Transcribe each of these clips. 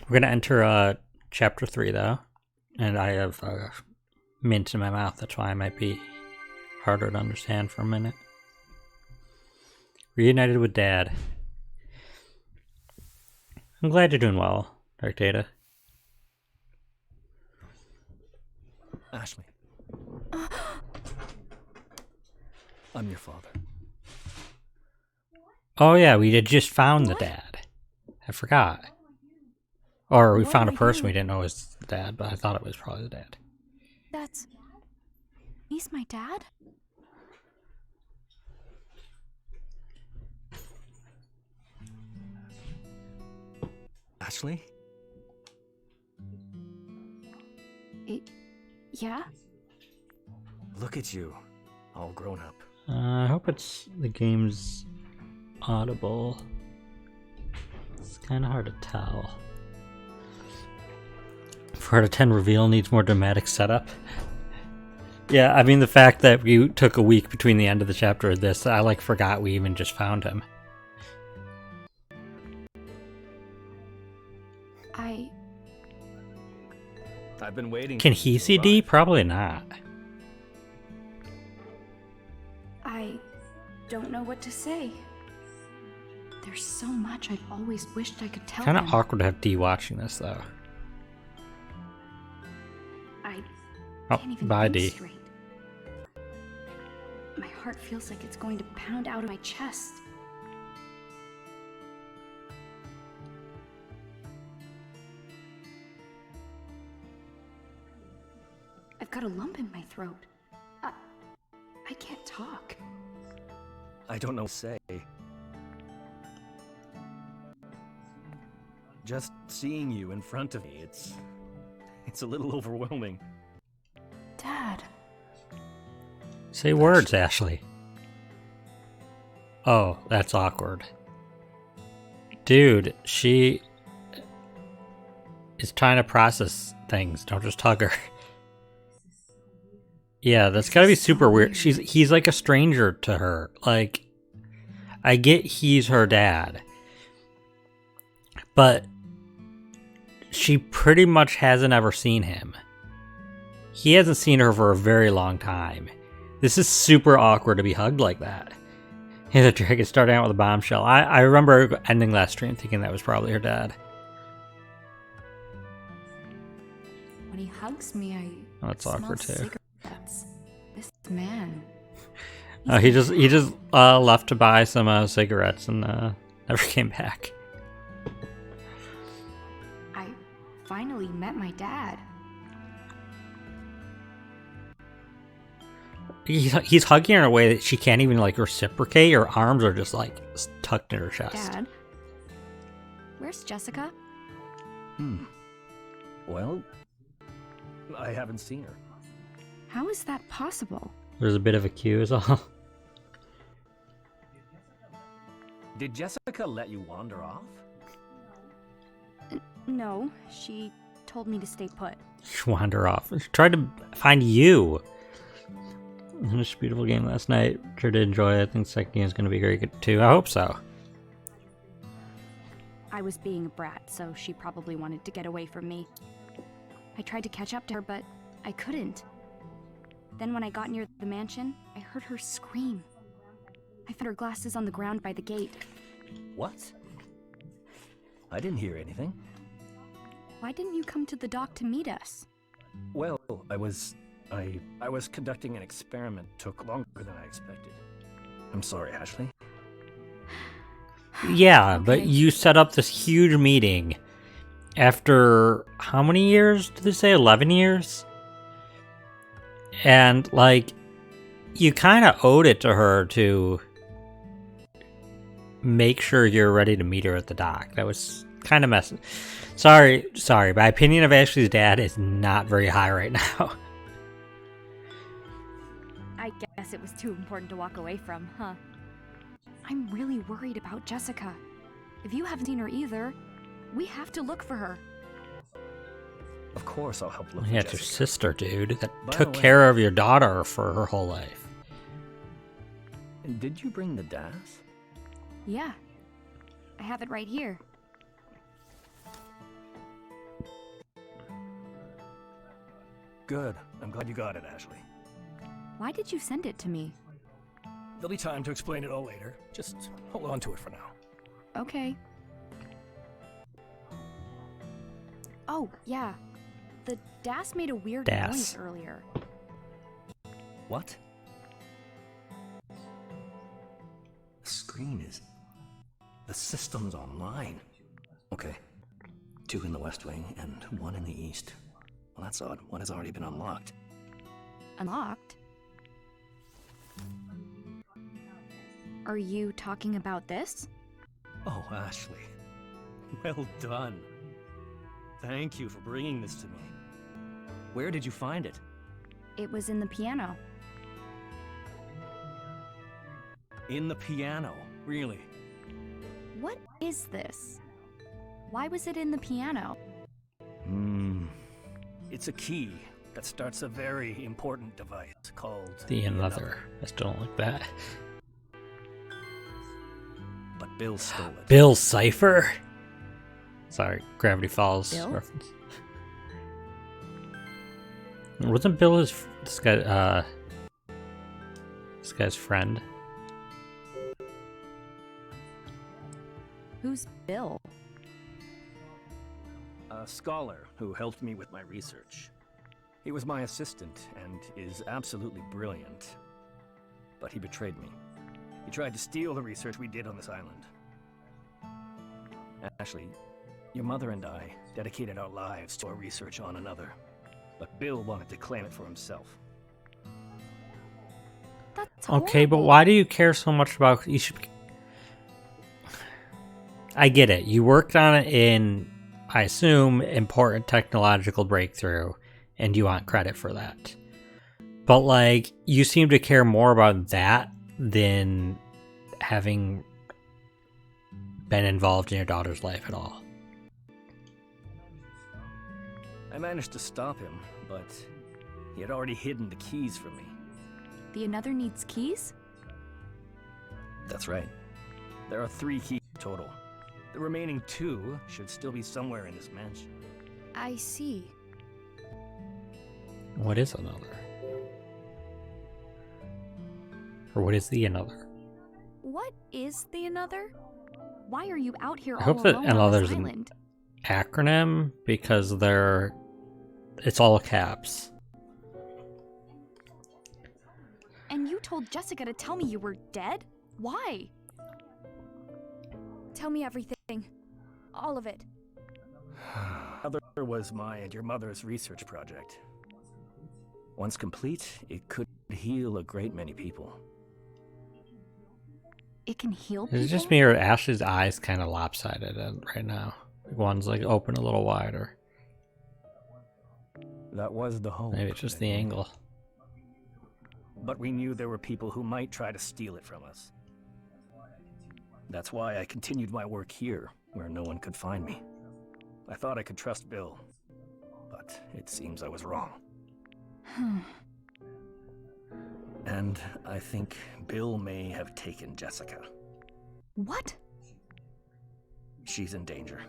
We're gonna enter chapter 3 though, and I have mint in my mouth. That's why I might be harder to understand for a minute. Reunited with Dad. I'm glad you're doing well, Dark Data. Ashley. I'm your father. Oh yeah, we had just found the dad. I forgot. Or we found a person we didn't know was the dad, but I thought it was probably the dad. He's my dad? Ashley? Yeah? Look at you, all grown up. I hope it's the game's audible. It's kind of hard to tell. 4 out of 10 reveal needs more dramatic setup. Yeah, I mean the fact that we took a week between the end of the chapter of this, I forgot we even just found him. I've been waiting. Can he see D? Probably not. I don't know what to say. There's so much I've always wished I could tell him. Kind of awkward to have D watching this though. I Oh, can't even bye think D. straight. My heart feels like it's going to pound out of my chest. I've got a lump in my throat. I can't talk. I don't know what to say. Just seeing you in front of me, it's a little overwhelming. Dad. Say words, Ashley. Oh, that's awkward. Dude, she is trying to process things. Don't just hug her. Yeah, that's gotta be super weird. He's like a stranger to her. Like, I get he's her dad, but she pretty much hasn't ever seen him. He hasn't seen her for a very long time. This is super awkward to be hugged like that. Yeah, the dragon starting out with a bombshell. I remember ending last stream thinking that was probably her dad. When he hugs me, Oh, that's awkward too. Cigarettes. This man. He just left to buy some cigarettes and never came back. I finally met my dad. He's hugging her in a way that she can't even reciprocate. Her arms are just tucked in her chest. Dad, where's Jessica? Well, I haven't seen her. How is that possible? There's a bit of a queue is all. Did Jessica let you wander off? No, she told me to stay put. She wander off. She tried to find you. Such a beautiful game last night. Sure did enjoy it. I think the second game is going to be very good too. I hope so. I was being a brat, so she probably wanted to get away from me. I tried to catch up to her, but I couldn't. Then when I got near the mansion, I heard her scream. I found her glasses on the ground by the gate. What? I didn't hear anything. Why didn't you come to the dock to meet us? Well, I was conducting an experiment. Took longer than I expected. I'm sorry, Ashley. Yeah, Okay. but you set up this huge meeting after how many years did they say? 11 years? And you kind of owed it to her to make sure you're ready to meet her at the dock. That was kind of messy. Sorry. My opinion of Ashley's dad is not very high right now. I guess it was too important to walk away from, huh? I'm really worried about Jessica. If you haven't seen her either, we have to look for her. Of course I'll help look for Yeah, it's Jessica. your sister, dude, that By took the way- care of your daughter for her whole life. Did you bring the DAS? Yeah. I have it right here. Good. I'm glad you got it, Ashley. Why did you send it to me? There'll be time to explain it all later. Just hold on to it for now. Okay. Oh, yeah. The DAS made a weird DAS. noise earlier. What? The screen is... The system's online. Okay. 2 in the west wing and 1 in the east. Well, that's odd. One has already been unlocked. Unlocked? Are you talking about this? Oh, Ashley. Well done. Thank you for bringing this to me. Where did you find it? It was in the piano. In the piano. Really? What is this? Why was it in the piano? It's a key that starts a very important device called... The Another. I still don't like that. But Bill stole it. Bill Cipher? Sorry, Gravity Falls Bill? reference. Wasn't Bill this guy's friend? Who's Bill? A scholar who helped me with my research. He was my assistant and is absolutely brilliant. But he betrayed me. He tried to steal the research we did on this island. Ashley, your mother and I dedicated our lives to our research on Another. But Bill wanted to claim it for himself. That's Okay, but horrible. why do you care so much about... You should... I get it. You worked on it in, I assume, important technological breakthrough, and you want credit for that. But, like, you seem to care more about that than having been involved in your daughter's life at all. I managed to stop him, but he had already hidden the keys from me. The Another needs keys? That's right. There are 3 keys total. The remaining 2 should still be somewhere in this mansion. I see. What is Another? Or what is the Another? What is the Another? Why are you out here I all hope that alone on Another's this an island? acronym, because it's all caps. And you told Jessica to tell me you were dead? Why? Tell me everything. All of it. Another was my and your mother's research project. Once complete, it could heal a great many people. It can heal people? Is it just me or Ashley's eyes kind of lopsided right now? One's like open a little wider. That was the hope. Maybe it's just the angle. But we knew there were people who might try to steal it from us. That's why I continued my work here, where no one could find me. I thought I could trust Bill, but it seems I was wrong. And I think Bill may have taken Jessica. What? She's in danger.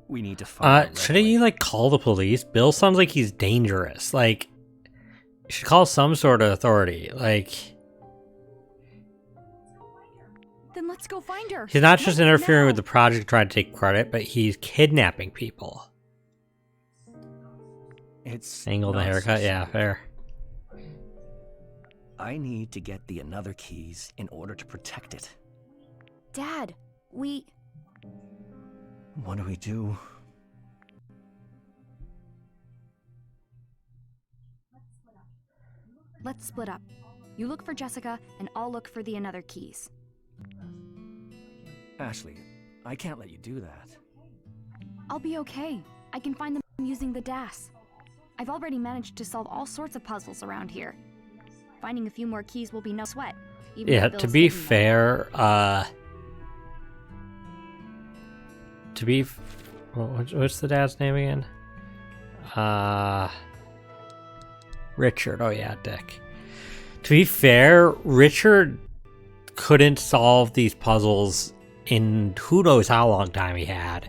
We need to find her. Shouldn't you like call the police? Bill sounds like he's dangerous. Like, you should call some sort of authority. Like, Then let's go find her. he's not just Right interfering now. with the project trying to take credit, but he's kidnapping people. It's Angle the nonsense. haircut, yeah, fair. I need to get the Another keys in order to protect it. Dad, we... What do we do? Let's split up. You look for Jessica, and I'll look for the Another keys. Ashley, I can't let you do that. I'll be okay. I can find them using the DAS. I've already managed to solve all sorts of puzzles around here. Finding a few more keys will be no sweat. Even Yeah, if to Bill's be hidden them. fair, what's the dad's name again? Richard. Oh yeah, Dick. To be fair, Richard couldn't solve these puzzles in who knows how long time he had.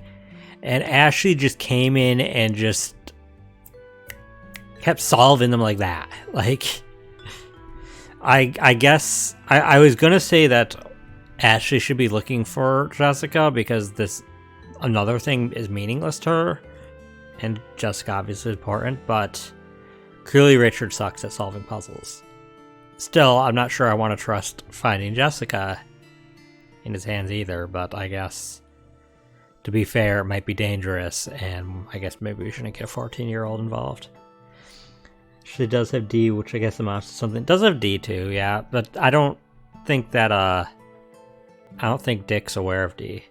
And Ashley just came in and just kept solving them like that. Like, I guess I was gonna say that Ashley should be looking for Jessica because this another thing is meaningless to her, and Jessica obviously is important, but clearly Richard sucks at solving puzzles. Still, I'm not sure I want to trust finding Jessica in his hands either, but I guess, to be fair, it might be dangerous, and I guess maybe we shouldn't get a 14-year-old involved. She does have D, which I guess amounts to something. Does have D too, yeah, but I don't think that, I don't think Dick's aware of D.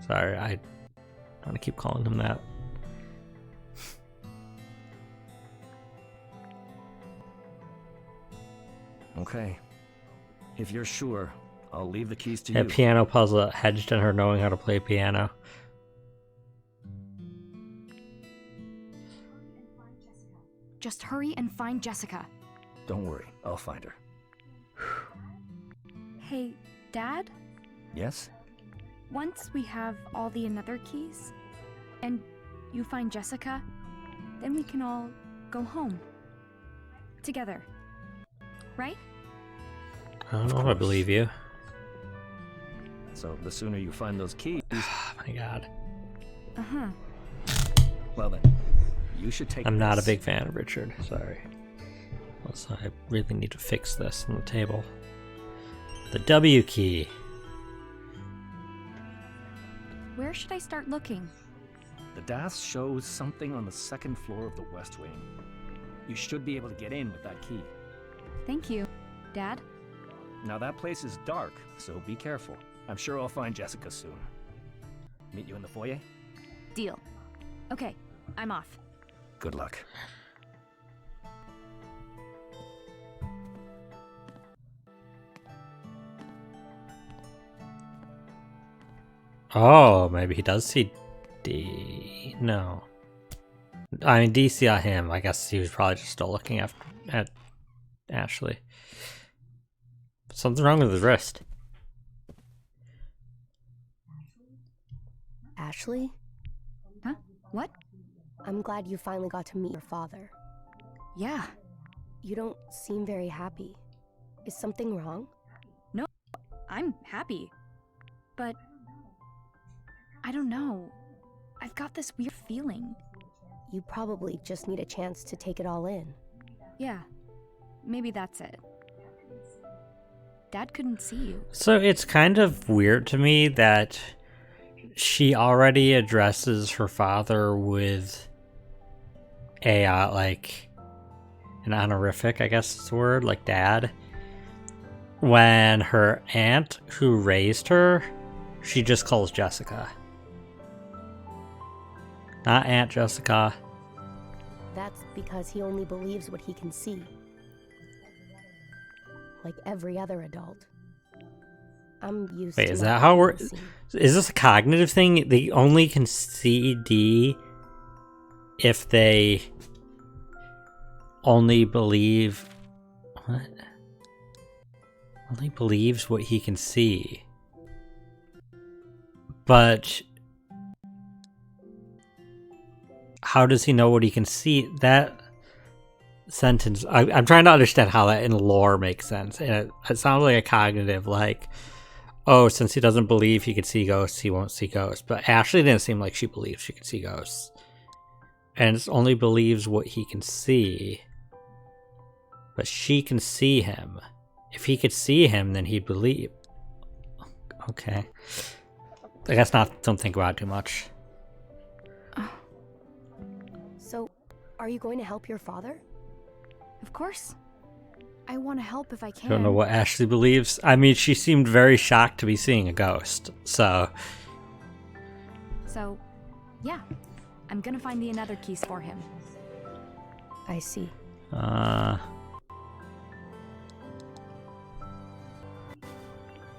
Sorry, I want to keep calling him that. Okay. If you're sure, I'll leave the keys to A you. piano puzzle hedged on her knowing how to play piano. Just hurry and find Jessica. Don't worry, I'll find her. Hey, Dad? Yes? Once we have all the another keys, and you find Jessica, then we can all go home. Together. Right? I don't know if I believe you. So the sooner you find those keys, Oh my god. Uh-huh. well then, you should take I'm not a this. big fan of Richard, sorry. Also, I really need to fix this on the table. The W key. Where should I start looking? The DAS shows something on the second floor of the West Wing. You should be able to get in with that key. Thank you, Dad. Now that place is dark, so be careful. I'm sure I'll find Jessica soon. Meet you in the foyer? Deal. Okay, I'm off. Good luck. Oh, maybe he does see D. No. I mean, D saw him. I guess he was probably just still looking at Ashley. Something's wrong with his wrist. Ashley, Huh? What? I'm glad you finally got to meet your father. Yeah. You don't seem very happy. Is something wrong? I'm happy. But I don't know. I've got this weird feeling. You probably just need a chance to take it all in. Yeah. Maybe that's it. Dad couldn't see you. So it's kind of weird to me that she already addresses her father with a, like, an honorific, I guess is the word, like dad. When her aunt, who raised her, she just calls Jessica. Not Aunt Jessica. That's because he only believes what he can see. Like every other adult. I'm used Wait, to is not that how being we're... seen. Is this a cognitive thing? They only can see D if they only believe... What? Only believes what he can see. But... how does he know what he can see? That sentence... I'm trying to understand how that in lore makes sense. And it sounds like a cognitive, like... oh, since he doesn't believe he could see ghosts, he won't see ghosts. But Ashley didn't seem like she believed she could see ghosts. And it only believes what he can see. But she can see him. If he could see him, then he'd believe. Okay. I guess not. Don't think about it too much. So, are you going to help your father? Of course. I want to help if I can. I don't know what Ashley believes. I mean, she seemed very shocked to be seeing a ghost. So, So, yeah. I'm gonna find the another keys for him. I see.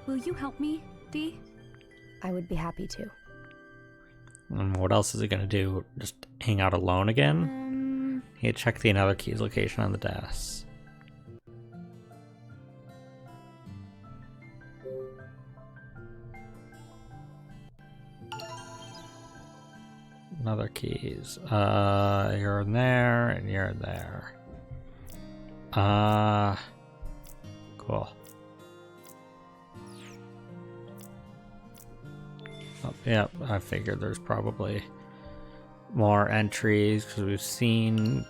Will you help me, Dee? I would be happy to. and what else is he gonna do? Just hang out alone again? He had checked the another key's location on the desk. Another keys. You're in there, and you're in there. Cool. Oh, yep, I figured there's probably more entries because we've seen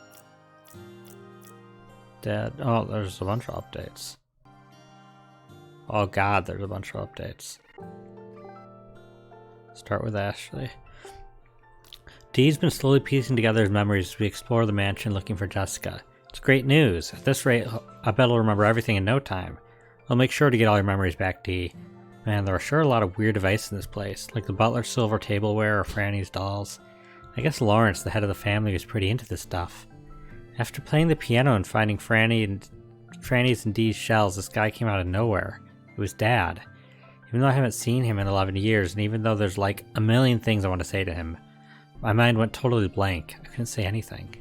that. Oh, there's a bunch of updates. Oh god, there's a bunch of updates. Start with Ashley. Dee's been slowly piecing together his memories as we explore the mansion looking for Jessica. It's great news. At this rate, I bet he'll remember everything in no time. I'll make sure to get all your memories back, Dee. Man, there are sure a lot of weird devices in this place, like the butler's silver tableware or Franny's dolls. I guess Lawrence, the head of the family, was pretty into this stuff. After playing the piano and finding Franny's and Dee's shells, this guy came out of nowhere. It was Dad. Even though I haven't seen him in 11 years, and even though there's like a million things I want to say to him, my mind went totally blank. I couldn't say anything.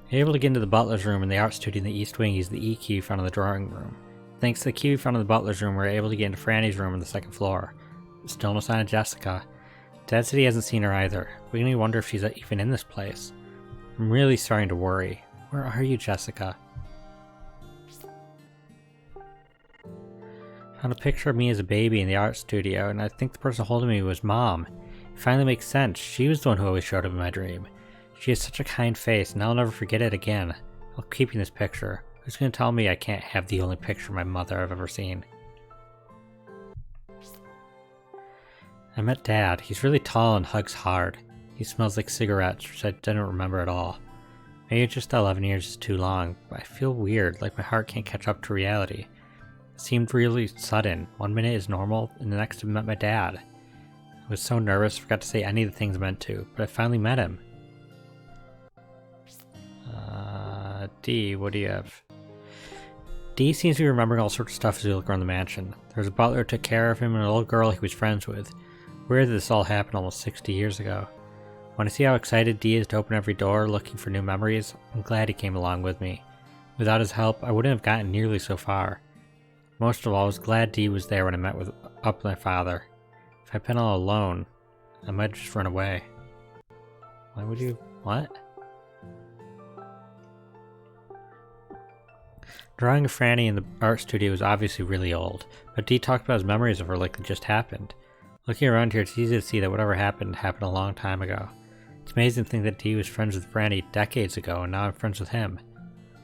You're able to get into the butler's room in the art studio in the East Wing. Use the E key found in the drawing room. Thanks to the key found in the butler's room, we're able to get into Franny's room on the second floor. Still no sign of Jessica. Dad said he hasn't seen her either. We can wonder if she's even in this place. I'm really starting to worry. Where are you, Jessica? Found a picture of me as a baby in the art studio, and I think the person holding me was Mom. It finally makes sense. She was the one who always showed up in my dream. She has such a kind face, and I'll never forget it again. I'll keep this picture. Who's going to tell me I can't have the only picture of my mother I've ever seen? I met Dad. He's really tall and hugs hard. He smells like cigarettes, which I didn't remember at all. Maybe just 11 years is too long, but I feel weird, like my heart can't catch up to reality. It seemed really sudden. 1 minute is normal, and the next I met my dad. I was so nervous, forgot to say any of the things I meant to, but I finally met him. Dee, what do you have? Dee seems to be remembering all sorts of stuff as we look around the mansion. There's a butler who took care of him and a little girl he was friends with. Weird that this all happened almost 60 years ago. When I see how excited Dee is to open every door looking for new memories, I'm glad he came along with me. Without his help, I wouldn't have gotten nearly so far. Most of all, I was glad Dee was there when I met up with my father. If I'd been all alone, I might have just run away. Why would you... what? Drawing of Franny in the art studio was obviously really old, but Dee talked about his memories of her like it just happened. Looking around here, it's easy to see that whatever happened a long time ago. It's amazing to think that Dee was friends with Franny decades ago, and now I'm friends with him.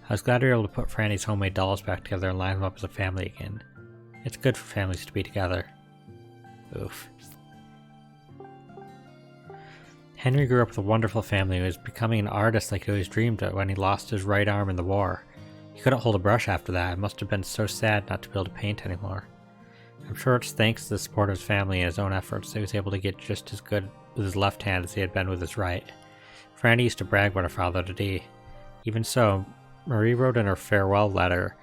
I was glad we were able to put Franny's homemade dolls back together and line them up as a family again. It's good for families to be together. Oof. Henry grew up with a wonderful family and was becoming an artist like he always dreamed of when he lost his right arm in the war. He couldn't hold a brush after that. It must have been so sad not to be able to paint anymore. I'm sure it's thanks to the support of his family and his own efforts that he was able to get just as good with his left hand as he had been with his right. Franny used to brag about her father to Dee. Even so, Marie wrote in her farewell letter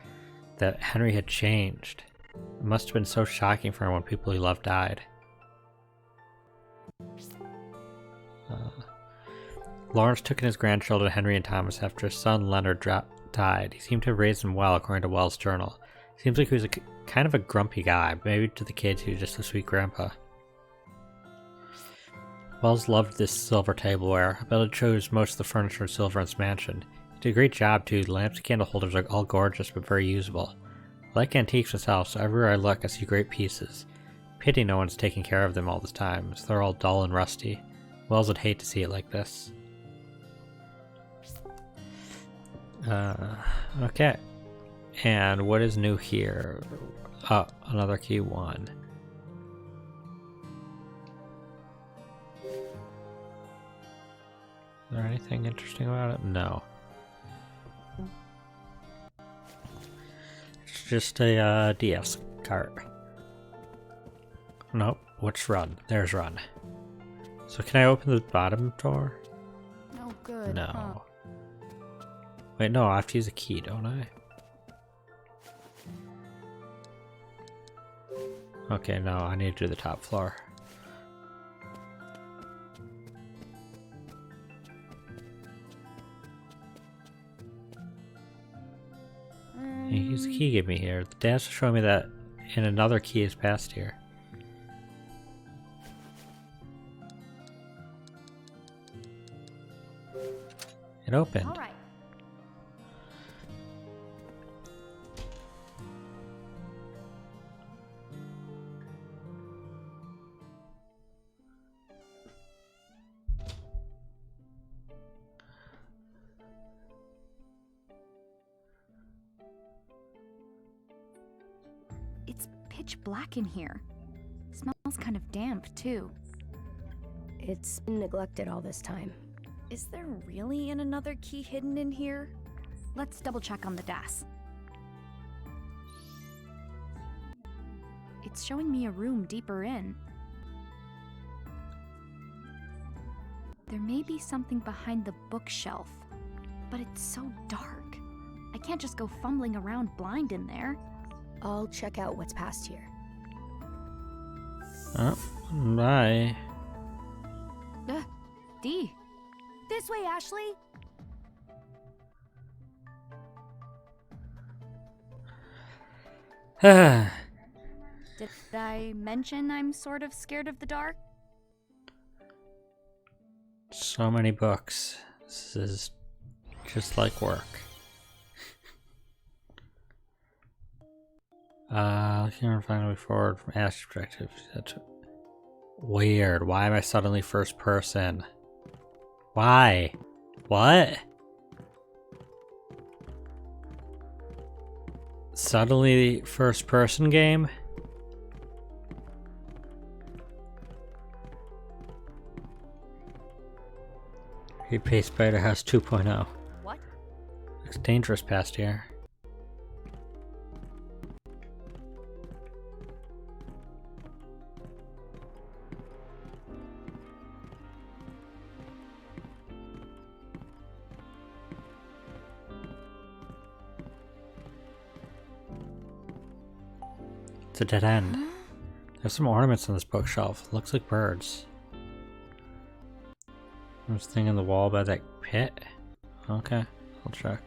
that Henry had changed. It must have been so shocking for him when people he loved died. Lawrence took in his grandchildren Henry and Thomas after his son Leonard died. He seemed to have raised them well, according to Wells' journal. Seems like he was kind of a grumpy guy, but maybe to the kids he was just a sweet grandpa. Wells loved this silver tableware. I bet it chose most of the furniture in silver in his mansion. He did a great job too. The lamps and candle holders are all gorgeous but very usable. I like antiques myself, so everywhere I look I see great pieces. Pity no one's taking care of them all this time, as they're all dull and rusty. Wells would hate to see it like this. Okay. And what is new here? Oh, another key 1. Is there anything interesting about it? No. It's just a DS cart. Nope. Which run? There's run. So can I open the bottom door? No good. No. Huh? Wait, no, I have to use a key, don't I? Okay, no, I need to do the top floor. Here's the key give me here. The dad's showing me that in another key is past here. It opened. All right. It's pitch black in here. Smells kind of damp, too. It's been neglected all this time. Is there really another key hidden in here? Let's double check on the DAS. It's showing me a room deeper in. There may be something behind the bookshelf, but it's so dark. I can't just go fumbling around blind in there. I'll check out what's past here. Oh, bye. D. This way, Ashley! Did I mention I'm sort of scared of the dark? So many books. This is just like work. Looking around finally forward from Ash's perspective. That's weird. Why am I suddenly first person? Why? What? Suddenly first person game? Repaid Spider House 2.0. What? Looks dangerous past here. It's a dead end. There's some ornaments on this bookshelf. Looks like birds. There's a thing in the wall by that pit. Okay, I'll check.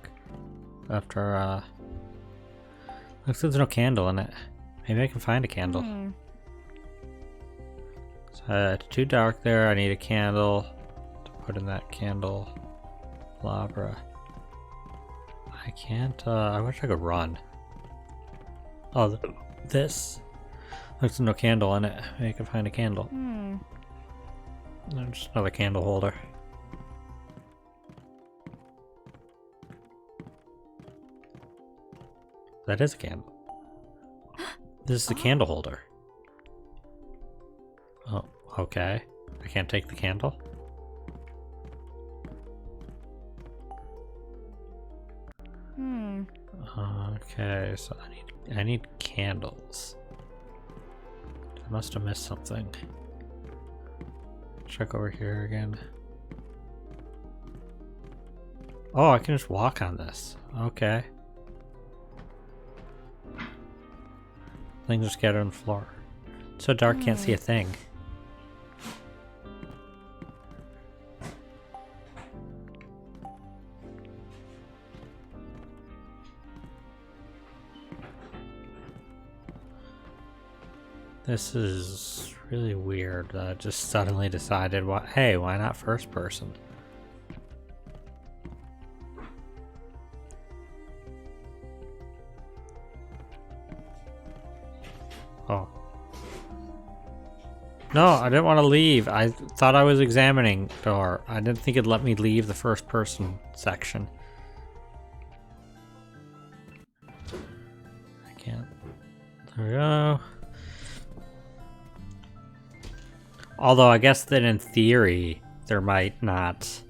After, looks like there's no candle in it. Maybe I can find a candle. So, it's too dark there. I need a candle to put in that candle. Labra. I can't, I wish I could run. Oh, this. Looks like no candle in it. Maybe I can find a candle. There's another candle holder. That is a candle. This is the candle holder. Oh, okay. I can't take the candle? Okay, so I need candles. I must have missed something. Check over here again. Oh, I can just walk on this. Okay. Things are scattered on the floor. It's so dark, can't see a thing. This is really weird. Just suddenly decided, hey, why not first person? Oh. No, I didn't want to leave. I thought I was examining door. I didn't think it'd let me leave the first person section. I can't. There we go. Although I guess that in theory, there might not...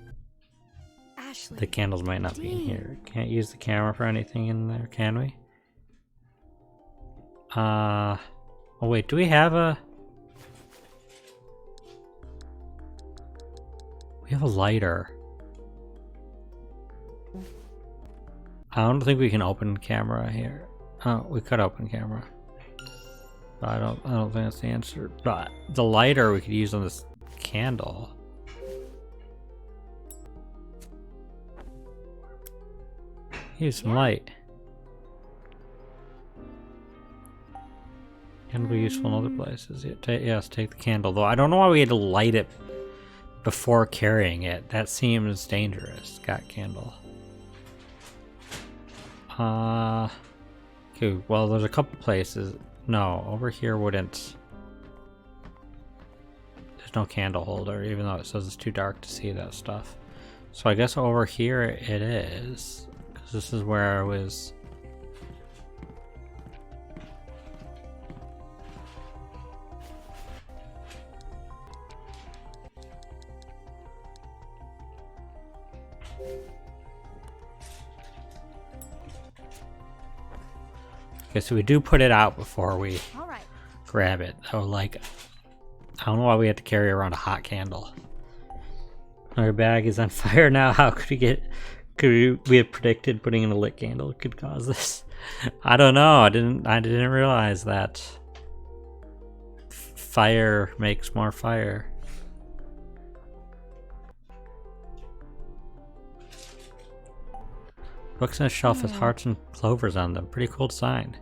Ashley. The candles might not be in here. Can't use the camera for anything in there, can we? Oh wait, do we have a... We have a lighter. I don't think we can open camera here. Oh, we could open camera. But I don't think that's the answer. But the lighter we could use on this candle. Use some light. Can be useful in other places. Yeah, yes, take the candle. Though I don't know why we had to light it before carrying it. That seems dangerous. Got candle. Okay, well, there's a couple places. No, over here wouldn't. There's no candle holder, even though it says it's too dark to see that stuff. So I guess over here it is, because this is where I was. Okay, so we do put it out before we All right. grab it. Oh, like, I don't know why we had to carry around a hot candle. Our bag is on fire now. How could we get? We have predicted putting in a lit candle could cause this? I don't know. I didn't realize that. Fire makes more fire. Books on a shelf with hearts and clovers on them. Pretty cool sign.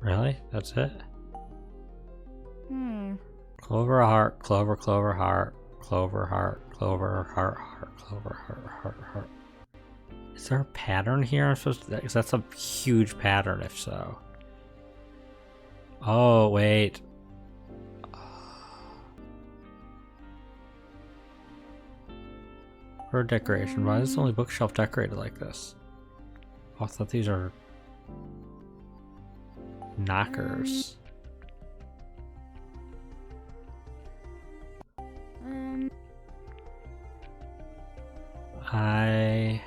Really? That's it? Clover heart, clover, clover heart, clover heart, clover heart, heart, clover heart, heart, heart. Is there a pattern here? I'm supposed to, because that's a huge pattern if so. Oh, wait. For decoration. Why is the only bookshelf decorated like this? Oh, I thought these are knockers. I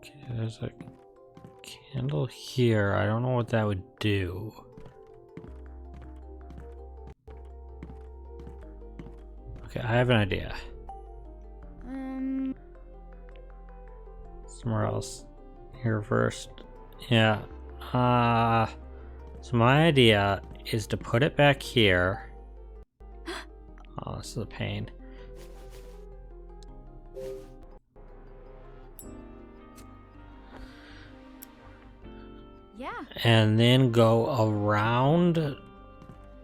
Okay, there's a candle here. I don't know what that would do. Okay, I have an idea. Somewhere else. Here first. Yeah. So my idea is to put it back here. Oh, this is a pain. Yeah. And then go around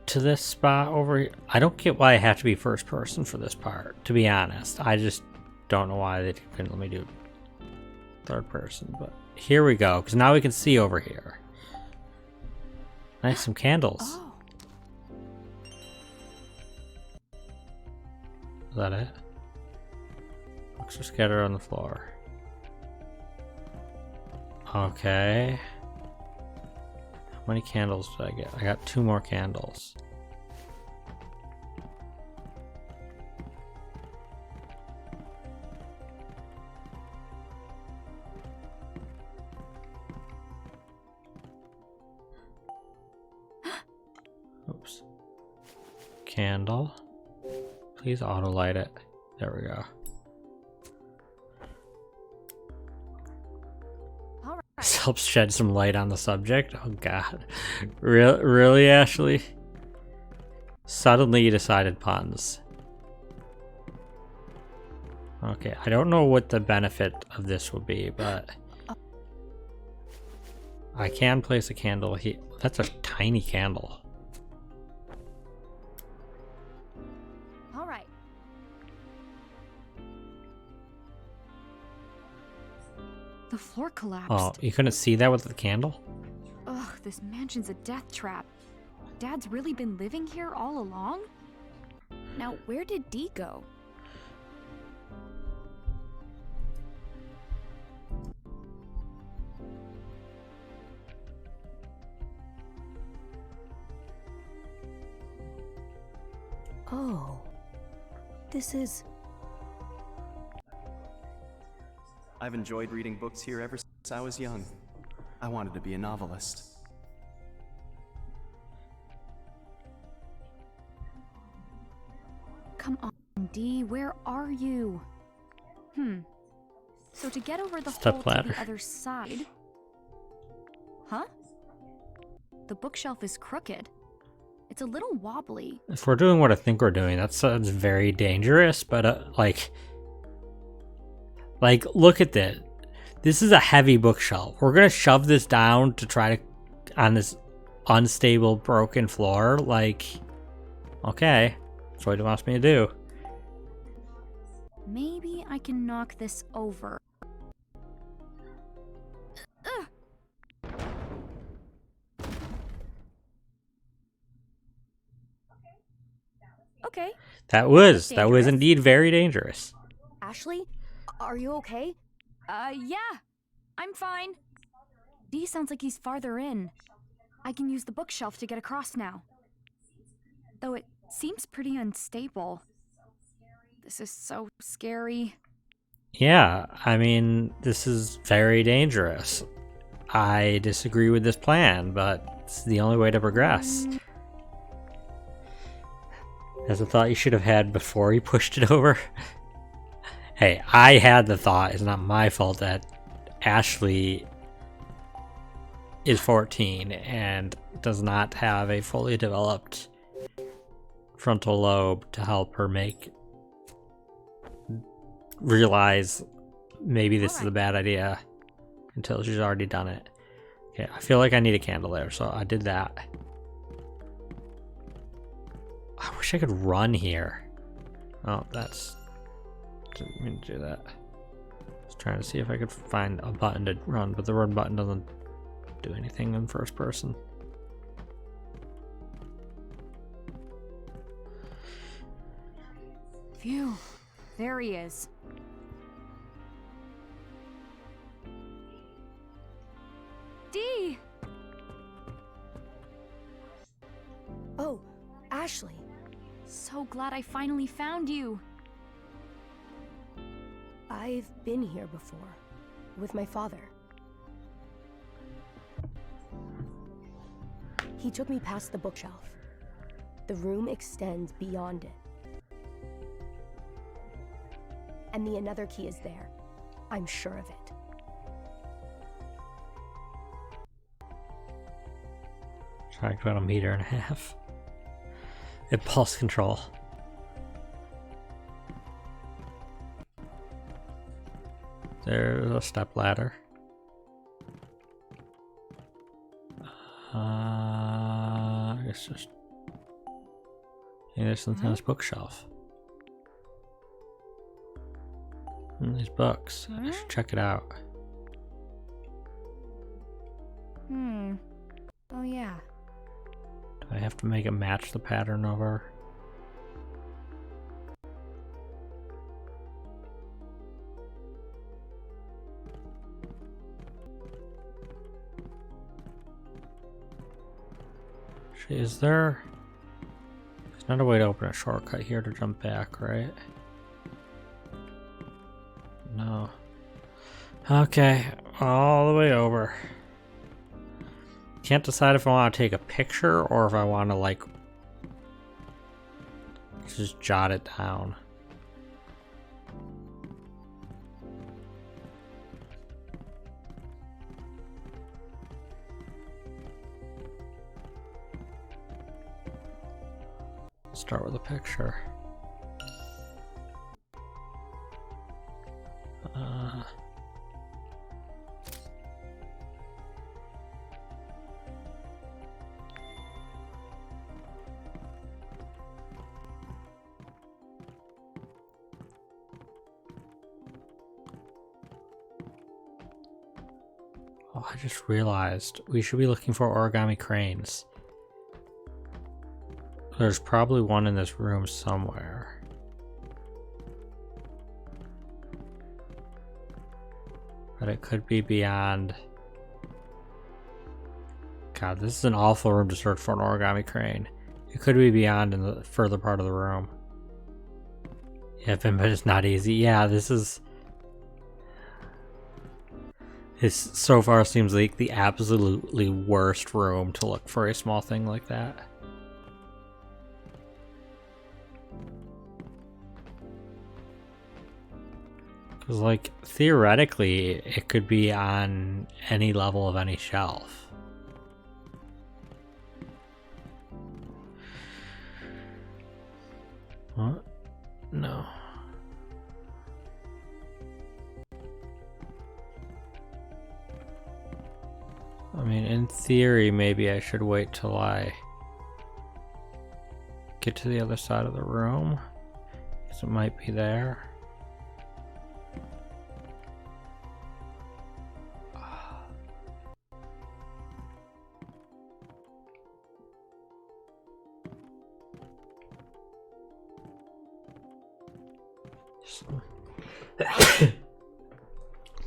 to this spot over here. I don't get why I have to be first person for this part, to be honest. I just don't know why they couldn't let me do third person, but here we go, because now we can see over here. Nice, some candles. Oh. Is that it? Books are scattered on the floor. Okay. How many candles did I get? I got 2 more candles. Oops. Candle. Please auto light it. There we go. All right. This helps shed some light on the subject. Oh god. Really, Ashley? Suddenly you decided puns. Okay, I don't know what the benefit of this will be, but I can place a candle here. That's a tiny candle. All right. The floor collapsed. Oh, you couldn't see that with the candle? Ugh, this mansion's a death trap. Dad's really been living here all along? Now, where did Dee go? Oh. This is... I've enjoyed reading books here ever since I was young. I wanted to be a novelist. Come on, Dee, where are you? So to get over the Step hole to ladder. the other side... Huh? the bookshelf is crooked. It's a little wobbly. If we're doing what I think we're doing, that sounds very dangerous, but like, look at this. This is a heavy bookshelf. We're gonna shove this down to try to, on this unstable, broken floor. Like, okay, that's what he wants me to do. Maybe I can knock this over. Okay. That was Dangerous. indeed very dangerous. Ashley, are you okay? Yeah. I'm fine. D sounds like he's farther in. I can use the bookshelf to get across now. Though it seems pretty unstable. This is so scary. Yeah, I mean, this is very dangerous. I disagree with this plan, but it's the only way to progress. That's a thought you should have had before you pushed it over. Hey, I had the thought. It's not my fault that Ashley is 14 and does not have a fully developed frontal lobe to help her realize maybe this is a bad idea until she's already done it. Okay, I feel like I need a candle there, so I did that. I wish I could run here. Oh, didn't mean to do that. I was trying to see if I could find a button to run, but the run button doesn't do anything in first person. Phew. There he is. D! Oh, Ashley. So glad I finally found you. I've been here before. With my father. He took me past the bookshelf. The room extends beyond it. And the another key is there. I'm sure of it. Tracked about 1.5 meters. Impulse control. There's a step ladder. I guess just. Yeah, there's something on this bookshelf. These books. I should check it out. Oh yeah. Do I have to make it match the pattern over? Is there? There's not a way to open a shortcut here to jump back, right? No. Okay, all the way over. Can't decide if I want to take a picture or if I want to, like, just jot it down. Start with a picture. Oh, I just realized we should be looking for origami cranes. There's probably one in this room somewhere. But it could be beyond. God, this is an awful room to search for an origami crane. It could be beyond in the further part of the room. Yeah, but it's not easy. Yeah, this so far seems like the absolutely worst room to look for a small thing like that. Because, like, theoretically, it could be on any level of any shelf. No. I mean, in theory, maybe I should wait till I get to the other side of the room, because it might be there.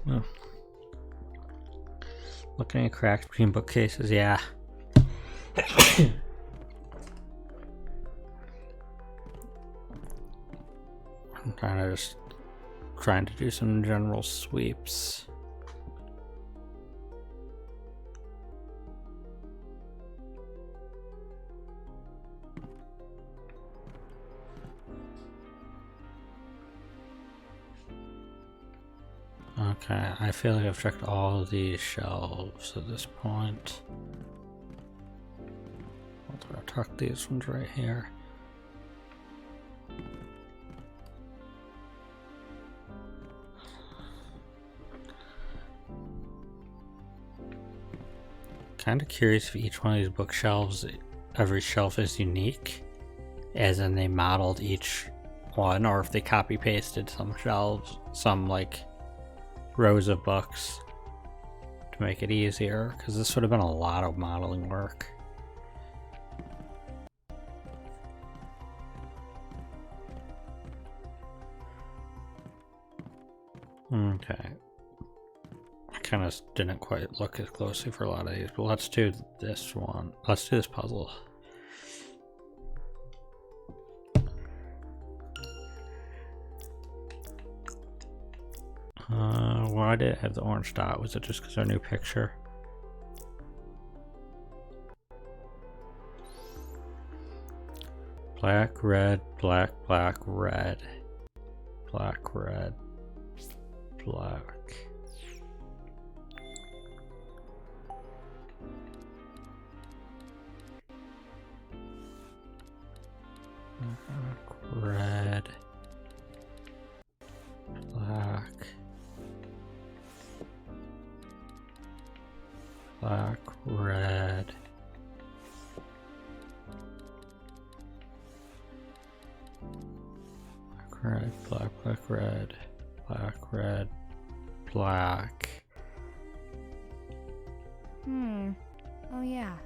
Well, looking at cracks between bookcases, yeah. I'm trying to do some general sweeps. Okay, I feel like I've checked all of these shelves at this point. I'll tuck these ones right here. Kind of curious if each one of these bookshelves, every shelf is unique, as in they modeled each one, or if they copy pasted some shelves, some like rows of books to make it easier, because this would have been a lot of modeling work. Okay. I kind of didn't quite look as closely for a lot of these, but let's do this one. Let's do this puzzle. Why did it have the orange dot? Was it just because our new picture? Black, red, black, black, red. Black, red, black. Red, black, black, red, black, red, black, black, red, black, red, black. Oh yeah.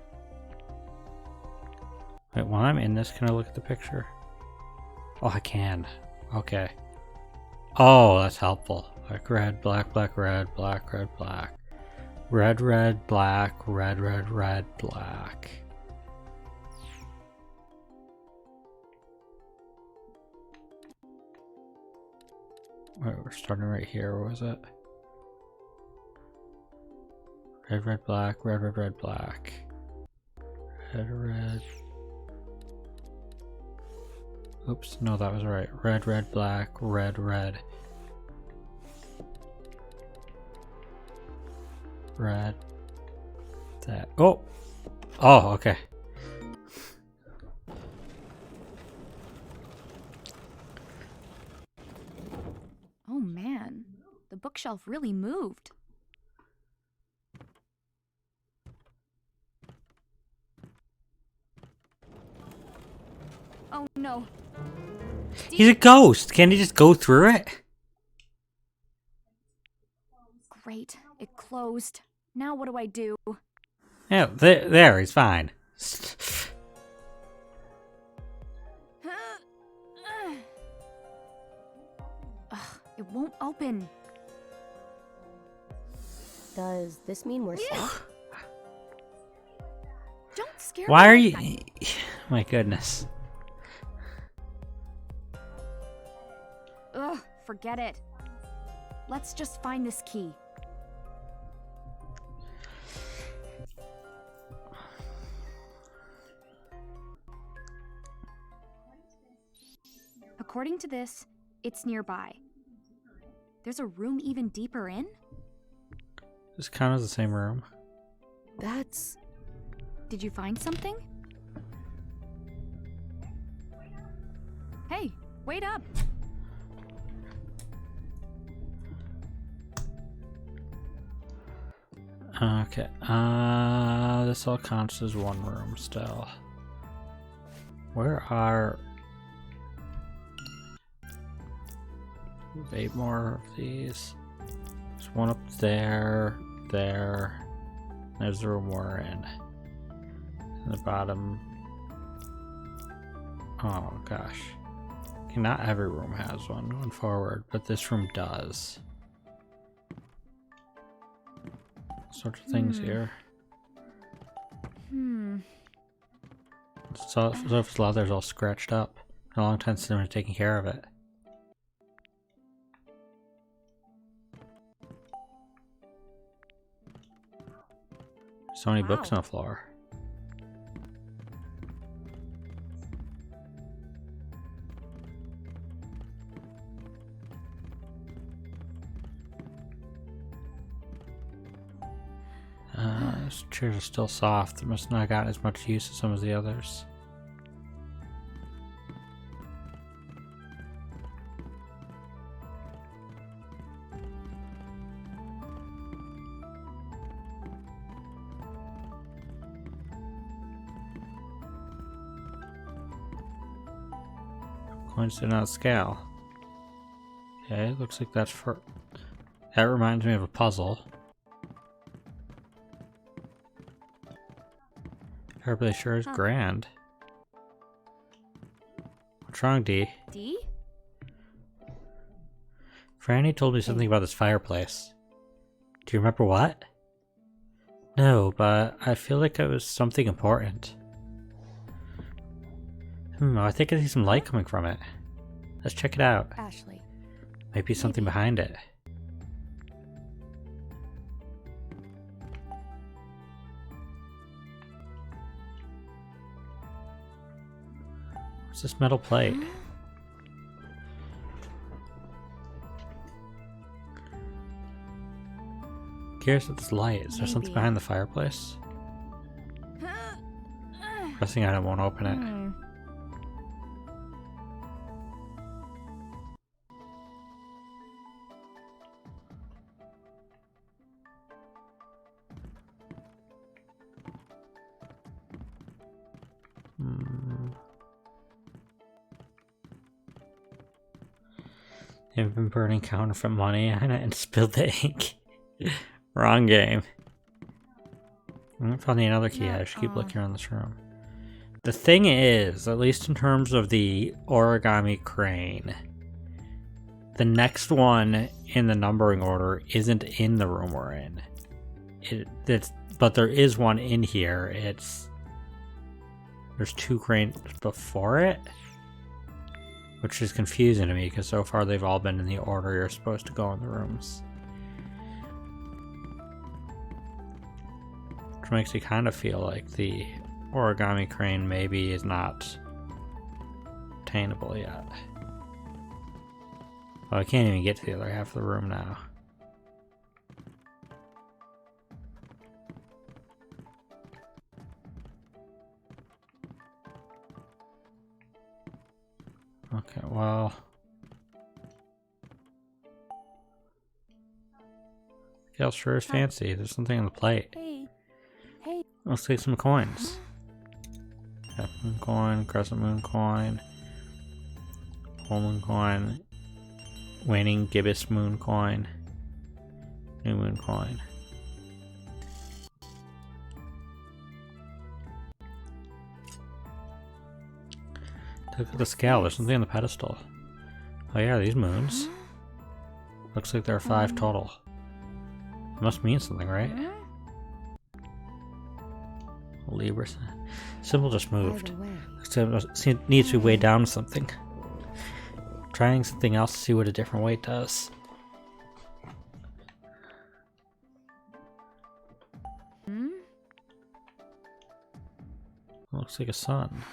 Wait, while I'm in this, can I look at the picture? Oh, I can. Okay. Oh, that's helpful. Black, red, black, black, red, black, red, black. Red, red, black, red, red, red, black. Wait, we're starting right here. What was it? Red, red, black, red, red, red, black. Red, red. Oops, no, that was right. Red, red, black, red, red. Red. That. Oh! Oh, okay. Oh man, the bookshelf really moved. Oh no. He's a ghost! Can't he just go through it? Great, it closed. Now what do I do? Yeah, there, he's fine. Ugh, it won't open. Does this mean we're safe? Don't scare Why me are like you... My goodness. that. Ugh, forget it. Let's just find this key. According to this, it's nearby. There's a room even deeper in? This kind of the same room. That's... Did you find something? Hey, Wait up! Okay, this all counts as one room still. Where are... 8 more of these. There's one up there, there. There's the room we're in. In the bottom. Oh gosh. Okay, not every room has one going forward, but this room does. Sorts of things here. So if leather's all scratched up. A long time since I've taken care of it. So many books on the floor. These chairs are still soft. They must not have gotten as much use as some of the others. Coins do not scale. Okay, looks like that's for... That reminds me of a puzzle. Everybody sure is grand. What's wrong, Dee? Dee? Franny told me something about this fireplace. Do you remember what? No, but I feel like it was something important. I think I see some light coming from it. Let's check it out. Ashley. Might be something behind it. What's this metal plate? Curious at this light. Is there something behind the fireplace? Pressing on it won't open it. You've been burning counterfeit money on it and spilled the ink. Wrong game. I haven't found another key. I should keep looking around this room. The thing is, at least in terms of the origami crane, the next one in the numbering order isn't in the room we're in. But there is one in here. There's 2 cranes before it, which is confusing to me because so far they've all been in the order you're supposed to go in the rooms. Which makes me kind of feel like the origami crane maybe is not attainable yet. Well, I can't even get to the other half of the room now. Okay, well... Gail sure is fancy. There's something on the plate. Hey. Let's take some coins. Half moon coin, crescent moon coin, whole moon coin, waning gibbous moon coin, new moon coin. Look at the scale, there's something on the pedestal. Oh yeah, these moons. Looks like there are 5 total. It must mean something, right? Libra. Symbol just moved. It needs to be weighed down to something. Trying something else to see what a different weight does. Looks like a sun.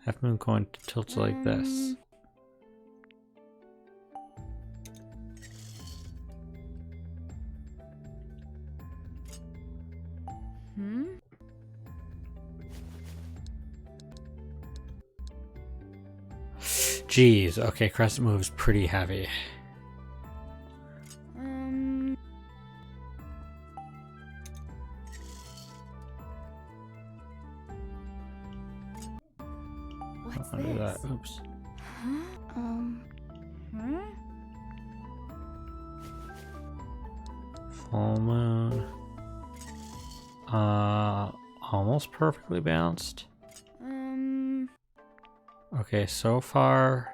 Half moon coin tilts like this. Jeez, okay, Crescent moves pretty heavy. What's I'll do that. this? Oops. Full moon. Almost perfectly balanced. Okay, so far.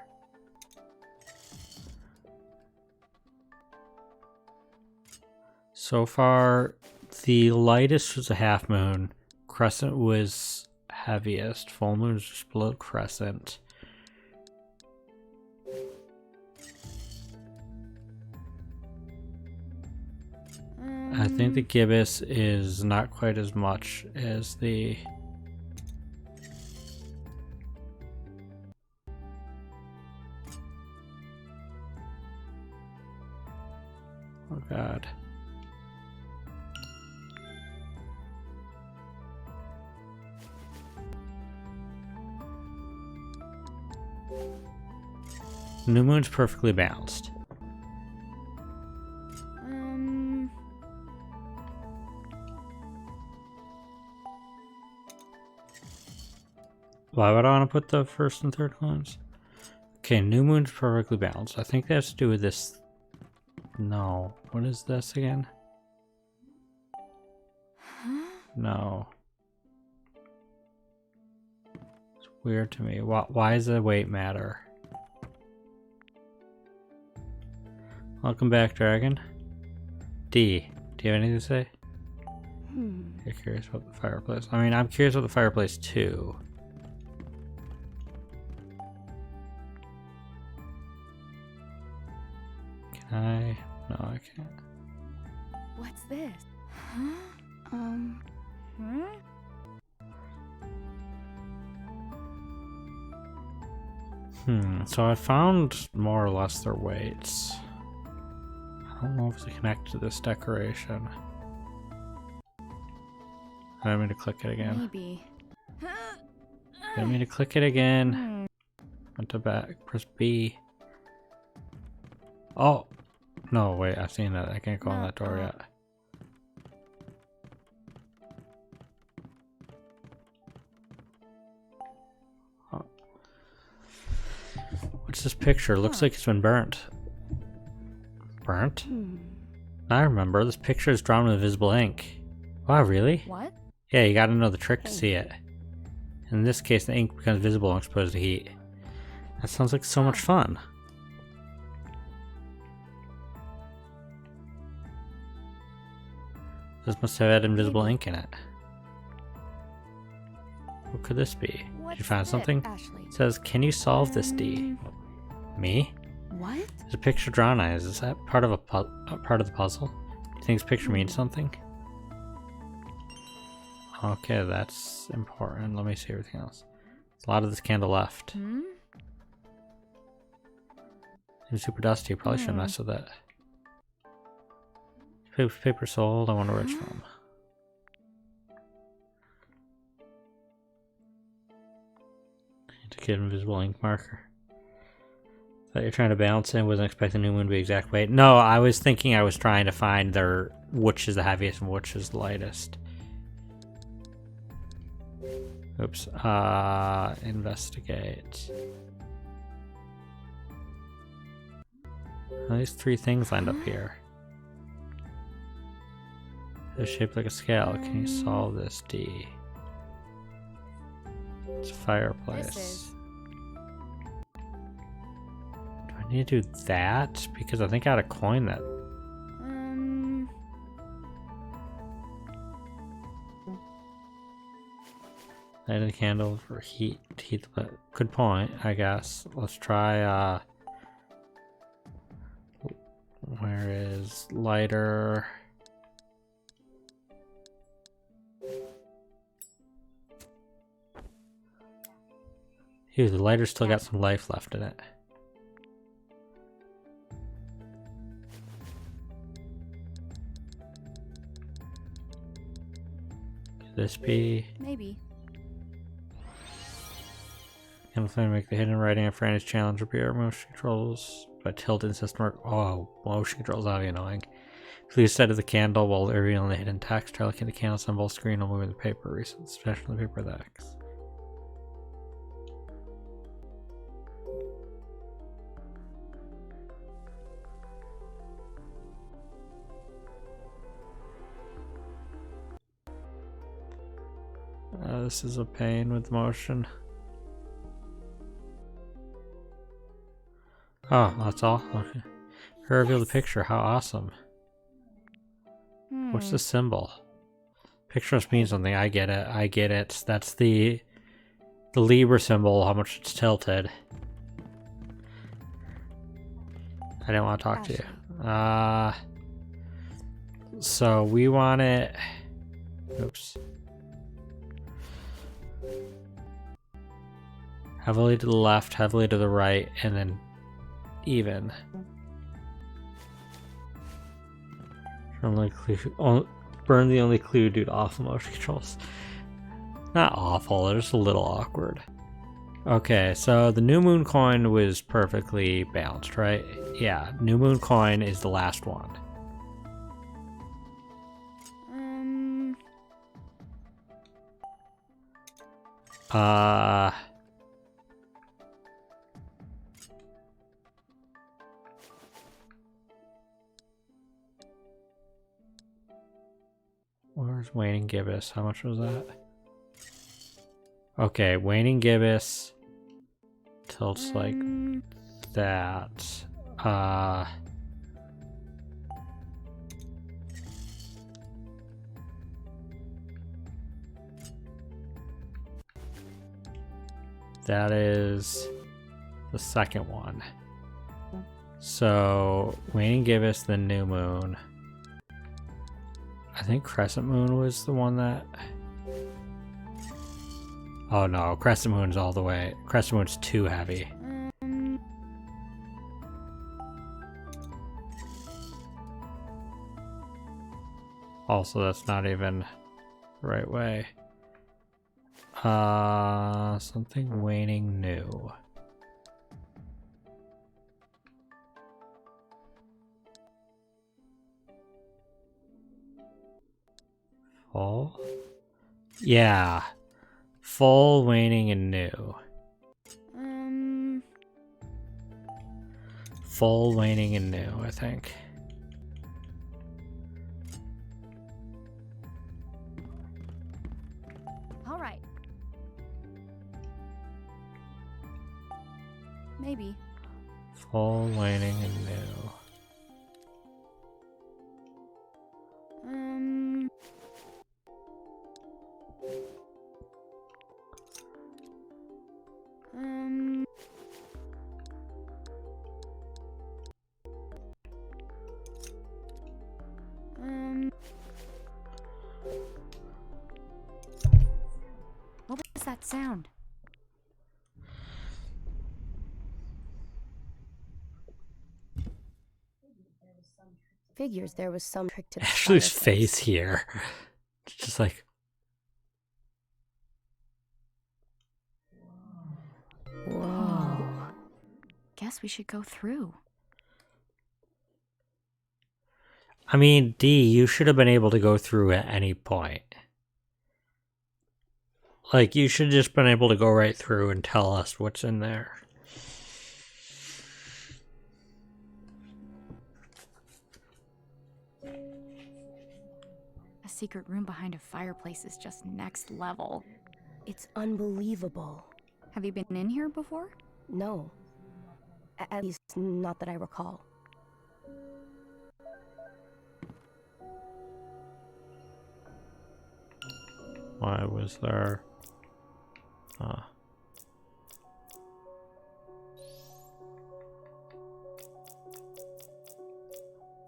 So far, the lightest was a half moon. Crescent was heaviest. Full moon is just below crescent. I think the gibbous is not quite as much as the... Oh god. New moon's perfectly balanced. Why would I want to put the first and third clones? Okay, new moon's perfectly balanced. I think that has to do with this. No. What is this again? No. It's weird to me. Why does the weight matter? Welcome back, Dragon. D, do you have anything to say? You're curious about the fireplace. I mean, I'm curious about the fireplace too. Can I? No, I can't. What's this? So I found more or less their weights. I don't know if it's connected to this decoration. I didn't mean to click it again. Maybe. Didn't mean to click it again. Went to back. Press B. Oh! No, wait, I've seen that. I can't go in that door yet. Oh. What's this picture? Looks like it's been burnt. Burnt? I remember. This picture is drawn with invisible ink. Wow, really? What? Yeah, you gotta know the trick to see it. In this case, the ink becomes visible when exposed to heat. That sounds like so much fun. This must have had invisible ink in it. What could this be? Did you find something? Ashley. It says, can you solve this, D? Me? What? There's a picture drawn on it. Is that part of part of the puzzle? Do you think this picture means something? Okay, that's important. Let me see everything else. There's a lot of this candle left. It's super dusty. You probably shouldn't mess with it. Paper sold. I wonder where it's from. Need to get invisible ink marker. Thought you're trying to balance it. Wasn't expecting the new moon to be exact weight. No, I was thinking I was trying to find their which is the heaviest and which is the lightest. Oops. Investigate. These three things lined up here. They're shaped like a scale. Can you solve this, D? It's a fireplace. Do I need to do that? Because I think I had a coin that... Light the candle for heat. Good point, I guess. Let's try, where is lighter? Ew, the lighter's still got some life left in it. Could this be? Maybe. And to make the hidden writing of Franny's challenge appear. Motion controls, but tilt and system work. Oh, motion controls are annoying. Please set of the candle while revealing the hidden text. Try looking at the candle symbol screen while moving the paper. Recent special the paper with X. This is a pain with motion. Oh, that's all? Okay. Reveal the picture. How awesome. What's the symbol? Picture must mean something. I get it. I get it. That's the Libra symbol, how much it's tilted. I didn't want to talk to you. So we want it... Oops. Heavily to the left, heavily to the right, and then even. Burn the only clue due to awful motion controls. Not awful, they're just a little awkward. Okay, so the new moon coin was perfectly balanced, right? Yeah, new moon coin is the last one. Where's Waning Gibbous? How much was that? Okay, Waning Gibbous tilts like that. That is the second one. So, Waning Gibbous, then New Moon. I think Crescent Moon was the one that... Oh no, Crescent Moon's all the way. Crescent Moon's too heavy. Also, that's not even the right way. Something Waning New. Full? Yeah. Full, Waning, and New. Full, Waning, and New, I think. All right. Maybe. Full, Waning, and New. What was that sound? Figures there was some trick to the Ashley's spider face sense. here. It's just like... Whoa. Guess we should go through. I mean, D, you should have been able to go through at any point. Like, you should have just been able to go right through and tell us what's in there. A secret room behind a fireplace is just next level. It's unbelievable. Have you been in here before? No. At least, not that I recall. Why was there...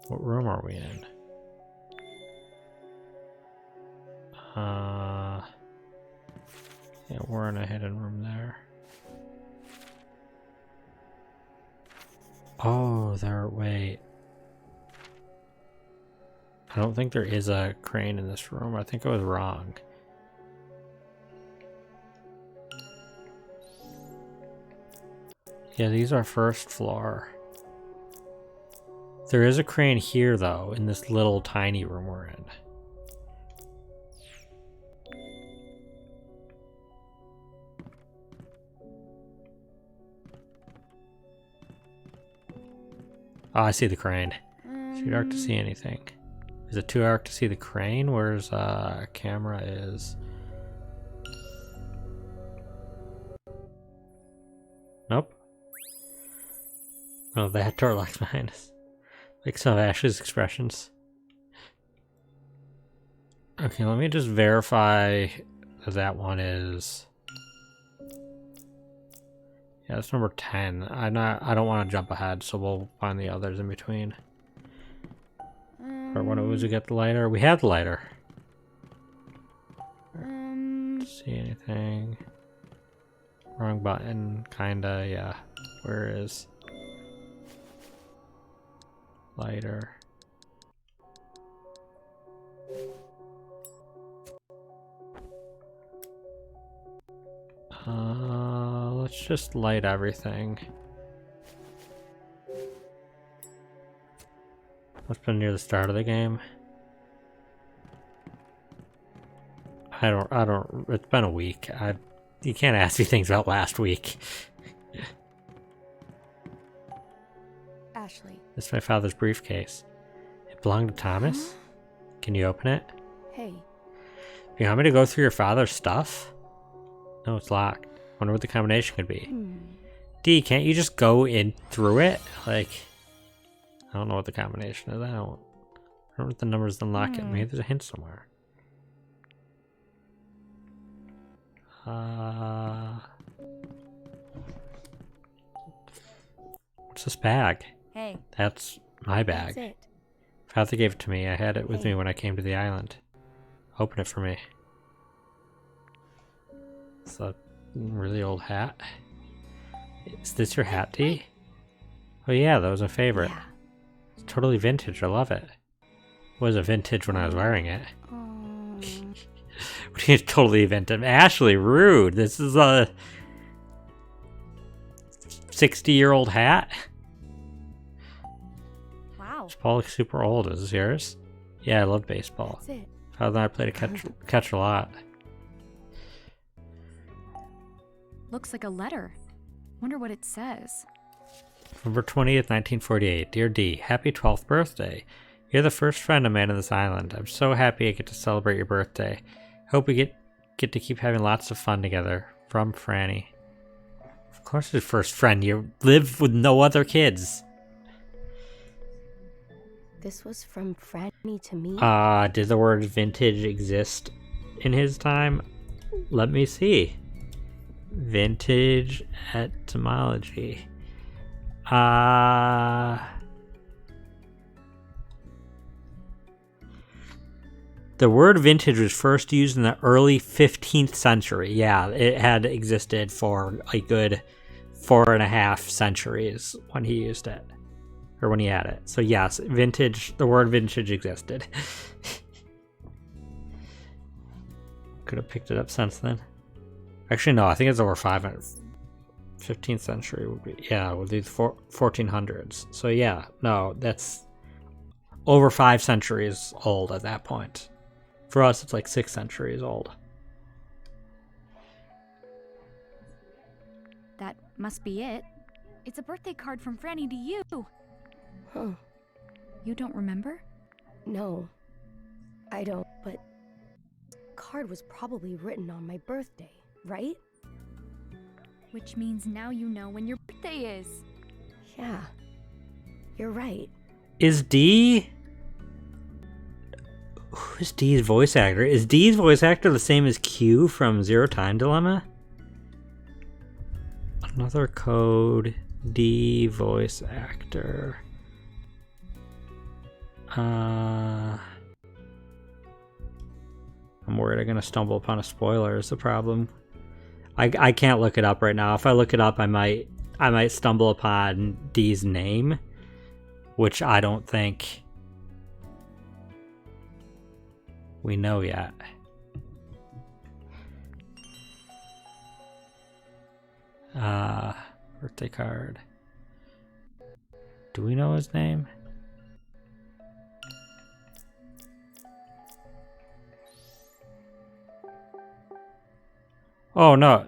What room are we in? Yeah, we're in a hidden room there. Oh, there, wait. I don't think there is a crane in this room. I think I was wrong. Yeah, these are first floor. There is a crane here, though, in this little tiny room we're in. Oh, I see the crane. It's too dark to see anything. Is it too dark to see the crane? Where's camera is? Nope. Oh, that door locks behind us. Like some of Ashley's expressions. Okay, let me just verify that that one is. Yeah, that's number 10. I don't want to jump ahead, so we'll find the others in between. Or when was we get the lighter? We had the lighter. See anything? Wrong button, kinda, yeah. Where is lighter? Let's just light everything. Must have been near the start of the game. I don't, it's been a week. You can't ask me things about last week. Ashley. This is my father's briefcase. It belonged to Thomas? Can you open it? Hey. You want me to go through your father's stuff? No, it's locked. Wonder what the combination could be. D, can't you just go in through it? Like, I don't know what the combination is. I don't know what the numbers unlock it. Maybe there's a hint somewhere. What's this bag? Hey. That's my bag. That's it. Father gave it to me. I had it with me when I came to the island. Open it for me. It's a really old hat. Is this your hat, D? Oh yeah, that was a favorite. Yeah. It's totally vintage. I love it. It was a vintage when I was wearing it. What do you mean totally vintage? Ashley, rude. This is a 60-year-old hat. Wow. Baseball looks super old. Is this yours? Yeah, I love baseball. That's it. Father and I played catch a lot. Looks like a letter. Wonder what it says. November 20th, 1948. Dear D, happy 12th birthday. You're the first friend of mine on this island. I'm so happy I get to celebrate your birthday. Hope we get to keep having lots of fun together. From Franny. Of course your first friend. You live with no other kids. This was from Franny to me? Did the word vintage exist in his time? Let me see. Vintage etymology. The word vintage was first used in the early 15th century. Yeah, it had existed for a good 4.5 centuries when he used it. Or when he had it. So yes, vintage, the word vintage existed. Could have picked it up since then. Actually, no, I think it's over 500. 15th century would be, yeah, would be the 1400s. So yeah, no, that's over 5 centuries old at that point. For us, it's like 6 centuries old. That must be it. It's a birthday card from Franny to you. Huh. You don't remember? No. I don't, but the card was probably written on my birthday, right? Which means now you know when your birthday is. Yeah. You're right. Is D... Who's D's voice actor? Is D's voice actor the same as Q from Zero Time Dilemma? Another code. D voice actor. I'm worried I'm gonna stumble upon a spoiler is the problem. I can't look it up right now. If I look it up, I might stumble upon D's name, which I don't think we know yet. Birthday card. Do we know his name? Oh no.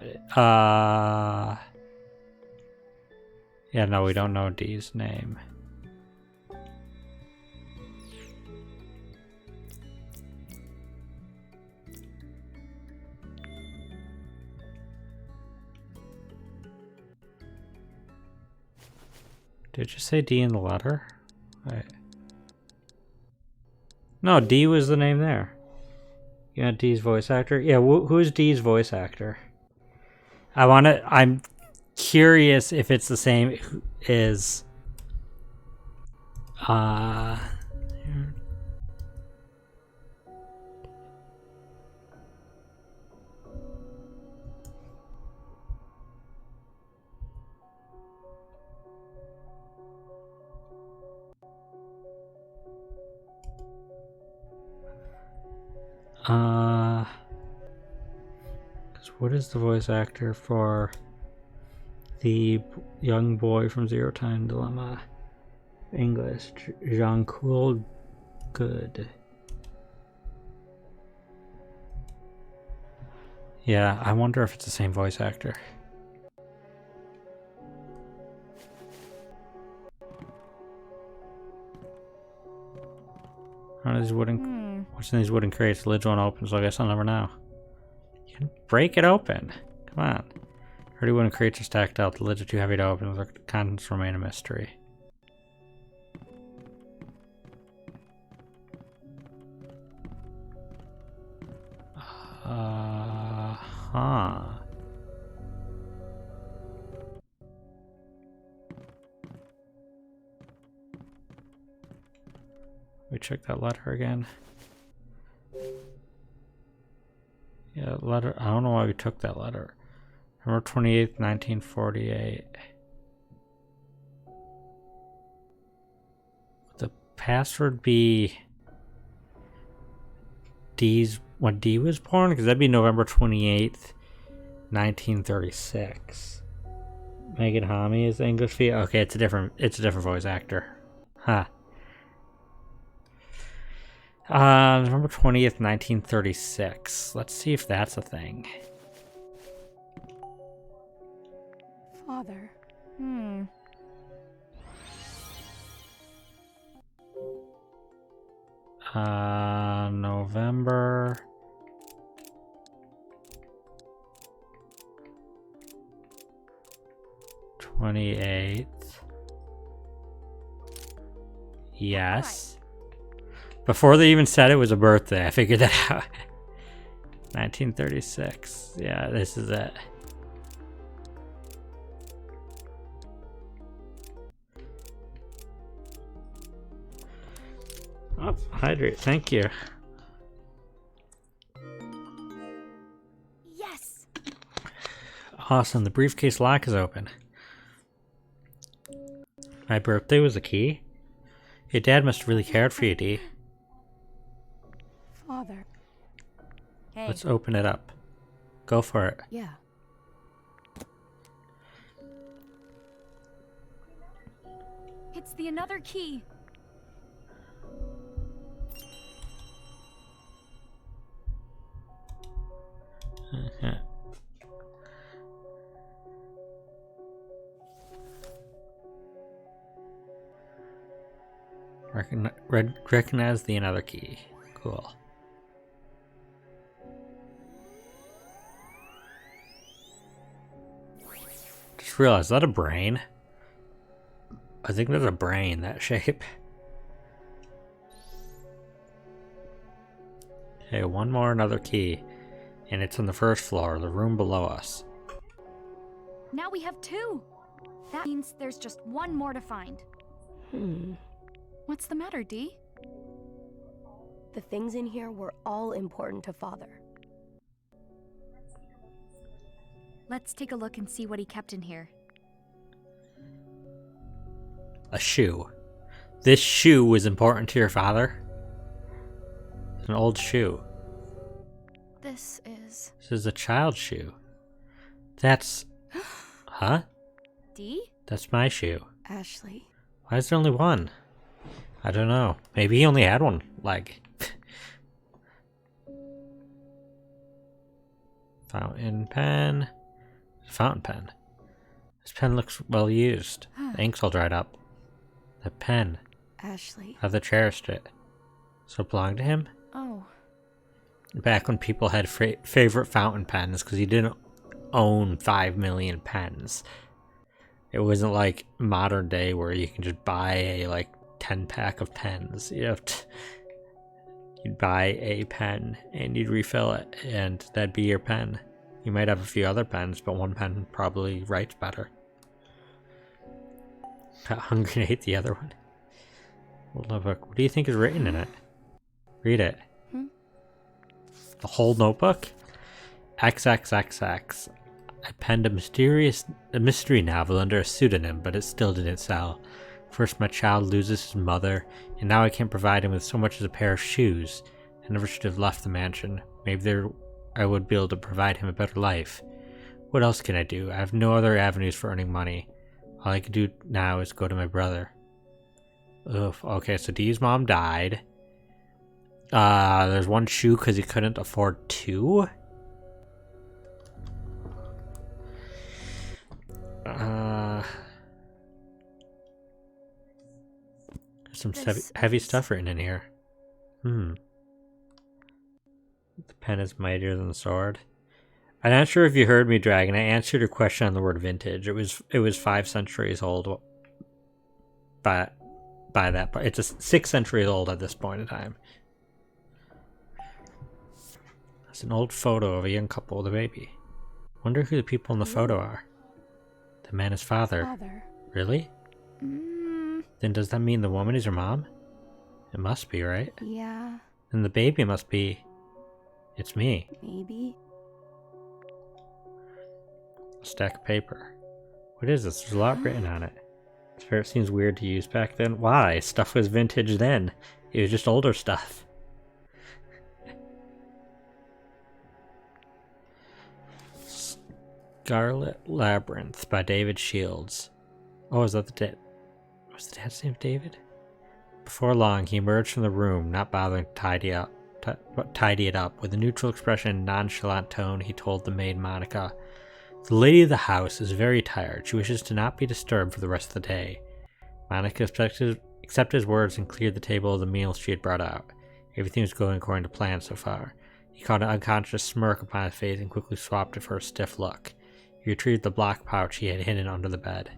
Yeah, no, we don't know Dee's name. Did you say D in the letter? Right. No, D was the name there. You got Dee's voice actor? Yeah, who's Dee's voice actor? I'm curious if it's the same as what is the voice actor for the young boy from Zero Time Dilemma? English, Jean-Cool Good. Yeah, I wonder if it's the same voice actor. What's in these wooden crates? The lids won't open, so I guess I'll never know. You can break it open. Come on. 30 wooden crates are stacked up. The lids are too heavy to open. The contents remain a mystery. Huh. We check that letter again. Yeah, letter. I don't know why we took that letter. November 28th, 1948. The password be D's when D was born, because that'd be November 28th, 1936. Megan Hami is the English fee. Okay, it's a different voice actor. Huh. November 20th, 1936. Let's see if that's a thing. Father. November 28th. Yes. Before they even said it was a birthday, I figured that out. 1936. Yeah, this is it. Oh, hydrate. Thank you. Yes. Awesome. The briefcase lock is open. My birthday was a key? Your dad must have really cared for you, Dee. Father. Hey. Let's open it up. Go for it. Yeah. It's the another key. Recognize the another key. Cool. Just realized, is that a brain? I think that's a brain, that shape. Okay, one more another key. And it's on the first floor, the room below us. Now we have two. That means there's just one more to find. What's the matter, Dee? The things in here were all important to Father. Let's take a look and see what he kept in here. A shoe. This shoe was important to your father? It's an old shoe. This is... This is a child's shoe. That's... Huh? Dee? That's my shoe. Ashley. Why is there only one? I don't know. Maybe he only had one leg. Fountain pen. Fountain pen. This pen looks well used. The ink's all dried up. The pen. Ashley. I've cherished it. So it belonged to him? Oh. Back when people had favorite fountain pens, because he didn't own 5 million pens. It wasn't like modern day where you can just buy a like 10 pack of pens. You'd buy a pen and you'd refill it, and that'd be your pen. You might have a few other pens, but one pen probably writes better. Got hungry and ate the other one. Notebook. What do you think is written in it? Read it. The whole notebook? XXXX. I penned a mystery novel under a pseudonym, but it still didn't sell. First my child loses his mother, and now I can't provide him with so much as a pair of shoes. I never should have left the mansion. Maybe I would be able to provide him a better life. What else can I do? I have no other avenues for earning money. All I can do now is go to my brother. Oof. Okay, so Dee's mom died. There's one shoe because he couldn't afford two. There's some heavy stuff written in here. The pen is mightier than the sword. I'm not sure if you heard me, Dragon. I answered your question on the word vintage. It was 5 centuries old. By that point, it's 6 centuries old at this point in time. It's an old photo of a young couple with a baby. Wonder who the people in the photo are. The man is father. Really? Then does that mean the woman is your mom? It must be, right? Yeah. And the baby must be... It's me. Maybe. A stack of paper. What is this? There's a lot written on it. It seems weird to use back then. Why? Stuff was vintage then. It was just older stuff. Scarlet Labyrinth by David Shields. Oh, is that the dad? Was the dad's name David? Before long, he emerged from the room, not bothering to tidy it up. With a neutral expression and nonchalant tone, he told the maid Monica, "The lady of the house is very tired. She wishes to not be disturbed for the rest of the day." Monica accepted his words and cleared the table of the meals she had brought out. Everything was going according to plan so far. He caught an unconscious smirk upon his face and quickly swapped it for a stiff look. He retrieved the black pouch he had hidden under the bed.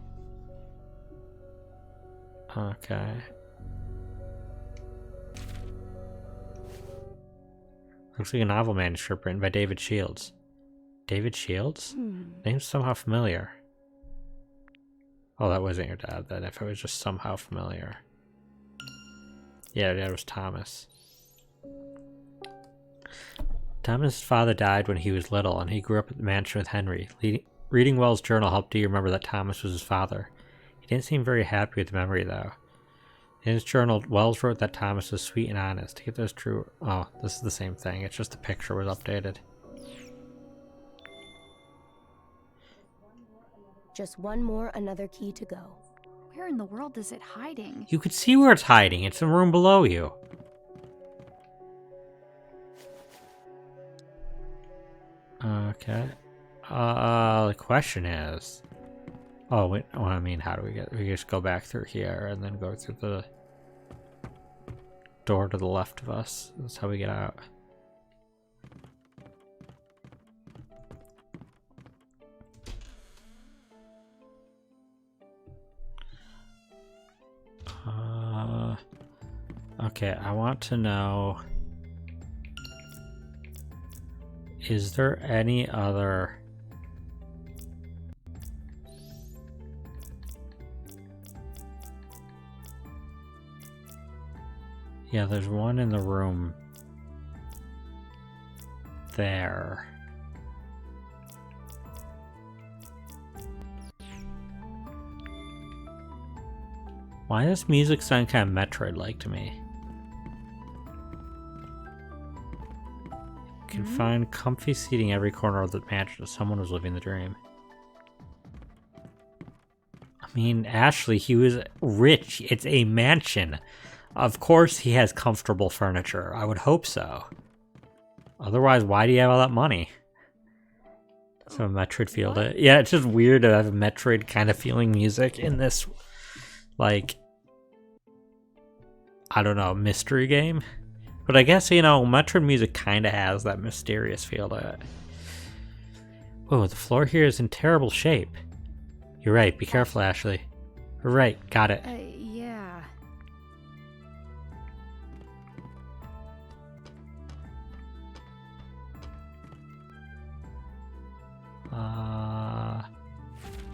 Okay. Looks like a novel manuscript written by David Shields. David Shields? Name's somehow familiar. Oh, that wasn't your dad then, if it was just somehow familiar. Yeah, your dad was Thomas. Thomas' father died when he was little, and he grew up at the mansion with Henry. Reading Wells' journal helped Dee remember that Thomas was his father. He didn't seem very happy with the memory, though. In his journal, Wells wrote that Thomas was sweet and honest. To get those true... Oh, this is the same thing. It's just the picture was updated. Just one more, another key to go. Where in the world is it hiding? You could see where it's hiding. It's in the room below you. Okay. The question is... Oh, wait. Oh, I mean, how do we get... We just go back through here and then go through the door to the left of us. That's how we get out. Okay, I want to know... Is there any other... Yeah, there's one in the room there. Why does music sound kind of Metroid-like to me? You can find comfy seating every corner of the mansion. Someone was living the dream. mean, Ashley, he was rich. It's a mansion. Of course he has comfortable furniture. I would hope so. Otherwise, why do you have all that money? So Metroid feel it. Yeah, it's just weird to have a Metroid kind of feeling music in this, like, I don't know, mystery game. But I guess, you know, Metroid music kind of has that mysterious feel to it. Whoa, the floor here is in terrible shape. You're right, be careful, Ashley. You're right, got it. Yeah.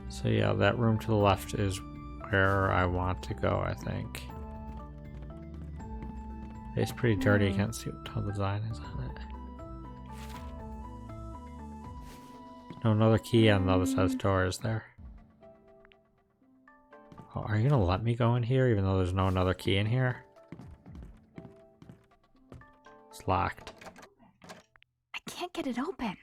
So yeah, that room to the left is where I want to go, I think. It's pretty dirty, I can't see what the design is on it. No, another key on the other side of the door, is there? Oh, are you gonna let me go in here even though there's no another key in here? It's locked. I can't get it open.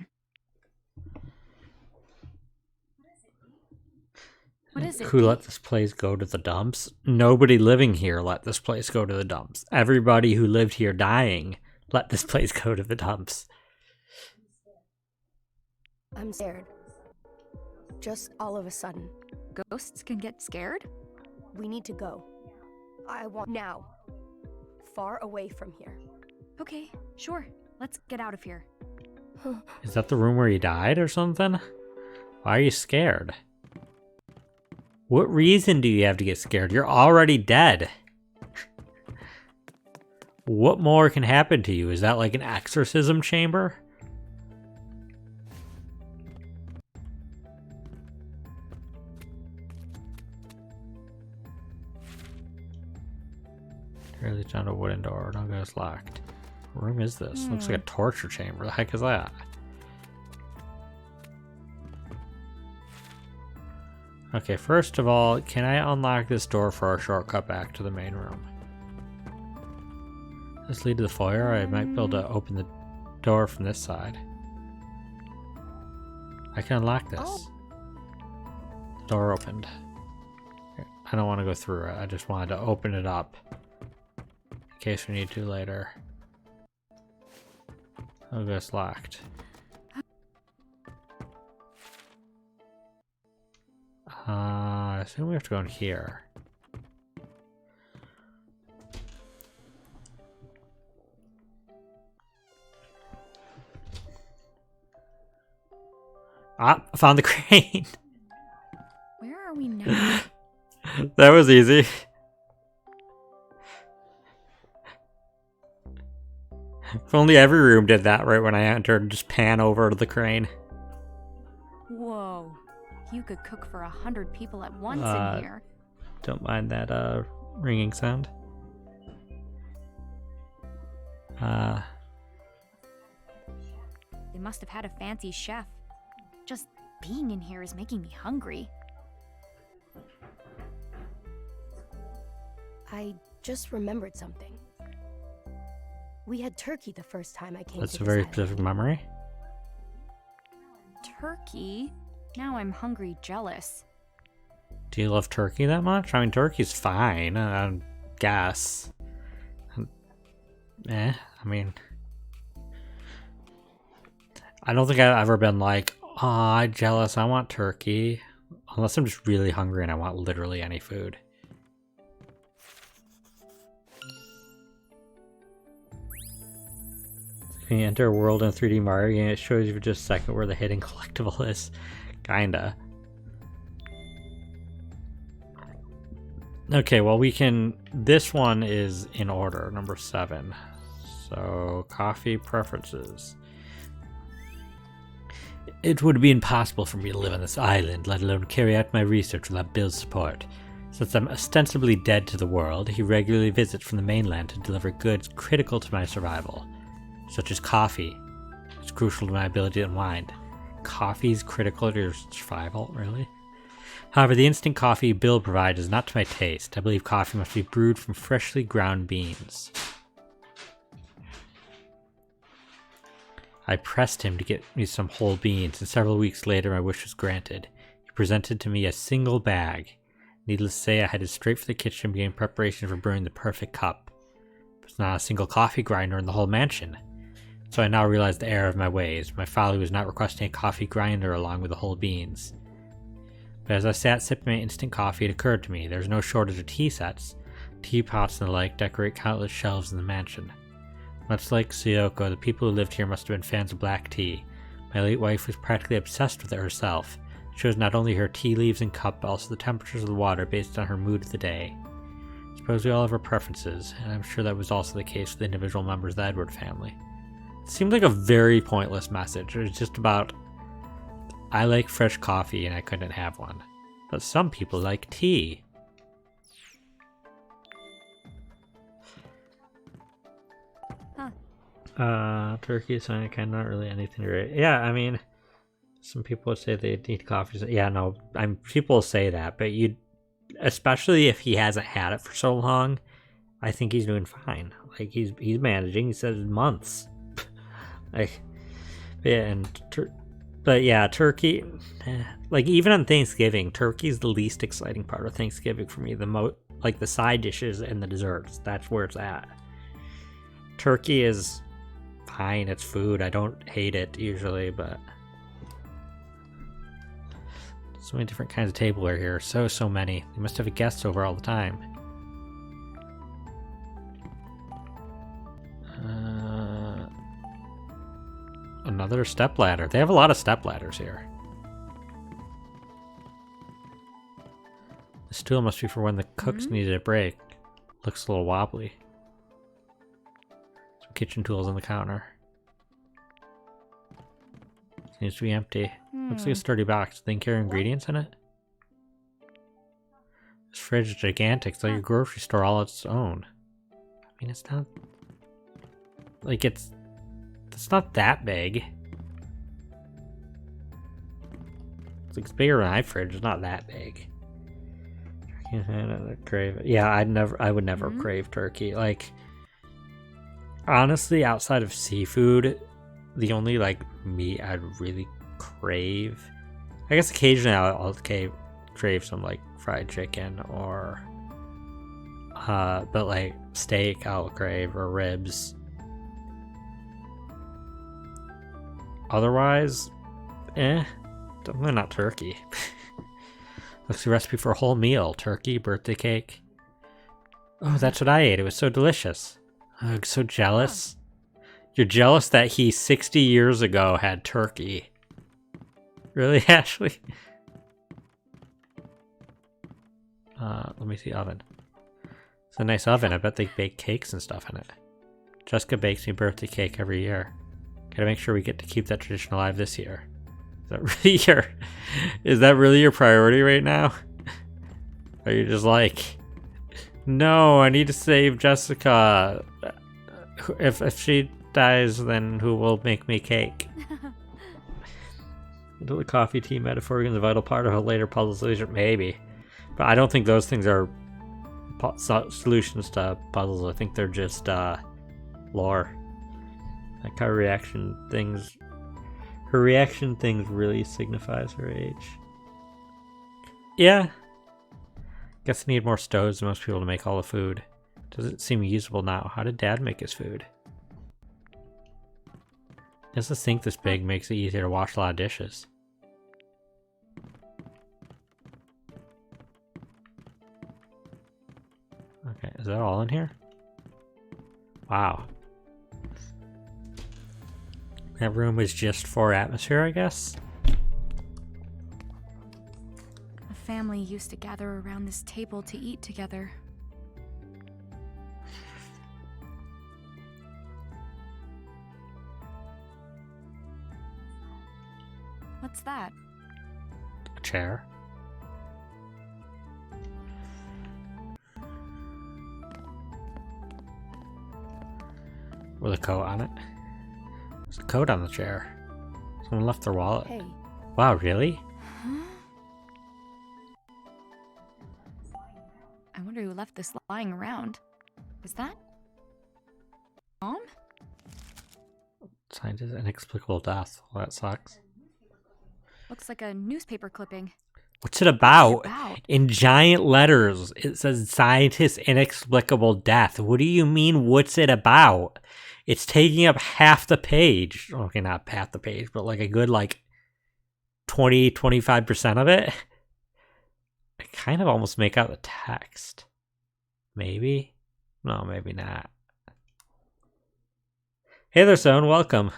What is it? Who let this place go to the dumps? Nobody living here let this place go to the dumps. Everybody who lived here dying let this place go to the dumps. I'm scared. Just all of a sudden. Ghosts can get scared? We need to go. I want now. Far away from here. Okay, sure. Let's get out of here. Is that the room where he died or something? Why are you scared? What reason do you have to get scared? You're already dead. What more can happen to you? Is that like an exorcism chamber? Really found a wooden door. Don't go, it's locked. What room is this? Looks like a torture chamber. The heck is that? Okay, first of all, can I unlock this door for our shortcut back to the main room? Let's lead to the foyer. I might be able to open the door from this side. I can unlock this. Oh. The door opened. I don't want to go through it. I just wanted to open it up. In case we need to later. Oh, it's locked. I assume we have to go in here. Ah, I found the crane. Where are we now? That was easy. If only every room did that right when I entered, just pan over to the crane. Whoa. You could cook for 100 people at once in here. Don't mind that ringing sound. They must have had a fancy chef. Just being in here is making me hungry. I just remembered something. We had turkey the first time I came That's to a this very island. specific memory. Turkey? Now I'm hungry jealous. Do you love turkey that much? I mean, turkey's fine, I guess. I mean, I don't think I've ever been like, oh, I'm jealous, I want turkey. Unless I'm just really hungry and I want literally any food. When you enter a world in a 3D Mario game, it shows you for just a second where the hidden collectible is. Kinda. Okay, well we can... This one is in order, number 7. So, coffee preferences. It would be impossible for me to live on this island, let alone carry out my research without Bill's support. Since I'm ostensibly dead to the world, he regularly visits from the mainland to deliver goods critical to my survival. Such as coffee. It's crucial to my ability to unwind. Coffee is critical to your survival, really? However, the instant coffee Bill provides is not to my taste. I believe coffee must be brewed from freshly ground beans. I pressed him to get me some whole beans, and several weeks later my wish was granted. He presented to me a single bag. Needless to say, I headed straight for the kitchen and began preparation for brewing the perfect cup. There's not a single coffee grinder in the whole mansion. So I now realized the error of my ways. My folly was not requesting a coffee grinder along with the whole beans. But as I sat sipping my instant coffee, it occurred to me there's no shortage of tea sets. Teapots and the like decorate countless shelves in the mansion. Much like Syoko, the people who lived here must have been fans of black tea. My late wife was practically obsessed with it herself. She chose not only her tea leaves and cup, but also the temperatures of the water based on her mood of the day. I suppose we all have our preferences, and I'm sure that was also the case with the individual members of the Edward family. It seemed like a very pointless message. It was just about, I like fresh coffee and I couldn't have one. But some people like tea. Turkey, so kind of not really anything to rate. Yeah, I mean, some people would say they need coffee. Yeah, no, people say that, but especially if he hasn't had it for so long, I think he's doing fine. Like he's managing. He says months. Like, yeah, but yeah, turkey. Like even on Thanksgiving, turkey's the least exciting part of Thanksgiving for me. Like the side dishes and the desserts. That's where it's at. Turkey is fine. It's food. I don't hate it usually, but so many different kinds of tableware here. So many. They must have guests over all the time. Another stepladder. They have a lot of stepladders here. The stool must be for when the cooks needed a break. Looks a little wobbly. Some kitchen tools on the counter. Seems to be empty. Looks like a sturdy box. Think there are ingredients in it? This fridge is gigantic. It's like a grocery store all its own. I mean, it's not... Like, it's not that big. It's bigger than my fridge. It's not that big. Crave it. Yeah, I would never crave turkey. Like, honestly, outside of seafood, the only like meat I'd really crave, I guess occasionally I'll crave some like fried chicken or but like steak I'll crave, or ribs. Otherwise, definitely not turkey. Looks like a recipe for a whole meal. Turkey, birthday cake. Oh, that's what I ate. It was so delicious. I'm so jealous. You're jealous that he 60 years ago had turkey. Really, Ashley? Let me see oven. It's a nice oven. I bet they bake cakes and stuff in it. Jessica bakes me birthday cake every year. Gotta make sure we get to keep that tradition alive this year. Is that really your priority right now? Are you just like, no, I need to save Jessica. If she dies, then who will make me cake? The coffee tea metaphor is a vital part of a later puzzle solution, maybe. But I don't think those things are solutions to puzzles. I think they're just lore. Like her reaction things really signifies her age. Yeah. Guess I need more stoves than most people to make all the food. Doesn't seem usable now. How did Dad make his food? Just the sink this big makes it easier to wash a lot of dishes. Okay, is that all in here? Wow. That room is just for atmosphere, I guess? A family used to gather around this table to eat together. What's that? A chair. With a coat on it. There's a coat on the chair. Someone left their wallet. Hey. Wow, really? Huh? I wonder who left this lying around. Is that Mom? Signed as inexplicable death. Well, that sucks. Looks like a newspaper clipping. What's it about? About? In giant letters, it says scientist inexplicable death. What do you mean, what's it about? It's taking up half the page. Okay, not half the page, but like a good 20-25% of it. I kind of almost make out the text. Maybe? No, maybe not. Hey there, Stone. Welcome.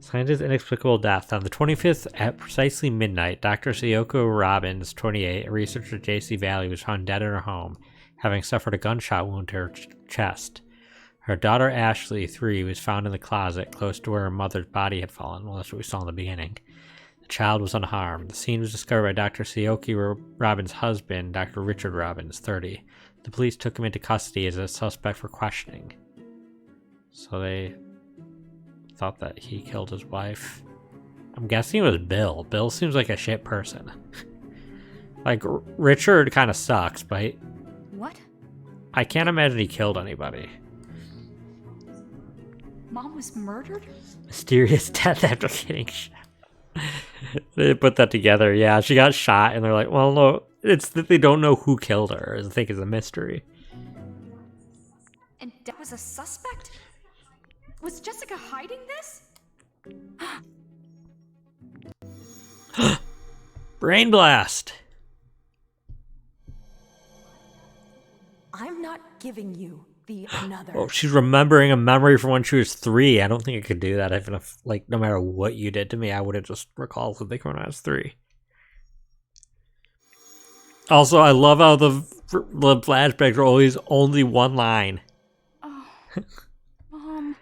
Scientist inexplicable death. On the 25th at precisely midnight, Dr. Sayoko Robbins, 28, a researcher at JC Valley, was found dead in her home, having suffered a gunshot wound to her chest. Her daughter Ashley, 3, was found in the closet close to where her mother's body had fallen. Well, that's what we saw in the beginning. The child was unharmed. The scene was discovered by Dr. Sayoko Robbins' husband, Dr. Richard Robbins, 30. The police took him into custody as a suspect for questioning. So they thought that he killed his wife. I'm guessing it was Bill. Bill seems like a shit person. Like, Richard kind of sucks, but What? I can't imagine he killed anybody. Mom was murdered? Mysterious death after getting shot. They put that together. Yeah, she got shot, and they're like, well, no, it's that they don't know who killed her. I think it's a mystery. And Dad was a suspect? Was Jessica hiding this? Brain blast! I'm not giving you the another. Oh, she's remembering a memory from when she was 3. I don't think I could do that. Even if, no matter what you did to me, I would have just recalled something when I was 3. Also, I love how the flashbacks are always only one line. Oh, Mom.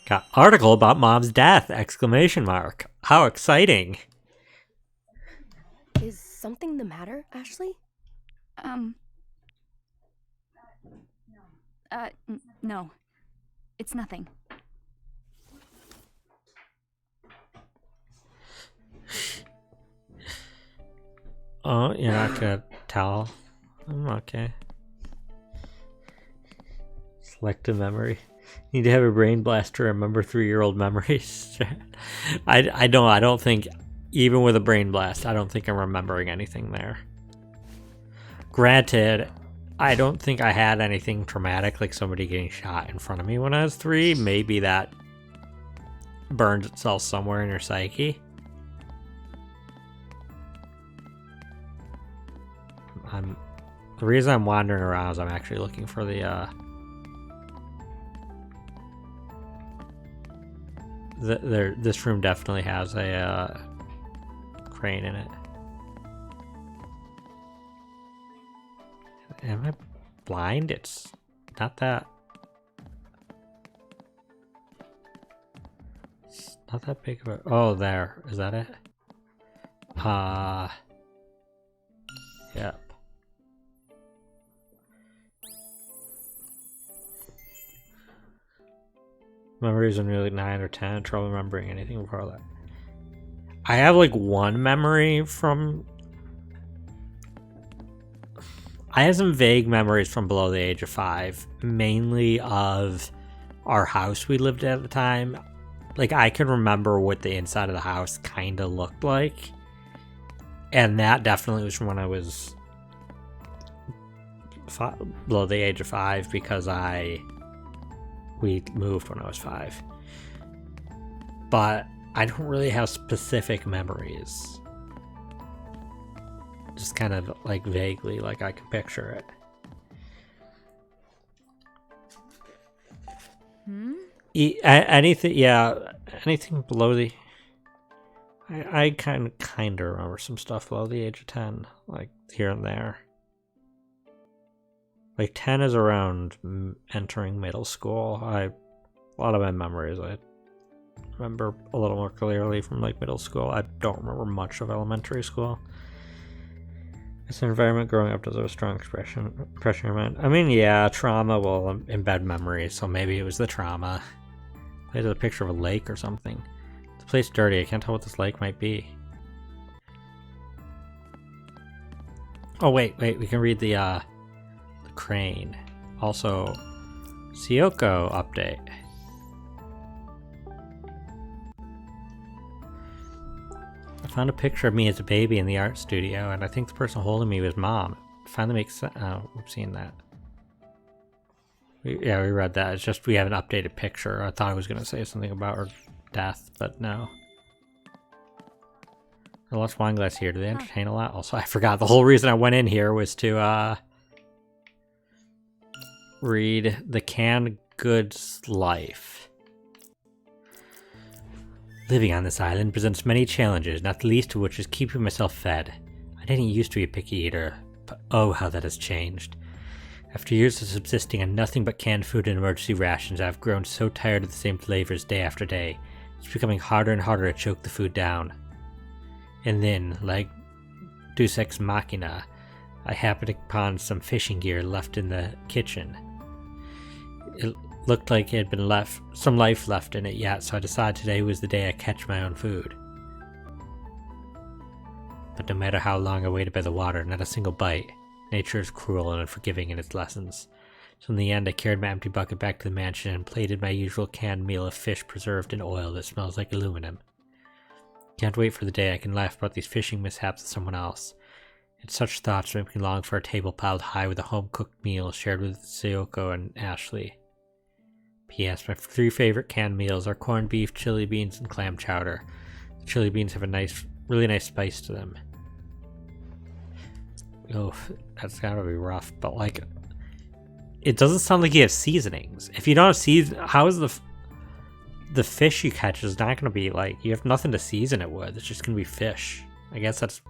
Got article about mom's death! Exclamation mark. How exciting! Is something the matter, Ashley? No. It's nothing. Oh, you're not gonna tell? Okay. Selective memory. Need to have a brain blast to remember 3-year-old memories. I don't think, even with a brain blast, I don't think I'm remembering anything there. Granted, I don't think I had anything traumatic like somebody getting shot in front of me when I was 3. Maybe that burns itself somewhere in your psyche. The reason I'm wandering around is I'm actually looking for the this room definitely has a crane in it. Am I blind? It's not that. It's not that big of a. Oh, there. Is that it? Yep. Memories are nearly 9 or 10. Trouble remembering anything before that. I have one memory from. I have some vague memories from below the age of 5, mainly of our house we lived at the time. I can remember what the inside of the house kind of looked like. And that definitely was from when I was below the age of 5 because we moved when I was 5. But I don't really have specific memories. Just kind of vaguely, I can picture it. Anything below the. I kind of remember some stuff below the age of 10, here and there. 10 is around entering middle school. A lot of my memories I remember a little more clearly from middle school. I don't remember much of elementary school. It's an environment growing up does have a strong impression in your mind. I mean, yeah, trauma will embed memory, so maybe it was the trauma. There's a picture of a lake or something. The place dirty. I can't tell what this lake might be. Oh wait, we can read the crane. Also, Sayoko update. found a picture of me as a baby in the art studio, and I think the person holding me was Mom. Finally makes sense. Oh, we've seen that. Yeah, we read that. It's just we have an updated picture. I thought I was going to say something about her death, but no. The Lost Wine Glass here. Do they entertain a lot? Also, I forgot. The whole reason I went in here was to read The Canned Goods Life. Living on this island presents many challenges, not the least of which is keeping myself fed. I didn't used to be a picky eater, but oh how that has changed. After years of subsisting on nothing but canned food and emergency rations, I've grown so tired of the same flavors day after day. It's becoming harder and harder to choke the food down. And then, like Deus Ex Machina, I happened upon some fishing gear left in the kitchen. It looked like it had been some life left in it yet, so I decided today was the day I catch my own food. But no matter how long I waited by the water, not a single bite. Nature is cruel and unforgiving in its lessons. So in the end, I carried my empty bucket back to the mansion and plated my usual canned meal of fish preserved in oil that smells like aluminum. Can't wait for the day I can laugh about these fishing mishaps with someone else. And such thoughts make me long for a table piled high with a home-cooked meal shared with Sayoko and Ashley. P.S. My 3 favorite canned meals are corned beef, chili beans, and clam chowder. The chili beans have a really nice spice to them. Oh, that's gotta be rough, but like, it doesn't sound like you have seasonings. If you don't have season, how is the fish you catch is not gonna be like, you have nothing to season it with. It's just gonna be fish. I guess that's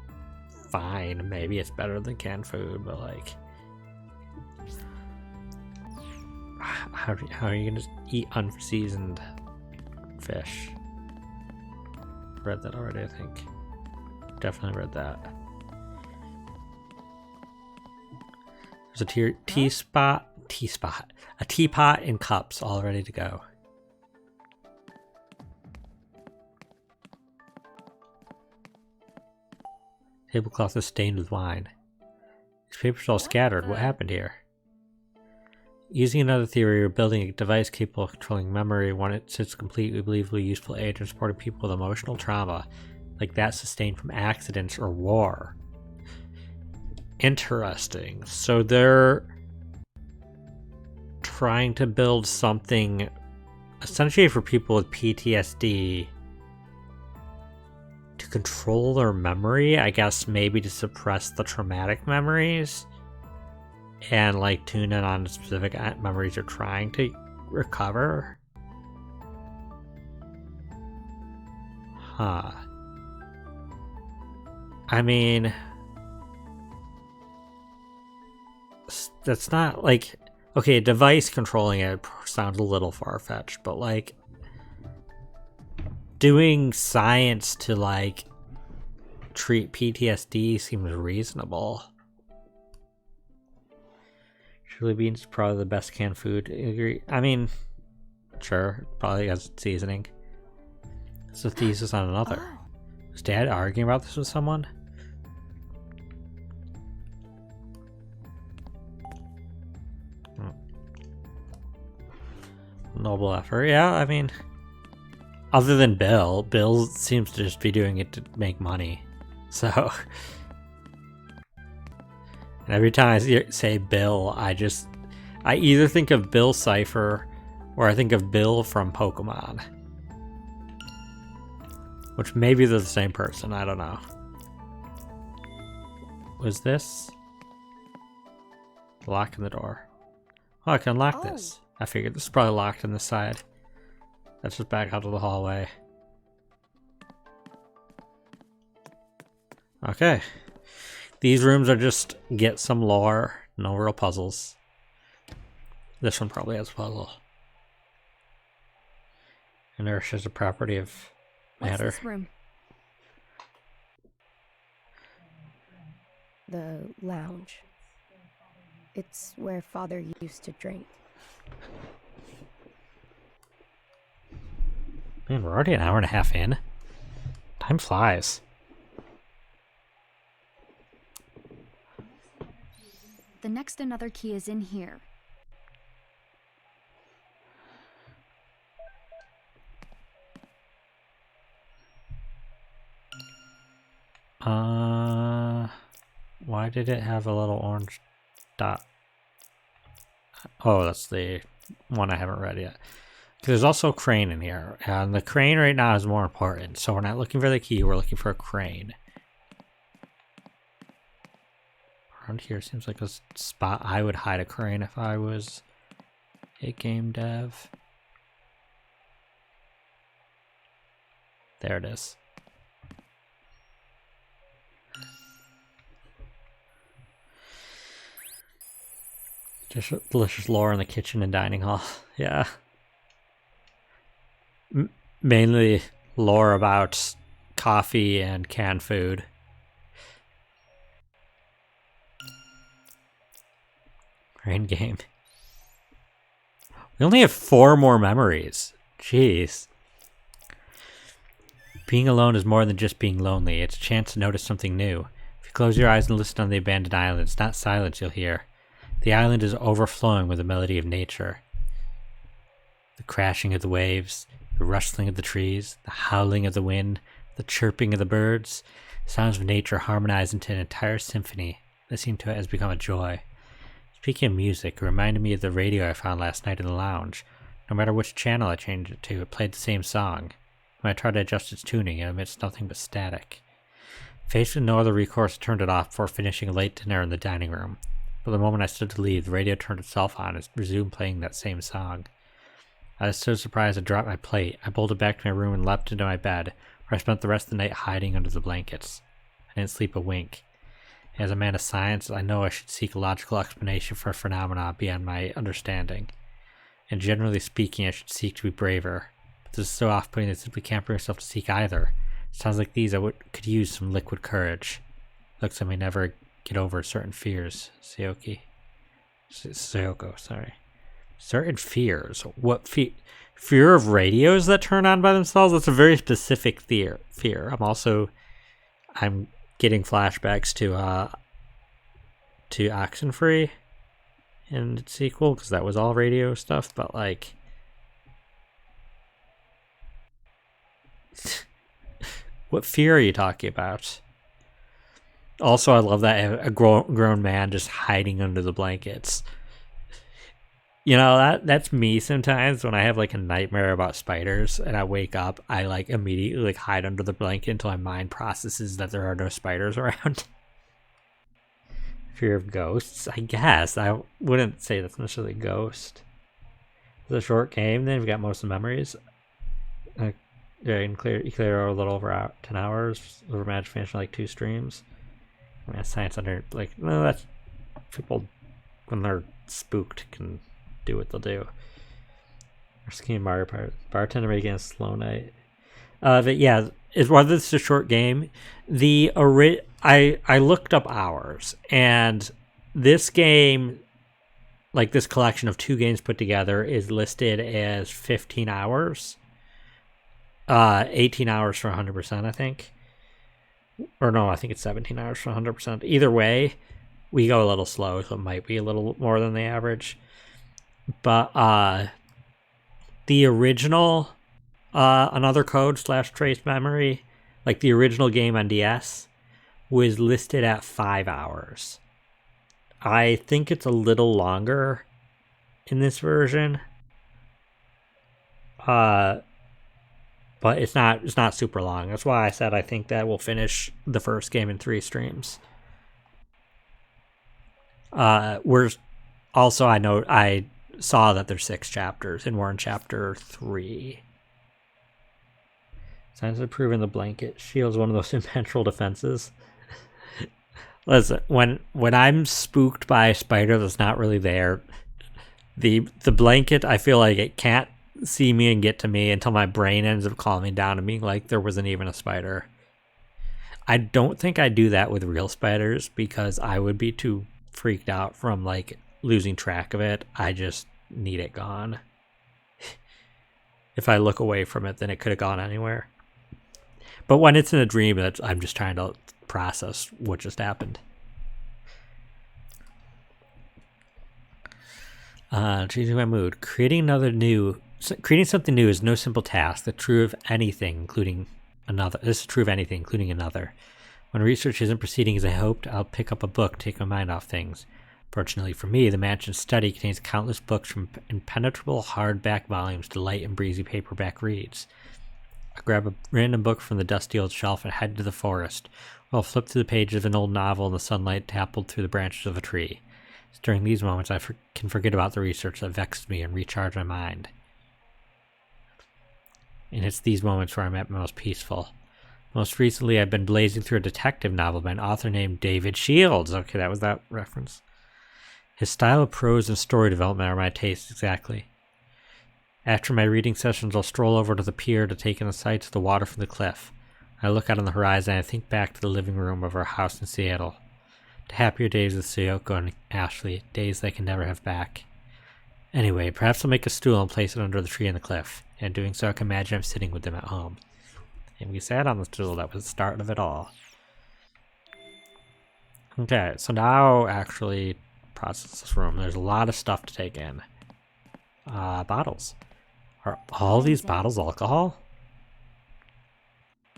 fine. Maybe it's better than canned food, but like, how are you gonna eat unseasoned fish? Read that already, I think. Definitely read that. There's a a teapot and cups all ready to go. Tablecloth is stained with wine. These papers are all scattered. What happened here? Using another theory, we're building a device capable of controlling memory. When it sits complete, we believe will be a useful aid in supporting people with emotional trauma, like that sustained from accidents or war. Interesting. So they're trying to build something essentially for people with PTSD to control their memory, I guess maybe to suppress the traumatic memories and like tune in on the specific memories you're trying to recover. Huh. I mean, that's not like, okay, a device controlling it sounds a little far-fetched, but like doing science to like treat PTSD seems reasonable. Chili beans is probably the best canned food. I mean, sure, probably has seasoning. It's a thesis on another. Is Dad arguing about this with someone? Noble effort. Yeah, I mean, other than Bill seems to just be doing it to make money. So, and every time I say Bill, I either think of Bill Cipher or I think of Bill from Pokemon. Which maybe they're the same person, I don't know. Was this? Locking the door. Oh, I can unlock this. I figured this is probably locked on this side. Let's just back out to the hallway. Okay. These rooms are just get some lore, no real puzzles. This one probably has a puzzle. Inertia is a property of matter. What's this room? The lounge. It's where Father used to drink. Man, we're already an hour and a half in. Time flies. The next another key is in here. Why did it have a little orange dot? Oh, that's the one I haven't read yet. There's also a crane in here, and the crane right now is more important. So we're not looking for the key, we're looking for a crane. Around here seems like a spot I would hide a crane if I was a game dev. There it is. Just delicious lore in the kitchen and dining hall. Yeah. Mainly lore about coffee and canned food. Rain game. We only have 4 more memories. Jeez. Being alone is more than just being lonely. It's a chance to notice something new. If you close your eyes and listen on the abandoned island, it's not silence you'll hear. The island is overflowing with the melody of nature. The crashing of the waves, the rustling of the trees, the howling of the wind, the chirping of the birds. Sounds of nature harmonize into an entire symphony. Listening to it has become a joy. Speaking of music, it reminded me of the radio I found last night in the lounge. No matter which channel I changed it to, it played the same song. When I tried to adjust its tuning, it emits nothing but static. Faced with no other recourse, I turned it off before finishing a late dinner in the dining room. But the moment I stood to leave, the radio turned itself on and resumed playing that same song. I was so surprised I dropped my plate. I bolted back to my room and leapt into my bed, where I spent the rest of the night hiding under the blankets. I didn't sleep a wink. As a man of science, I know I should seek a logical explanation for a phenomena beyond my understanding. And generally speaking, I should seek to be braver. But this is so off-putting that I simply can't bring myself to seek either. It sounds like these could use some liquid courage. Looks like I may never get over certain fears. Sayoko, sorry. Certain fears. What fear of radios that turn on by themselves? That's a very specific fear. I'm getting flashbacks to Oxenfree in its sequel, because that was all radio stuff, but like what fear are you talking about? Also, I love that a grown man just hiding under the blankets. You know, that's me sometimes when I have like a nightmare about spiders and I wake up, I like immediately like hide under the blanket until my mind processes that there are no spiders around. Fear of ghosts, I guess. I wouldn't say that's necessarily a ghost. It's a short game, then you've got most of the memories. Yeah, you can clear a little over 10 hours. Over Magic finish like 2 streams. I mean, science under, like, no, that's people when they're spooked can do what they'll do. Or skiing Mario Party. Bartender making a slow night. But yeah, whether it's a short game, I looked up hours, and this game, like this collection of 2 games put together, is listed as 15 hours. 18 hours for 100%, I think. Or no, I think it's 17 hours for 100%. Either way, we go a little slow, so it might be a little more than the average. But the original Another Code / Trace Memory, like the original game on DS, was listed at 5 hours. I think it's a little longer in this version. But it's not super long. That's why I said I think that we'll finish the first game in 3 streams. I saw that there's 6 chapters, and we're in chapter 3. Signs of improving the blanket. Shield's one of those impenetrable defenses. Listen, when I'm spooked by a spider that's not really there, the blanket, I feel like it can't see me and get to me until my brain ends up calming down and being like there wasn't even a spider. I don't think I do that with real spiders because I would be too freaked out from like losing track of it. I just need it gone. If I look away from it, then it could have gone anywhere. But when it's in a dream, I'm just trying to process what just happened. Changing my mood. Creating something new is no simple task. This is true of anything, including another. When research isn't proceeding as I hoped, I'll pick up a book to take my mind off things. Fortunately for me, the mansion's study contains countless books from impenetrable hardback volumes to light and breezy paperback reads. I grab a random book from the dusty old shelf and head to the forest, while I'll flip through the pages of an old novel in the sunlight dappled through the branches of a tree. It's during these moments I can forget about the research that vexed me and recharge my mind. And it's these moments where I'm at my most peaceful. Most recently, I've been blazing through a detective novel by an author named David Shields. Okay, that was that reference. His style of prose and story development are my taste exactly. After my reading sessions, I'll stroll over to the pier to take in the sights of the water from the cliff. I look out on the horizon and I think back to the living room of our house in Seattle. To happier days with Sayoko and Ashley, days they can never have back. Anyway, perhaps I'll make a stool and place it under the tree on the cliff, and in doing so I can imagine I'm sitting with them at home. And we sat on the stool. That was the start of it all. Okay, so now actually process this room. There's a lot of stuff to take in. Bottles. Are all these bottles alcohol?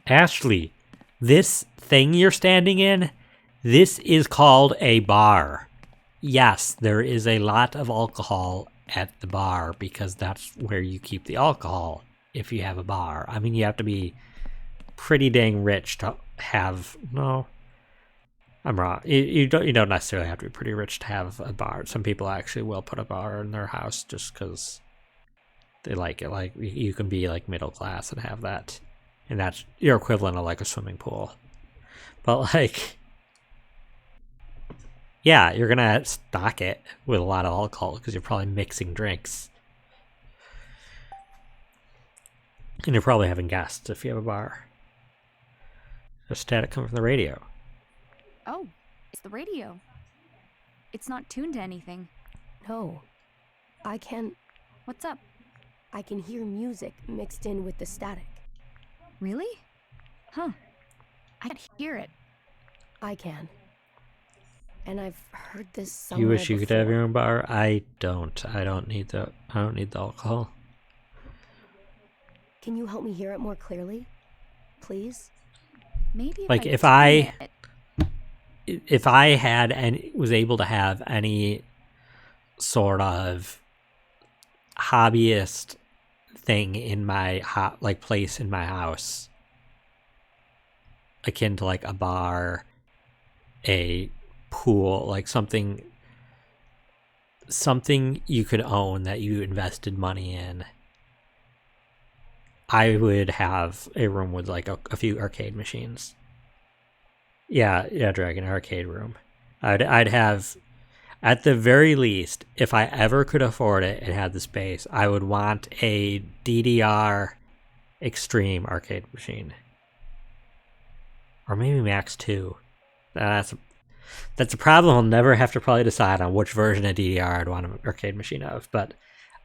Ashley, this thing you're standing in, this is called a bar. Yes, there is a lot of alcohol at the bar because that's where you keep the alcohol if you have a bar. I mean, you have to be pretty dang rich to have... No, I'm wrong. You don't necessarily have to be pretty rich to have a bar. Some people actually will put a bar in their house just because they like it. Like, you can be like middle class and have that. And that's your equivalent of like a swimming pool. But like... Yeah, you're going to stock it with a lot of alcohol because you're probably mixing drinks. And you're probably having guests if you have a bar. There's static coming from the radio. Oh, it's the radio. It's not tuned to anything. No. I can... What's up? I can hear music mixed in with the static. Really? Huh. I can't hear it. I can. And I've heard this somewhere You wish you could have before. your own bar? I don't. I don't need the alcohol. Can you help me hear it more clearly? Please? Maybe Like, if if tune if I had and was able to have any sort of hobbyist thing in my place in my house, akin to like a bar, a pool, like something you could own that you invested money in, I would have a room with like a few arcade machines. Yeah, Dragon, arcade room. I'd have, at the very least, if I ever could afford it and had the space, I would want a DDR Extreme arcade machine. Or maybe Max 2. That's a problem. I'll never have to probably decide on which version of DDR I'd want an arcade machine of, but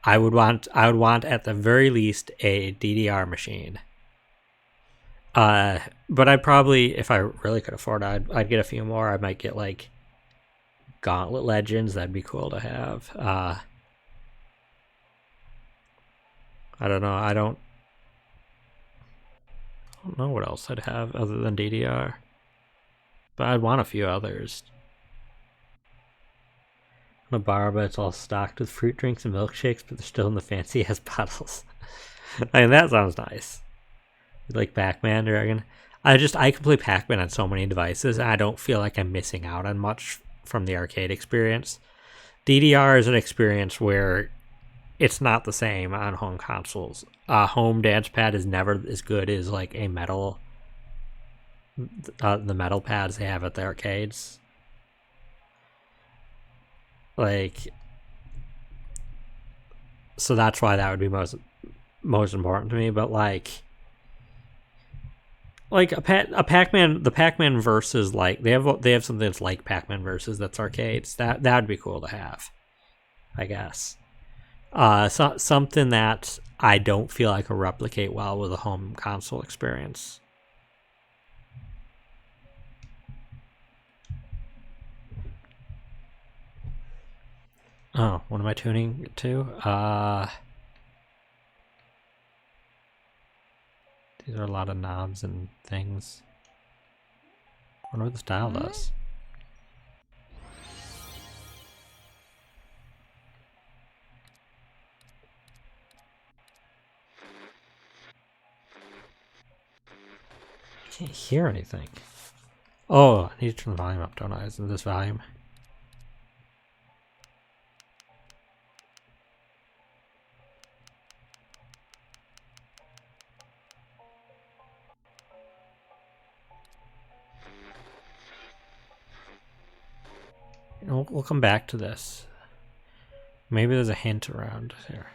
I would want at the very least a DDR machine. But I'd probably, if I really could afford it, I'd get a few more. I might get like Gauntlet Legends. That'd be cool to have. I don't know. I don't know what else I'd have other than DDR. But I'd want a few others. A bar, but it's all stocked with fruit drinks and milkshakes, but they're still in the fancy ass bottles. I mean, that sounds nice. Like Pac-Man, Dragon. I can play Pac-Man on so many devices, and I don't feel like I'm missing out on much from the arcade experience. DDR is an experience where it's not the same on home consoles. Home dance pad is never as good as like a metal, the metal pads they have at the arcades. Like, so that's why that would be most important to me. But like a Pac-Man, the Pac-Man versus, like they have something that's like Pac-Man versus that's arcades. That would be cool to have, I guess. Something that I don't feel I can replicate well with a home console experience. Oh, what am I tuning to? These are a lot of knobs and things. Wonder what this dial does. I can't hear anything. Oh, I need to turn the volume up, don't I? Isn't this volume? We'll come back to this. Maybe there's a hint around here.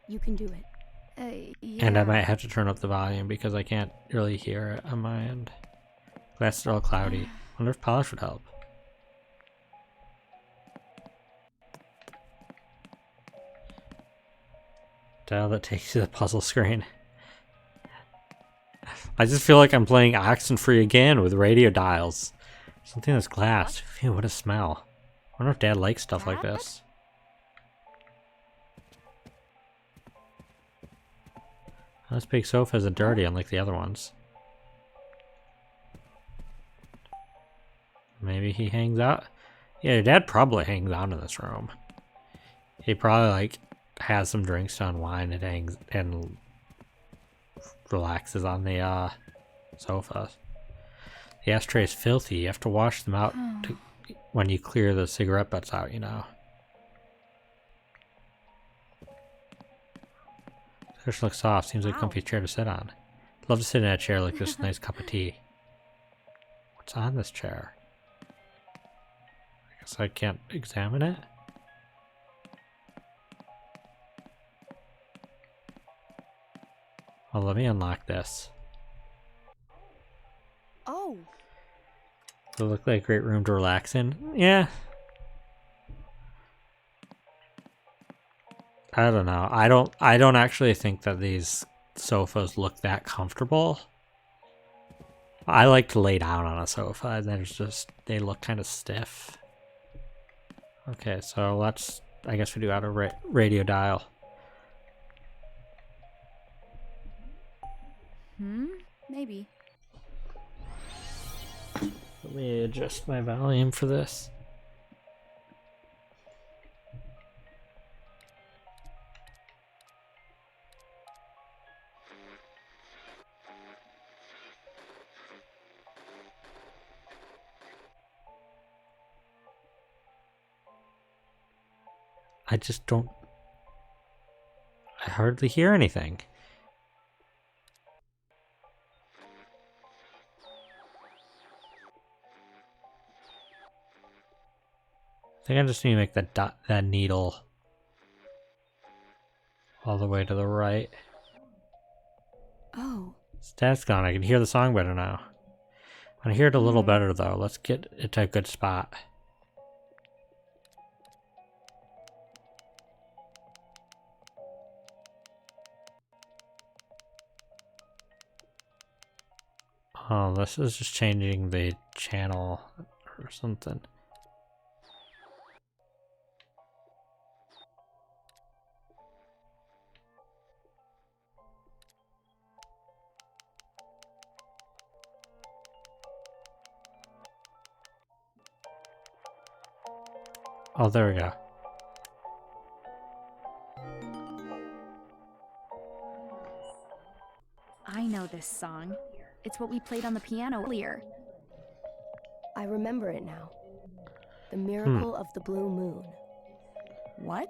You can do it. Yeah. And I might have to turn up the volume because I can't really hear it on my end. That's all cloudy. Wonder if polish would help. Dial that takes you to the puzzle screen. I just feel like I'm playing Oxenfree again with radio dials. Something that's glass. Phew, what a smell. I wonder if Dad likes stuff like this. This big sofa isn't dirty unlike the other ones. Maybe he hangs out? Yeah, your dad probably hangs out in this room. He probably like has some drinks to unwind and hangs and relaxes on the sofa. The ashtray is filthy. You have to wash them out when you clear the cigarette butts out, you know. This looks soft. Seems like a comfy chair to sit on. Love to sit in a chair like this. Nice cup of tea. What's on this chair? I guess I can't examine it. Well, let me unlock this. Oh, Does it look like a great room to relax in? Yeah. I don't know. I don't actually think that these sofas look that comfortable. I like to lay down on a sofa and they look kind of stiff. Okay, so I guess we do out a radio dial. Maybe. Let me adjust my volume for this. I hardly hear anything. I think I just need to make that needle all the way to the right. Oh. That's gone. I can hear the song better now. I hear it a little better though. Let's get it to a good spot. Oh, this is just changing the channel or something. Oh, there we go. I know this song. It's what we played on the piano earlier. I remember it now. The Miracle of the Blue Moon. What?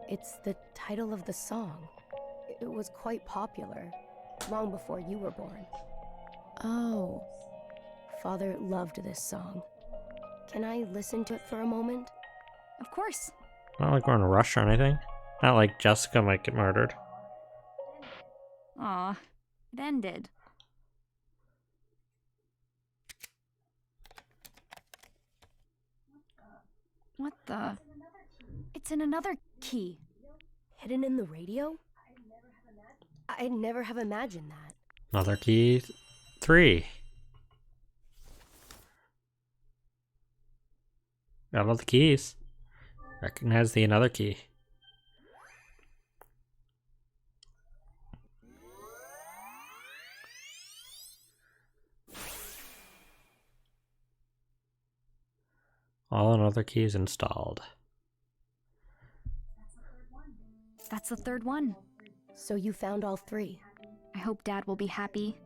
It's the title of the song. It was quite popular, long before you were born. Oh. Father loved this song. Can I listen to it for a moment? Of course. Not like we're in a rush or anything. Not like Jessica might get murdered. Aw. It ended. What the? It's in another key. Hidden in the radio? I'd never have imagined that. Another key. 3. Got all the keys. Recognize the another key. All another keys installed. That's the third one. So you found all 3. I hope Dad will be happy.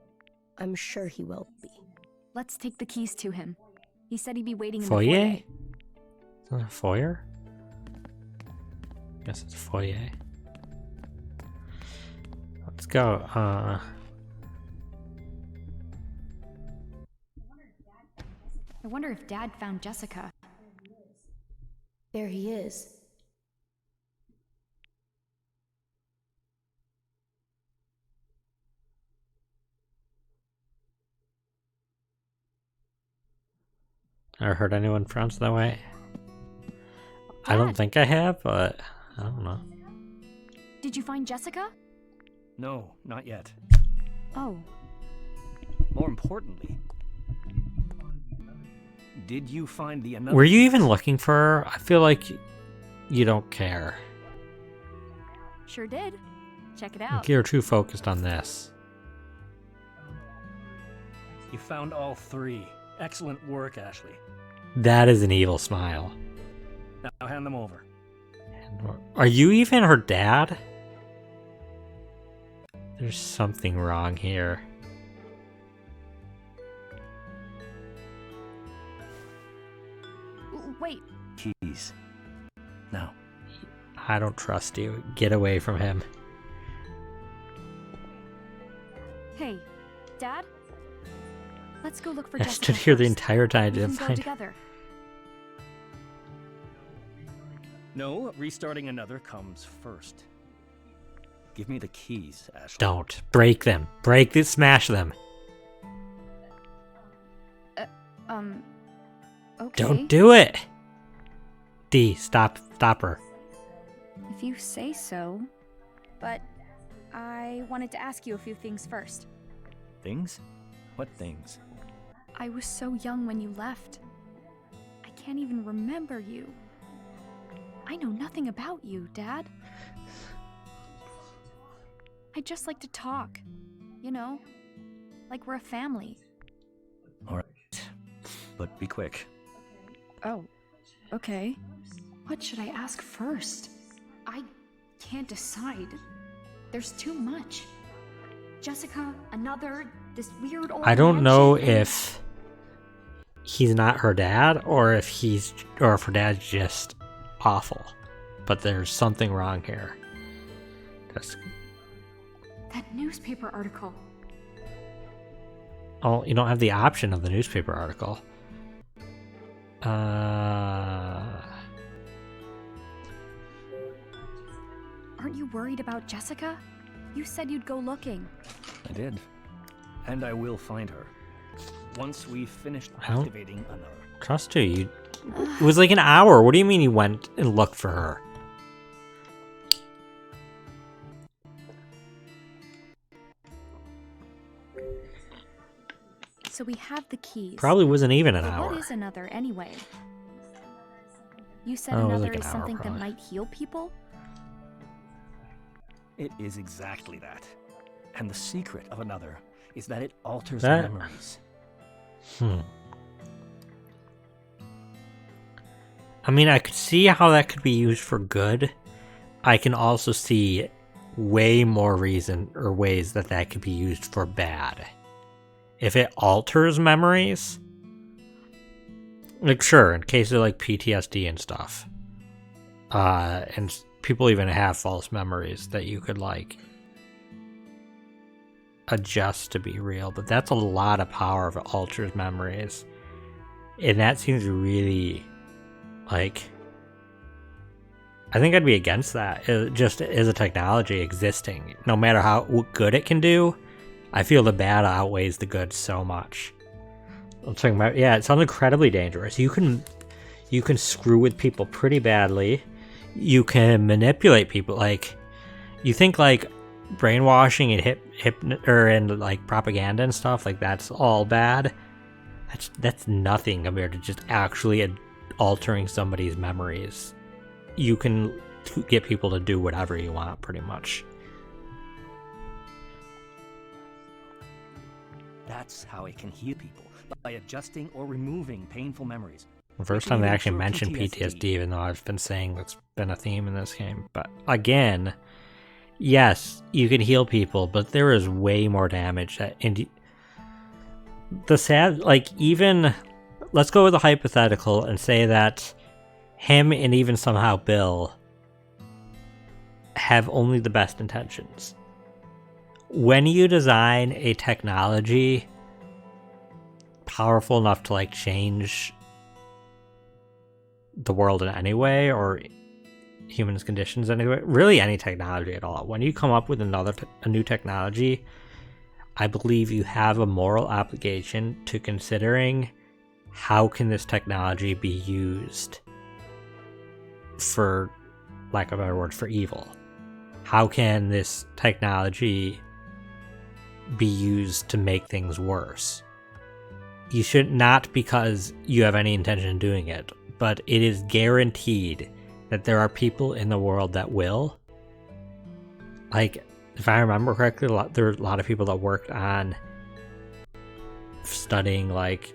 I'm sure he will be. Let's take the keys to him. He said he'd be waiting in Foyer? the foyer. Is that a foyer? Guess it's a foyer. Let's go. I wonder if Dad found Jessica. There he is. Ever heard anyone pronounce it that way? I don't Dad. think I have, but I don't know. Did you find Jessica? No, not yet. Oh, More importantly, did you find the another? Were you even looking for her? I feel like you don't care. sure did. Check it I out. think you're too focused on this. You found all 3. Excellent work, Ashley. That is an evil smile. Now hand them over. Are you even her dad? There's something wrong here. Wait, Keys. Now, I don't trust you. Get away from him. hey, Dad? Let's go look for I Jessica stood here the first. entire time. We Didn't can go find her. together. no, restarting another comes first. Give me the keys, Ashley. Don't break them. Break this. Smash them. Okay. Don't do it. D, stop her. If you say so. But I wanted to ask you a few things first. Things? What things? I was so young when you left. I can't even remember you. I know nothing about you, Dad. I'd just like to talk. You know, like we're a family. All right, but be quick. Oh, okay. What should I ask first? I can't decide. There's too much. Jessica, another, this weird old I don't know mansion, and- if he's not her dad or if her dad's just awful. But there's something wrong here. That newspaper article. Oh, you don't have the option of the newspaper article. Aren't you worried about Jessica? You said you'd go looking. I did. And I will find her. Once we've finished I don't- activating another. Trust you. It was like an hour. What do you mean you went and looked for her? So we have the keys. Probably wasn't even an But hour. what is another anyway? You said Oh, it was another like an is hour, something that probably. might heal people? It is exactly that. And the secret of another is that it alters That- memories. I mean, I could see how that could be used for good. I can also see way more reason or ways that that could be used for bad. If it alters memories, like sure, in cases of like PTSD and stuff, and people even have false memories that you could like adjust to be real, but that's a lot of power if it alters memories, and that seems really like. I think I'd be against that. Just as a technology existing, no matter how good it can do, I feel the bad outweighs the good so much. I'm talking about, yeah, it sounds incredibly dangerous. You can screw with people pretty badly. You can manipulate people. Like, you think like brainwashing and and like propaganda and stuff, like that's all bad. That's nothing compared to just actually altering somebody's memories. You can get people to do whatever you want, pretty much. That's how it can heal people, by adjusting or removing painful memories. The first We time can they even actually cure mentioned PTSD, even though I've been saying that's been a theme in this game. But again, yes, you can heal people, but there is way more damage that the sad, like, even let's go with a hypothetical and say that him and even somehow Bill have only the best intentions. When you design a technology powerful enough to like change the world in any way, or humans' conditions anyway, really any technology at all, when you come up with a new technology, I believe you have a moral obligation to considering how can this technology be used for, lack of a better word, for evil. How can this technology be used to make things worse? You should not because you have any intention of doing it, but it is guaranteed that there are people in the world that will. Like, if I remember correctly, there were a lot of people that worked on studying, like,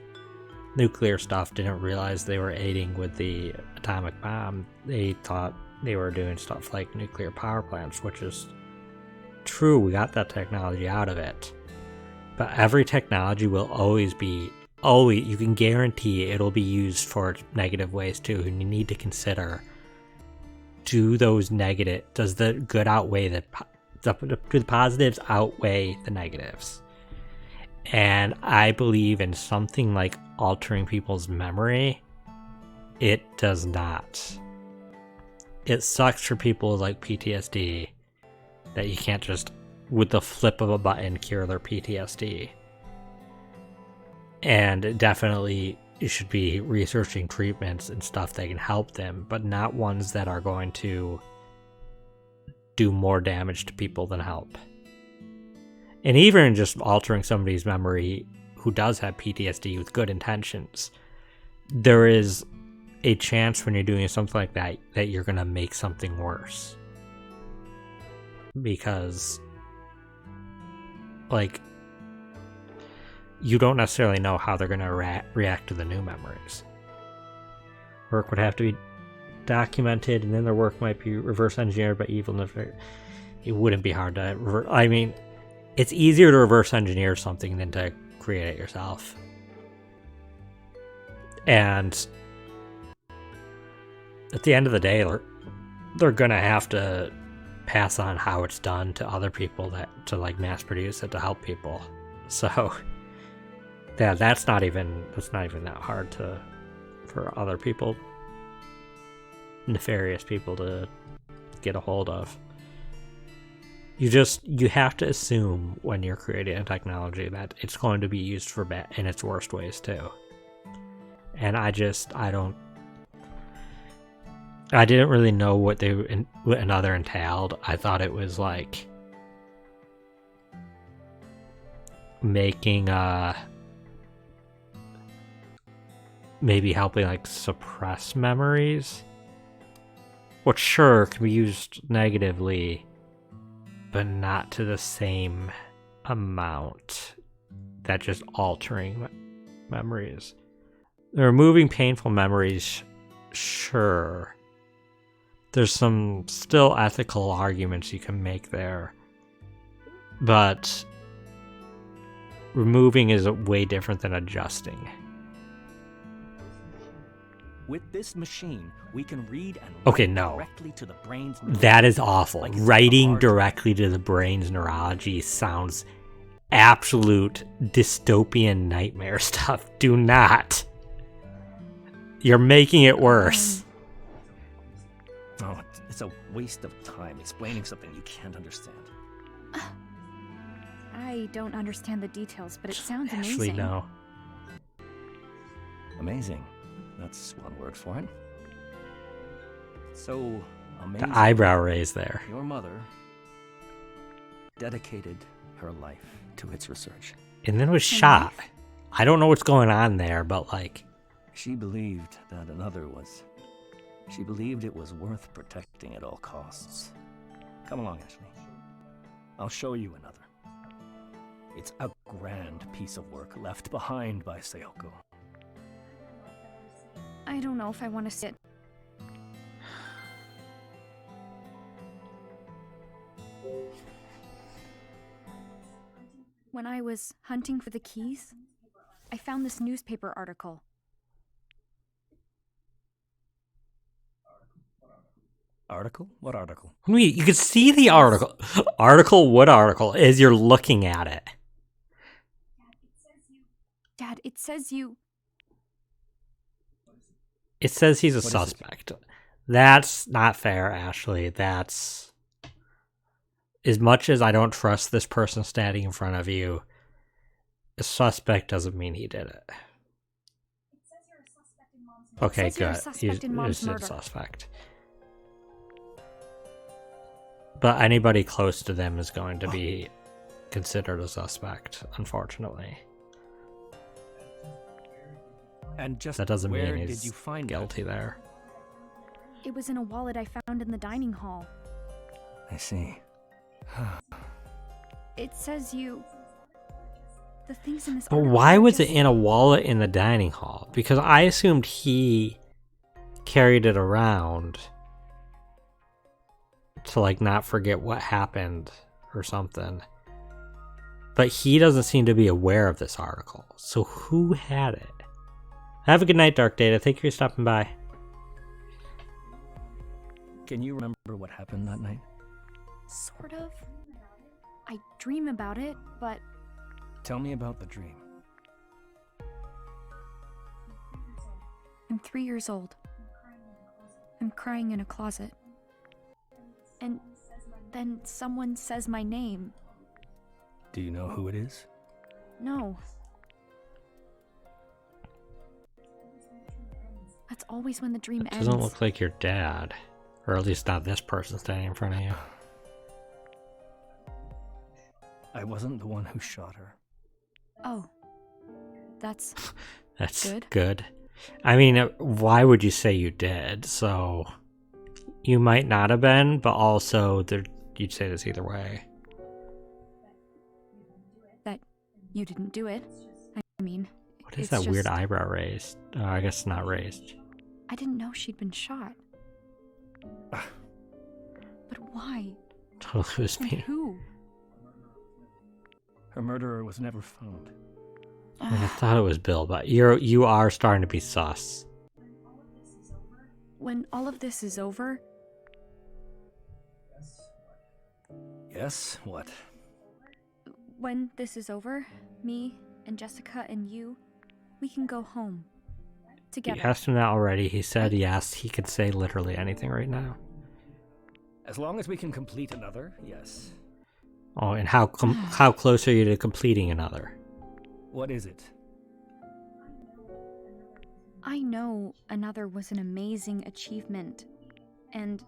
nuclear stuff, didn't realize they were aiding with the atomic bomb. They thought they were doing stuff like nuclear power plants, which is true. We got that technology out of it. But every technology will always, you can guarantee it'll be used for negative ways too, and you need to consider, does the good outweigh do the positives outweigh the negatives? And I believe in something like altering people's memory, it does not. It sucks for people with like PTSD that you can't just, with the flip of a button, cure their PTSD. And definitely you should be researching treatments and stuff that can help them, but not ones that are going to do more damage to people than help. And even just altering somebody's memory who does have PTSD with good intentions, there is a chance when you're doing something like that that you're going to make something worse. Because, like, you don't necessarily know how they're going to react to the new memories. Work would have to be documented, and then their work might be reverse engineered by evil. It wouldn't be hard to I mean, it's easier to reverse engineer something than to create it yourself. And at the end of the day, they're gonna have to pass on how it's done to other people to like mass produce it to help people. So yeah, that's not even that hard for other people, nefarious people, to get a hold of. You have to assume when you're creating a technology that it's going to be used for bad in its worst ways too. And I didn't really know what another entailed. I thought it was like making maybe helping like suppress memories, which sure can be used negatively, but not to the same amount that just altering memories. Removing painful memories, sure. There's some still ethical arguments you can make there, but removing is way different than adjusting. With this machine, we can read and Okay, write no. directly to the brain's That is awful. Like it's in Writing the heart. directly to the brain's neurology sounds absolute dystopian nightmare stuff. Do not. You're making it worse. Oh, it's a waste of time explaining something you can't understand. I don't understand the details, but it sounds Ashley, amazing. no. Amazing. That's one word for it. So amazing. The eyebrow raise there. Your mother dedicated her life to its research. And then was Her shot. life? I don't know what's going on there, but like, She believed that she believed it was worth protecting at all costs. Come along, Ashley. I'll show you another. It's a grand piece of work left behind by Sayoko. I don't know if I want to sit. When I was hunting for the keys, I found this newspaper article. Article? What article? Wait, you can see the article. Article? What article? As you're looking at it. Dad, it says you... It says he's a What is it? suspect. That's not fair, Ashley. That's... As much as I don't trust this person standing in front of you, a suspect doesn't mean he did it. Okay, says you're a good. suspect in Mom's He's a murder. suspect. But anybody close to them is going to be considered a suspect, unfortunately. And just That doesn't where mean did he's you find guilty there. It was in a wallet I found in the dining hall. I see. It says you... The things in this But article why are was it just- in a wallet in the dining hall? Because I assumed he carried it around to like not forget what happened or something. But he doesn't seem to be aware of this article. So who had it? Have a good night, Dark Data. Thank you for stopping by. Can you remember what happened that night? Sort of. I dream about it, but Tell me about the dream. I'm 3 years old. I'm crying in a closet. And then someone says my name. Do you know who it is? No. That's always when the dream It ends. doesn't look like your dad. Or at least not this person standing in front of you. I wasn't the one who shot her. Oh. That's... That's Good. good. I mean, why would you say you did? So, you might not have been, but also you'd say this either way. that you didn't do it. I mean... What is it's that weird just- eyebrow raised? Oh, I guess not raised. I didn't know she'd been shot. But why? Totally was And me. who? Her murderer was never found. I thought it was Bill, but you are starting to be sus. When all of this is over, Yes? What? when this is over, me and Jessica and you, we can go home. You Together. asked him that already. He said yes. He could say literally anything right now. As long as we can complete another, yes. Oh, and how close are you to completing another? What is it? I know another was an amazing achievement, and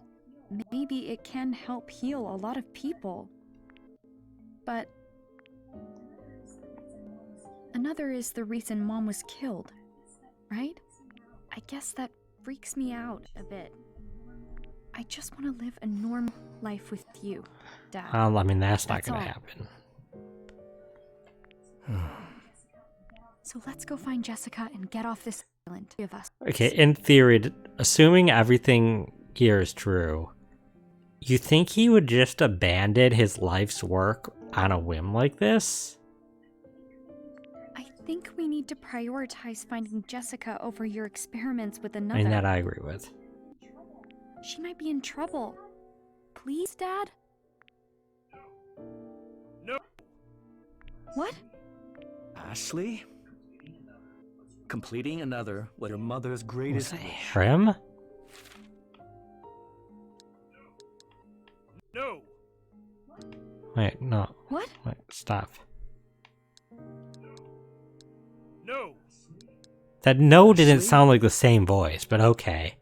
maybe it can help heal a lot of people. But another is the reason Mom was killed, right? I guess that freaks me out a bit. I just want to live a normal life with you, Dad. I mean, that's not That's going to all. happen. So let's go find Jessica and get off this island. Three of us. Okay, in theory, assuming everything here is true, you think he would just abandon his life's work on a whim like this? I think we need to prioritize finding Jessica over your experiments with I another. mean, that I agree with. She might be in trouble. Please, Dad? No. What? Ashley? Completing another was your mother's Was greatest it wish. him? No! Wait, no. What? Wait, stop. No! That no didn't Ashley? sound like the same voice, but okay.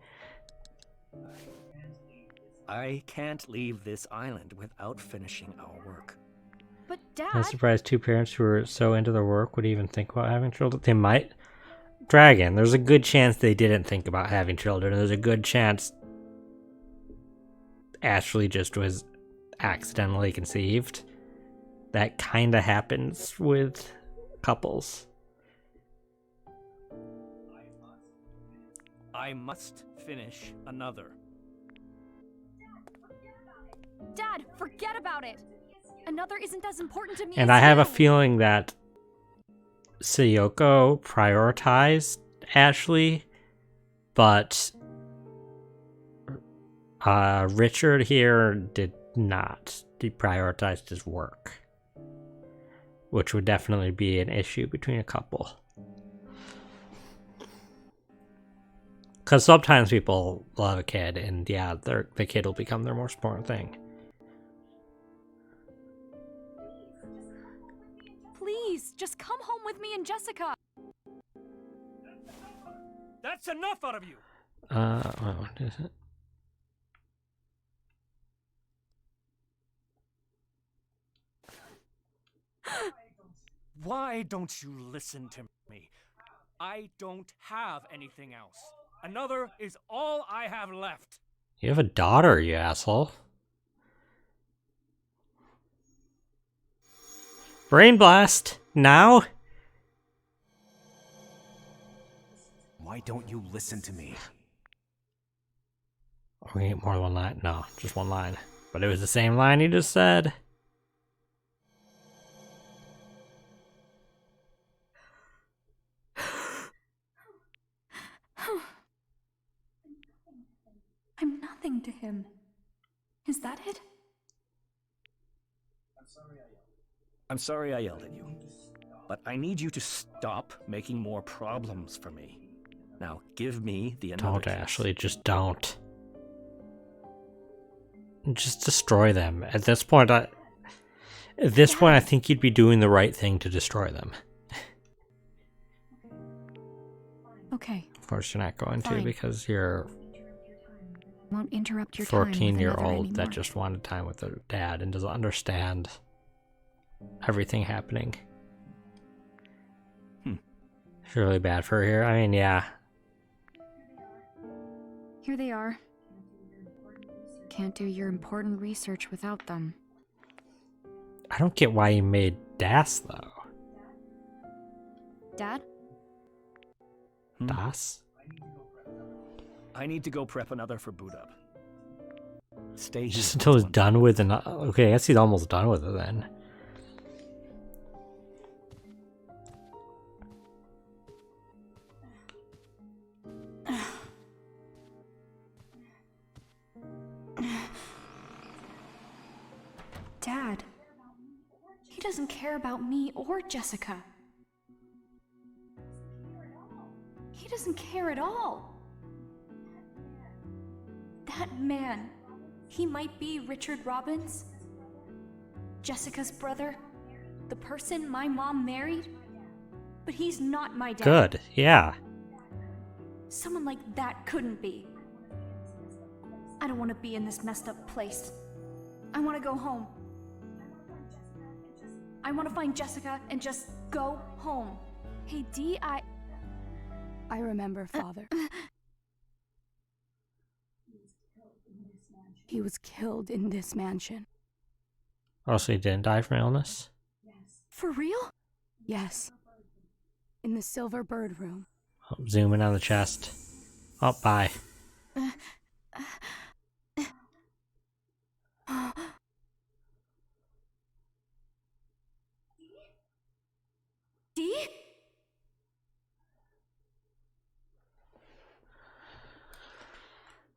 I can't leave this island without finishing our work. But I'm Dad... surprised two parents who are so into their work would even think about having children. They might. Dragon, there's a good chance they didn't think about having children. There's a good chance Ashley just was accidentally conceived. That kind of happens with couples. I must finish another. Dad, forget about it! Another isn't as important to me And as I have a you. feeling that Sayoko prioritized Ashley, but Richard here did not. He prioritized his work, which would definitely be an issue between a couple. Because sometimes people will have a kid, and yeah, the kid will become their most important thing. Please, just come home with me and Jessica. That's enough out of you! What is it? Why don't you listen to me? I don't have anything else. Another is all I have left. You have a daughter, you asshole. Brain blast! Now? Why don't you listen to me? We need more than one line? No, just one line. But it was the same line you just said. I'm nothing to him. Is that it? I'm sorry I yelled at you, but I need you to stop making more problems for me. Now, give me the another Don't, kiss. Ashley. Just don't. Just destroy them. At this point, I think you'd be doing the right thing to destroy them. Okay. Of course, you're not going to Fine. because you're Won't interrupt your a time with 14-year-old another that anymore. just wanted time with their dad and doesn't understand everything happening. It's really bad for her here. I mean, yeah. Here they are. Can't do your important research without them. I don't get why you made Das, though. Dad? Das? I need to go prep another for boot up. Stay here. Just until he's done with it. Okay, I guess he's almost done with it then. Dad. He doesn't care about me or Jessica. He doesn't care at all. That man, he might be Richard Robbins, Jessica's brother, the person my mom married, but he's not my dad. Good, yeah. Someone like that couldn't be. I don't want to be in this messed up place. I want to go home. I want to find Jessica and just go home. Hey, Dee, I remember, Father. He was killed in this mansion. Oh, so he didn't die from illness? For real? Yes. In the Silver Bird room. Oh, zoom in on the chest. Oh, bye. Dee?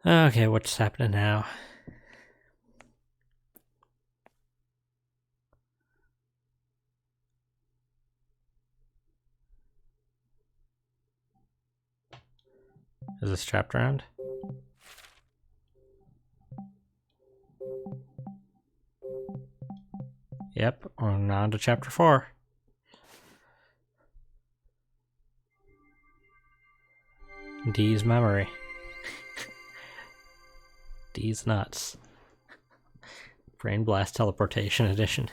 Okay, what's happening now? Is this chapter end? Yep, we're on to chapter 4. Dee's memory. Dee's nuts. Brain Blast Teleportation Edition.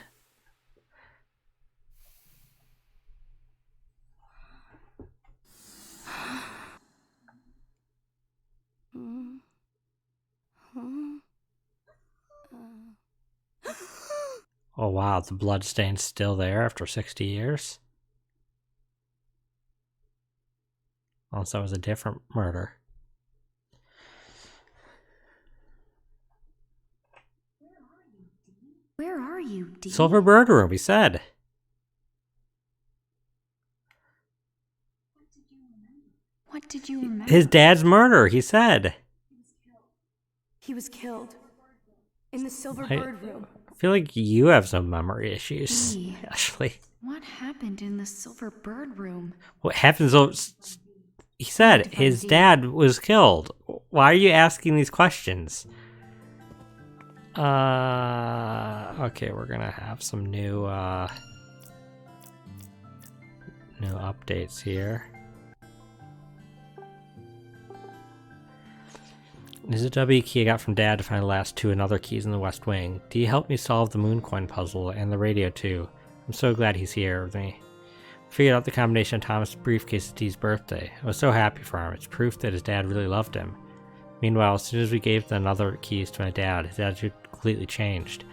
Oh wow, the bloodstain's still there after 60 years? Unless that was a different murder. Where are you, Dee? Silver Bird Room, he said. What did you remember? His dad's murder, he said. He was killed. In the Silver I- Bird Room. I feel like you have some memory issues, Dee. actually. What happened in the Silver Bird Room? What happens? He said his dad was killed. Why are you asking these questions? Okay, we're gonna have some new updates here. This is a W key I got from Dad to find the last two and other keys in the West Wing. Dee helped me solve the moon coin puzzle and the radio too. I'm so glad he's here with me. Figured out the combination of Thomas' briefcase to Dee's birthday. I was so happy for him. It's proof that his dad really loved him. Meanwhile, as soon as we gave the other keys to my dad, his attitude completely changed.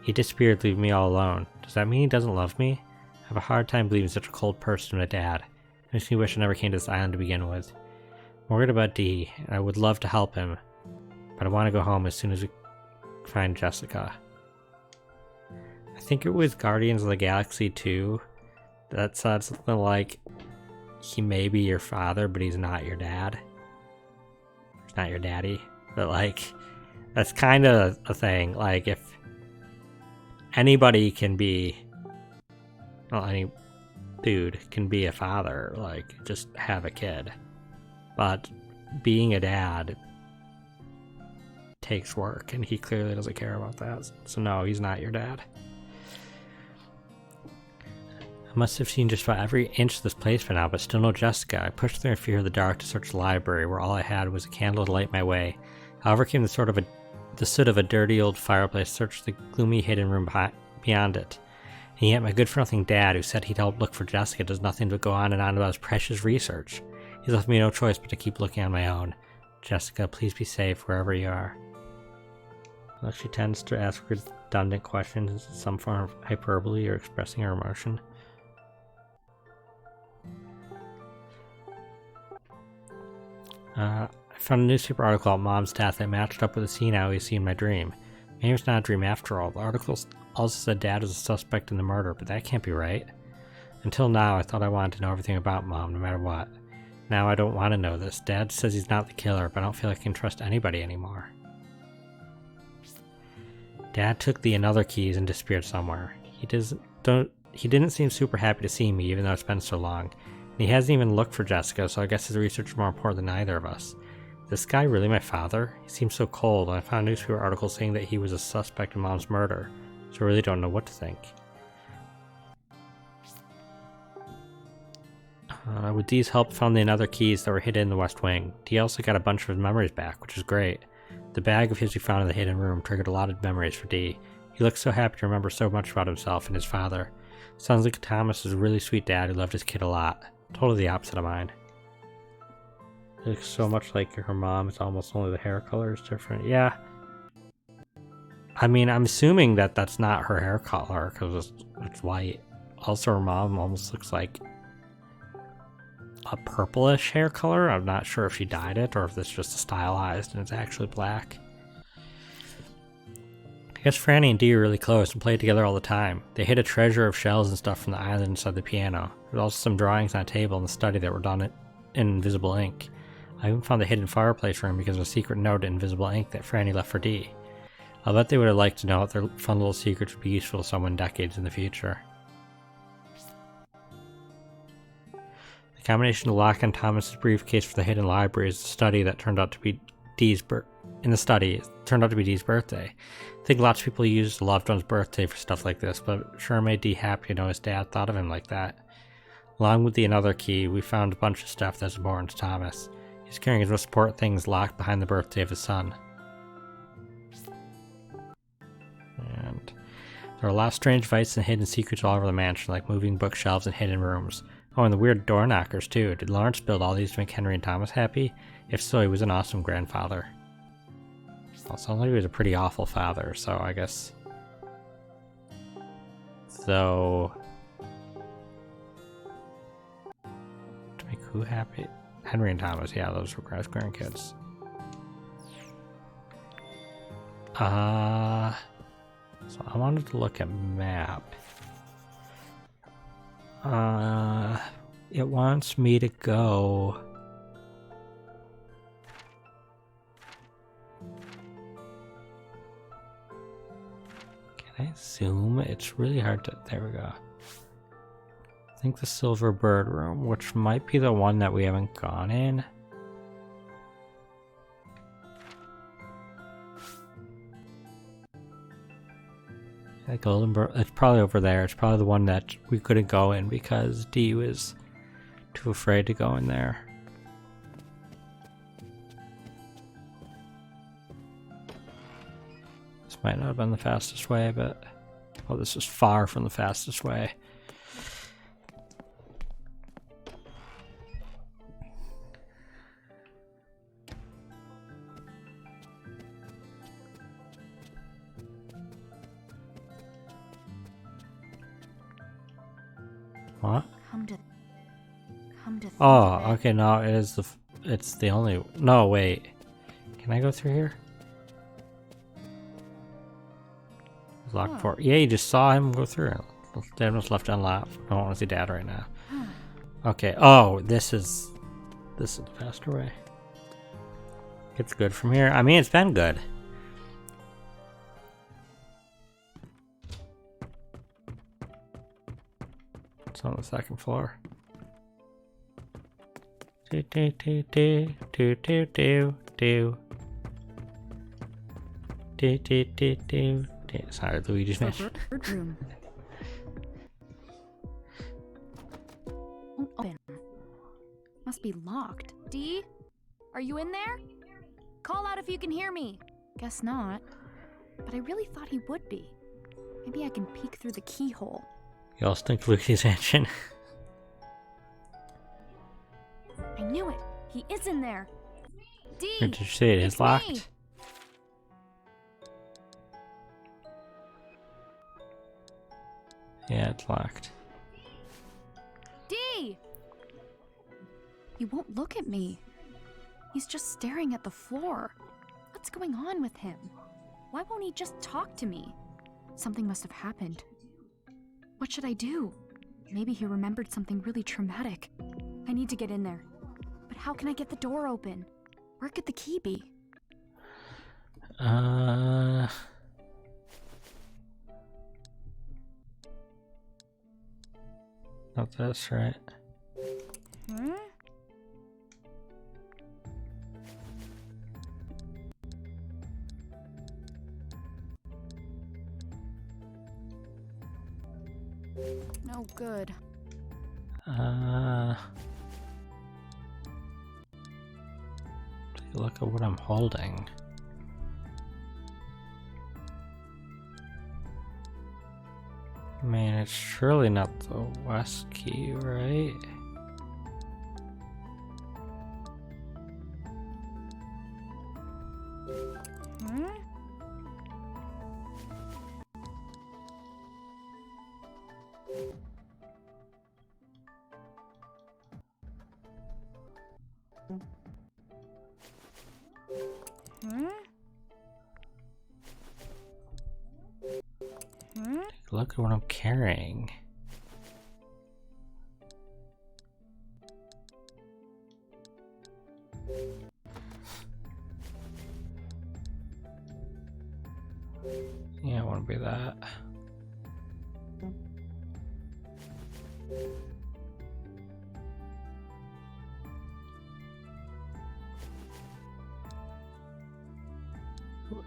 He disappeared, leaving me all alone. Does that mean he doesn't love me? I have a hard time believing such a cold person my dad. It makes me wish I never came to this island to begin with. I'm worried about Dee, and I would love to help him, but I want to go home as soon as we find Jessica. I think it was Guardians of the Galaxy 2 that said something like, he may be your father, but he's not your dad. He's not your daddy. But, like, that's kind of a thing. Like, if anybody can be, well, any dude can be a father, like, just have a kid. But being a dad takes work, and he clearly doesn't care about that. So no, he's not your dad. I must have seen just about every inch of this place by now, but still no Jessica. I pushed through in fear of the dark to search the library, where all I had was a candle to light my way. However came the soot of a dirty old fireplace, searched the gloomy hidden room beyond it. And yet my good-for-nothing dad, who said he'd help look for Jessica, does nothing but go on and on about his precious research. He's left me no choice but to keep looking on my own. Jessica, please be safe wherever you are. Well, she tends to ask redundant questions in some form of hyperbole or expressing her emotion. I found a newspaper article about Mom's death that matched up with the scene I always see in my dream. Maybe it's not a dream after all. The article also said Dad was a suspect in the murder, but that can't be right. Until now, I thought I wanted to know everything about Mom, no matter what. Now I don't want to know this. Dad says he's not the killer, but I don't feel like I can trust anybody anymore. Dad took the another keys and disappeared somewhere. He didn't seem super happy to see me, even though it's been so long. And he hasn't even looked for Jessica, so I guess his research is more important than either of us. Is this guy really my father? He seems so cold, and I found a newspaper article saying that he was a suspect in Mom's murder, so I really don't know what to think. With Dee's help, found the other keys that were hidden in the West Wing. Dee also got a bunch of his memories back, which is great. The bag of his we found in the hidden room triggered a lot of memories for Dee. He looked so happy to remember so much about himself and his father. Sounds like Thomas is a really sweet dad who loved his kid a lot. Totally the opposite of mine. He looks so much like her mom, it's almost only the hair color is different. Yeah. I mean, I'm assuming that that's not her hair color, because it's white. Also, her mom almost looks like a purplish hair color. I'm not sure if she dyed it, or if it's just stylized and it's actually black. I guess Franny and Dee are really close and play together all the time. They hid a treasure of shells and stuff from the island inside the piano. There's also some drawings on a table in the study that were done in invisible ink. I even found the hidden fireplace room because of a secret note in invisible ink that Franny left for Dee. I'll bet they would have liked to know if their fun little secrets would be useful to someone decades in the future. The combination of lock and Thomas's briefcase for the hidden library is the study that turned out to be Dee's birthday. I think lots of people use a loved one's birthday for stuff like this, but it sure made Dee happy to know his dad thought of him like that. Along with the another key, we found a bunch of stuff that's important to Thomas. He's carrying his most important things locked behind the birthday of his son. And there are a lot of strange devices and hidden secrets all over the mansion, like moving bookshelves and hidden rooms. Oh, and the weird door knockers too. Did Lawrence build all these to make Henry and Thomas happy? If so, he was an awesome grandfather. Well, it sounds like he was a pretty awful father, so I guess... So... to make who happy? Henry and Thomas, yeah, those were his grandkids. So I wanted to look at map. It wants me to go. Can I zoom? It's really hard to. There we go. I think the Silver Bird room, which might be the one that we haven't gone in. The Golden Bird, it's probably over there. It's probably the one that we couldn't go in because Dee was too afraid to go in there. This might not have been the fastest way, but well, this is far from the fastest way. What? Come to think Oh, of it. okay, no, it is it's the only, no, wait. Can I go through here? Locked port. Yeah, you just saw him go through. Dad was left unlocked. I don't want to see Dad right now. Okay, oh, this is the faster way. It's good from here. I mean, it's been good. It's on the second floor. Do do do do do do do do do do do do. Sorry, Luigi's Mansion. Bird room. Won't open. Must be locked. Dee? Are you in there? Call out if you can hear me. Guess not. But I really thought he would be. Maybe I can peek through the keyhole. You all think Luigi's Mansion. I knew it. He is in there. Dee! Did you see it is it's me. locked? Yeah, it's locked. Dee! He won't look at me. He's just staring at the floor. What's going on with him? Why won't he just talk to me? Something must have happened. What should I do? Maybe he remembered something really traumatic. I need to get in there. But how can I get the door open? Where could the key be? Not this, right? Hmm? No good. Take a look at what I'm holding. I mean, it's surely not the west key, right? Hmm? Hmm? Hmm? Take a look at what I'm carrying. Yeah, it won't be that.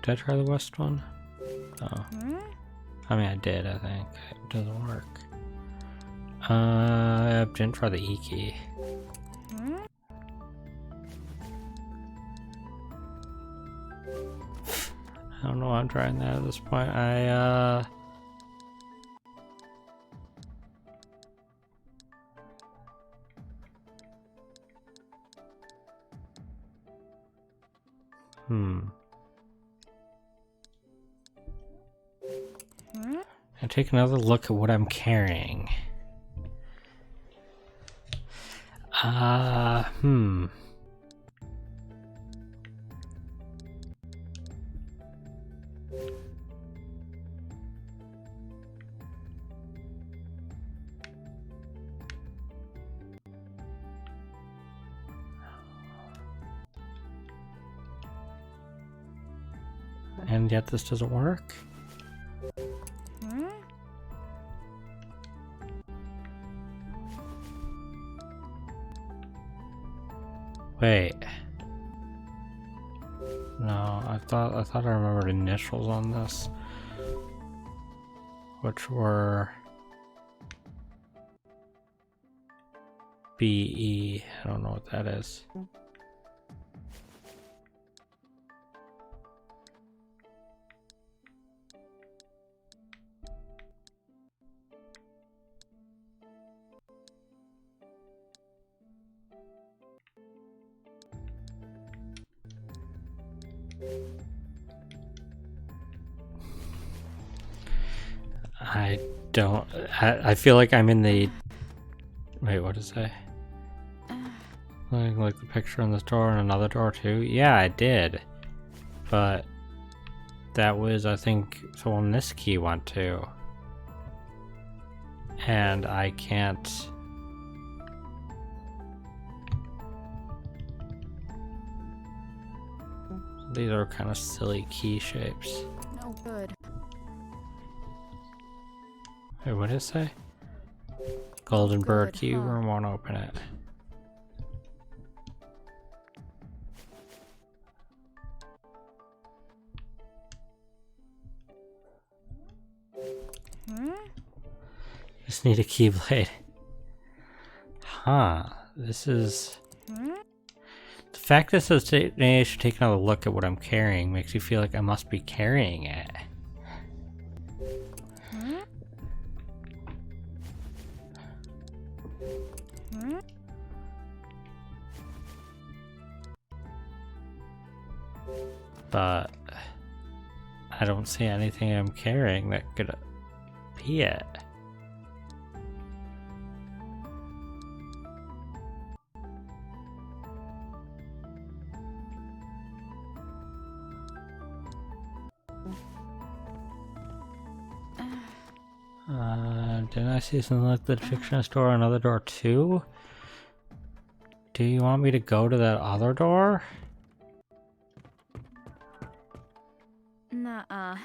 Did I try the west one? Oh. Hmm? I mean, I did, I think. It doesn't work. I didn't try the E key. Hmm? I don't know why I'm trying that at this point. Hmm? I take another look at what I'm carrying. and yet this doesn't work. Wait. No, I thought I remembered initials on this, which were BE. I don't know what that is. I don't. I feel like I'm in the. Wait, what does it say? Like the picture on this door and another door too? Yeah, I did. But that was, I think, the one this key went to. And I can't. These are kind of silly key shapes. No good. Wait, what did it say? Golden bird Good, key huh? room, won't open it. Just need a keyblade. Huh. This is... The fact that it says today I should take another look at what I'm carrying makes you feel like I must be carrying it. But I don't see anything I'm carrying that could be it. Didn't I see something like the fictionist door, another door too? Do you want me to go to that other door? Nuh-uh.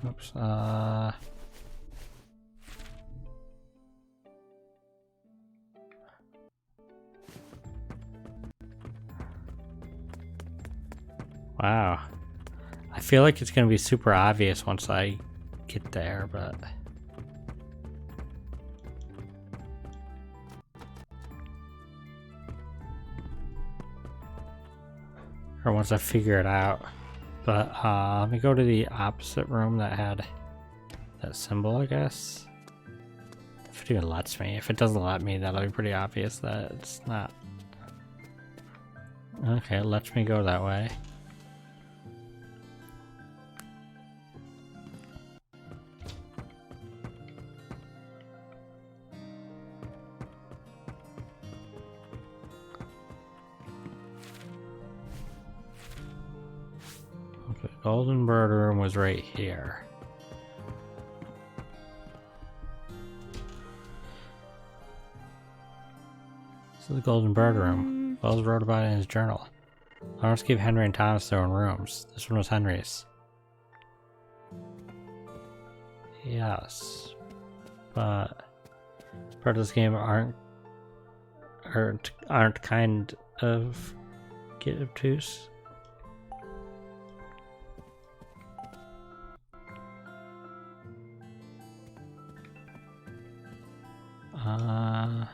Oops, Wow. I feel like it's gonna be super obvious once I get there, but... Or once I figure it out. But, let me go to the opposite room that had that symbol, I guess. If it even lets me. If it doesn't let me, that'll be pretty obvious that it's not. Okay, it lets me go that way. Okay, Golden Bird Room was right here. This is the Golden Bird Room. Wells wrote about it in his journal. Lawrence gave Henry and Thomas their own rooms. This one was Henry's. Yes. But part of this game aren't kind of get obtuse. I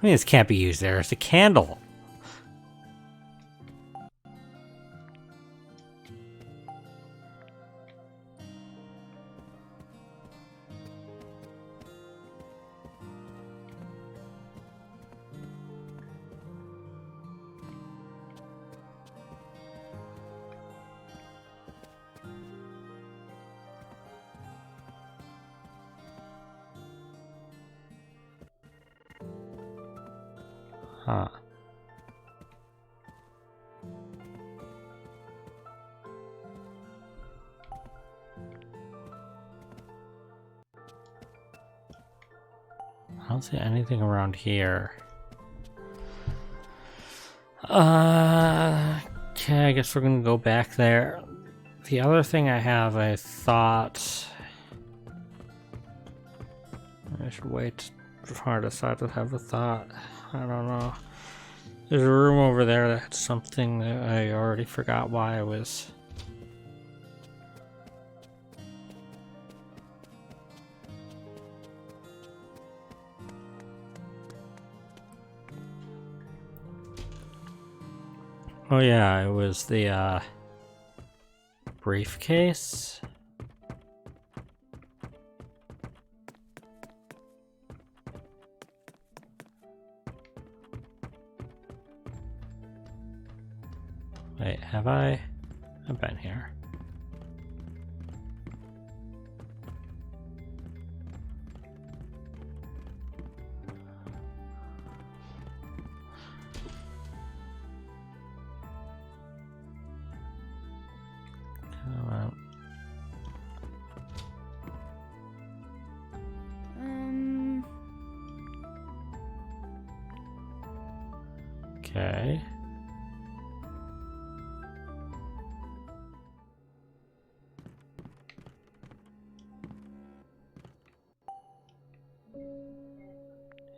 mean, this can't be used there. It's a candle. Huh. I don't see anything around here. Okay, I guess we're gonna go back there. The other thing I thought I should wait before I decide to have a thought. I don't know. There's a room over there that had something that I already forgot why I was. Oh yeah, it was the briefcase. Wait, have I? I've been here. Okay.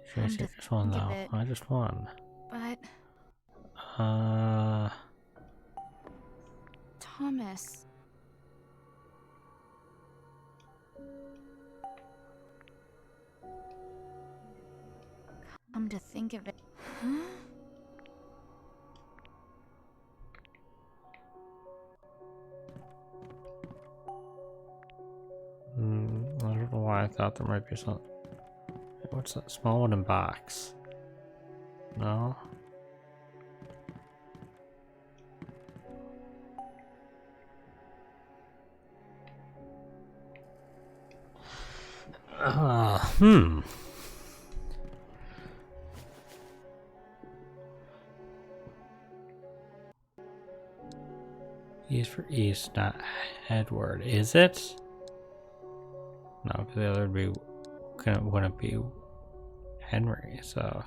Should I take this one though? I just won. But Thomas. Come to think of it. Huh? I don't know why I thought there might be something. What's that small wooden box? No? East for East, not Edward, is it? No, because the other wouldn't be Henry, so.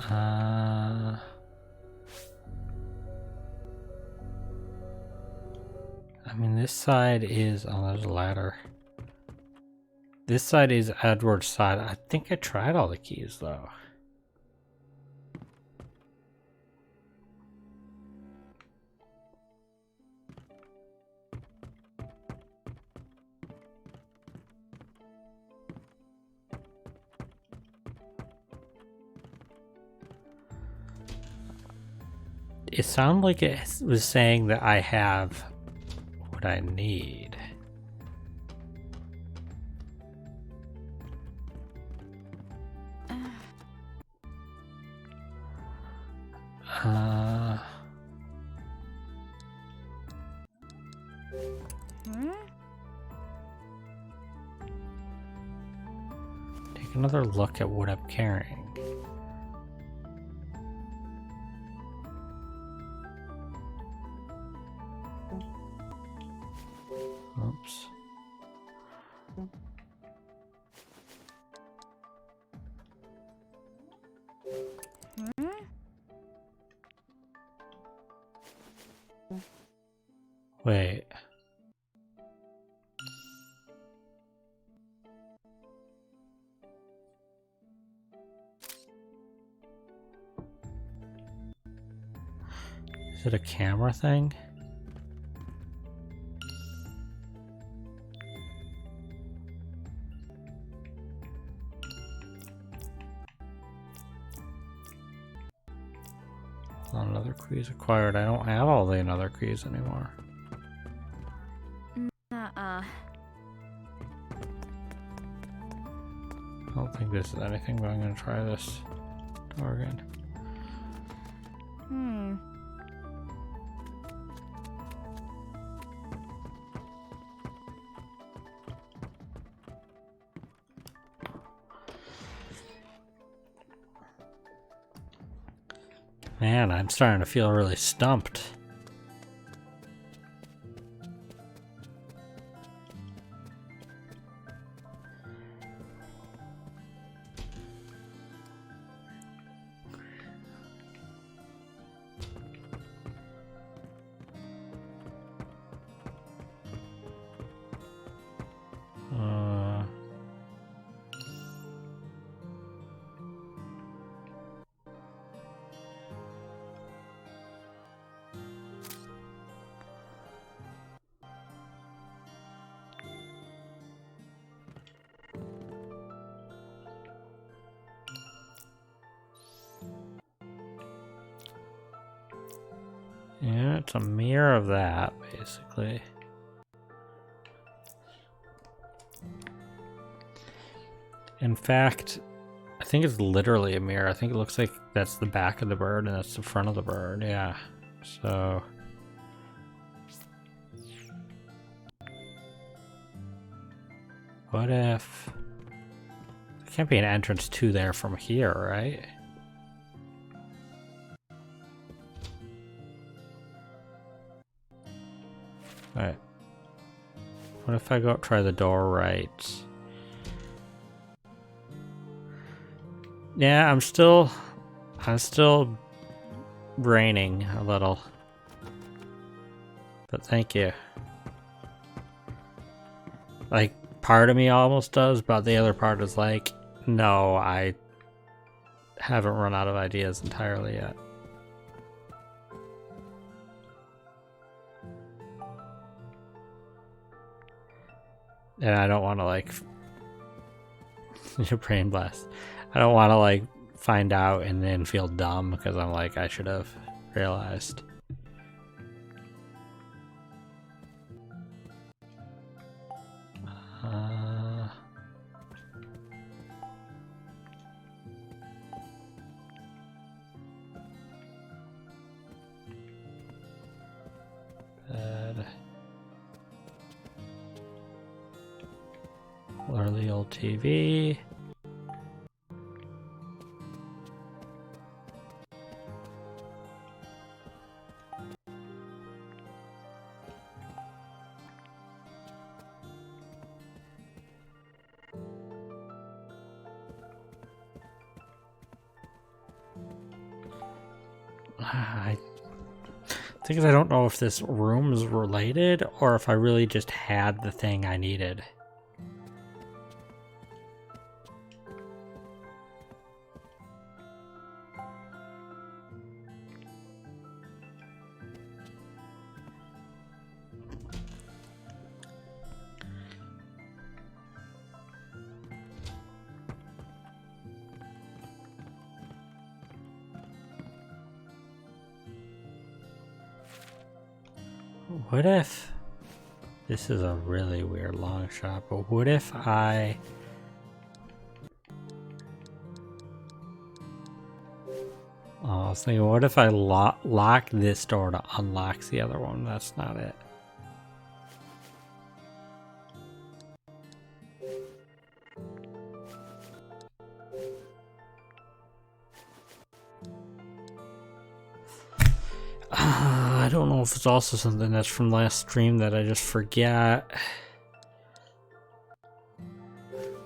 I mean, this side is, oh, there's a ladder. This side is Edward's side. I think I tried all the keys, though. It sounded like it was saying that I have what I need. Take another look at what I'm carrying. Oops. Wait. Is it a camera thing? Another quiz acquired. I don't have all the another keys anymore. I don't think this is anything, but I'm gonna try this door again. Man, I'm starting to feel really stumped. Yeah, it's a mirror of that, basically. In fact, I think it's literally a mirror. I think it looks like that's the back of the bird and that's the front of the bird. Yeah. So... what if... there can't be an entrance to there from here, right? Alright. What if I go up, try the door right? Yeah, I'm still braining a little. But thank you. Like, part of me almost does, but the other part is like, no, I haven't run out of ideas entirely yet. And I don't want to, like, your brain blast. I don't want to, like, find out and then feel dumb because I'm like, I should have realized. Bed. Or the old TV. I think I don't know if this room is related or if I really just had the thing I needed. What if... this is a really weird long shot, but what if I... oh, I was thinking, what if I lock this door to unlock the other one? That's not it. I don't know if it's also something that's from last stream that I just forget.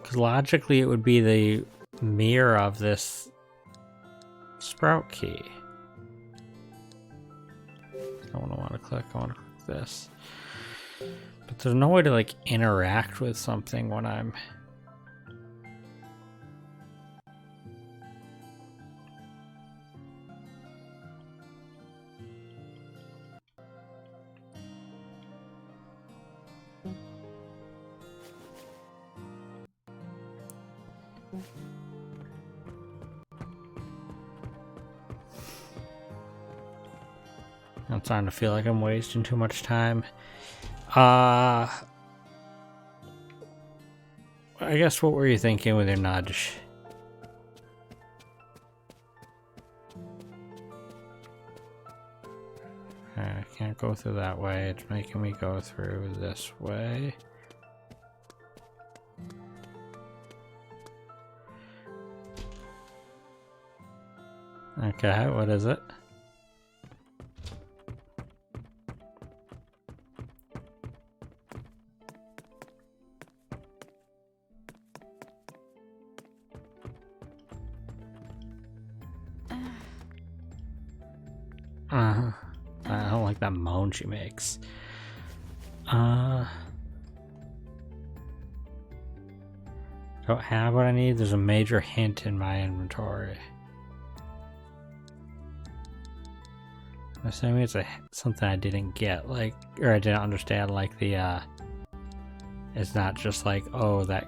Because logically it would be the mirror of this sprout key. I don't want to click, I want to click this. But there's no way to like interact with something when I'm... I'm starting to feel like I'm wasting too much time. I guess what were you thinking with your nudge? I can't go through that way. It's making me go through this way. Okay, what is it? I don't like that moan she makes. Don't have what I need. There's a major hint in my inventory. I'm assuming it's something I didn't get, like, or I didn't understand, like the, it's not just like, oh, that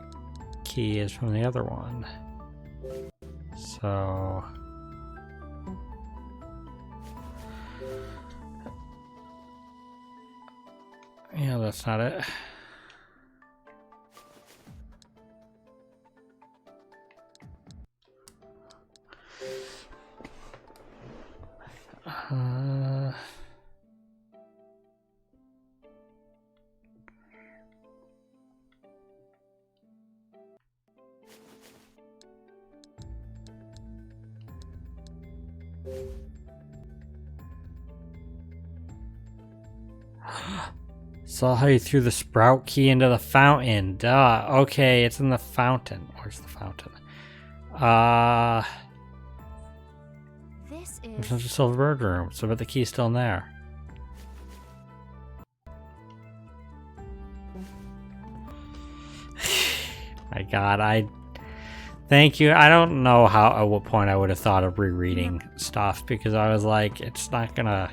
key is from the other one. So... that's not it. Saw how you threw the sprout key into the fountain. Duh. Okay, it's in the fountain. Where's the fountain? This It's is... in the silver bird room, so but the key's still in there. My god, thank you. I don't know at what point I would have thought of rereading stuff, because I was like, it's not gonna...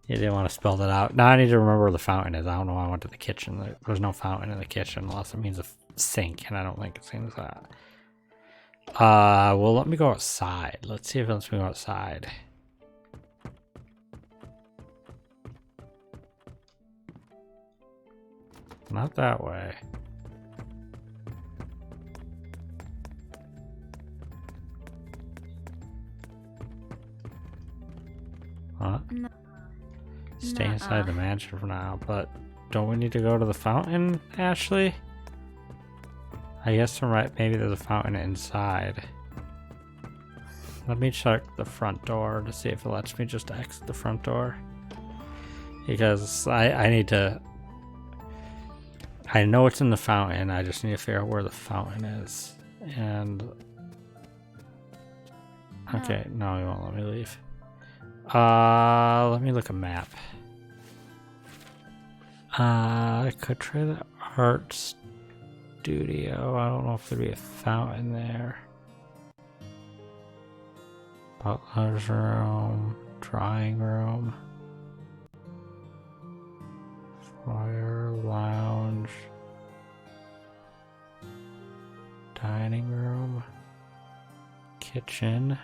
You didn't want to spell that out. Now I need to remember where the fountain is. I don't know why I went to the kitchen. There's no fountain in the kitchen unless it means a sink, and I don't think it means that. Well, let me go outside. Let's see if it lets me go outside. Not that way. Huh? No. Stay inside the mansion for now, but don't we need to go to the fountain, Ashley? I guess I'm right. Maybe there's a fountain inside. Let me check the front door to see if it lets me just exit the front door. Because I need to... I know it's in the fountain. I just need to figure out where the fountain is. And... Okay, no, he won't let me leave. Let me look at a map. I could try the art studio. I don't know if there'd be a fountain there. Butler's room, drawing room, fire lounge, dining room, kitchen.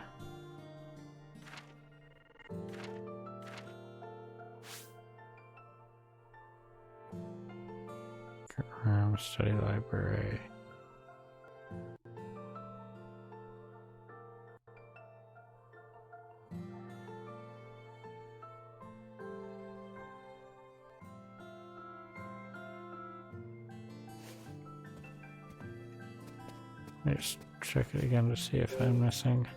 Room, study library. Let me just check it again to see if I'm missing.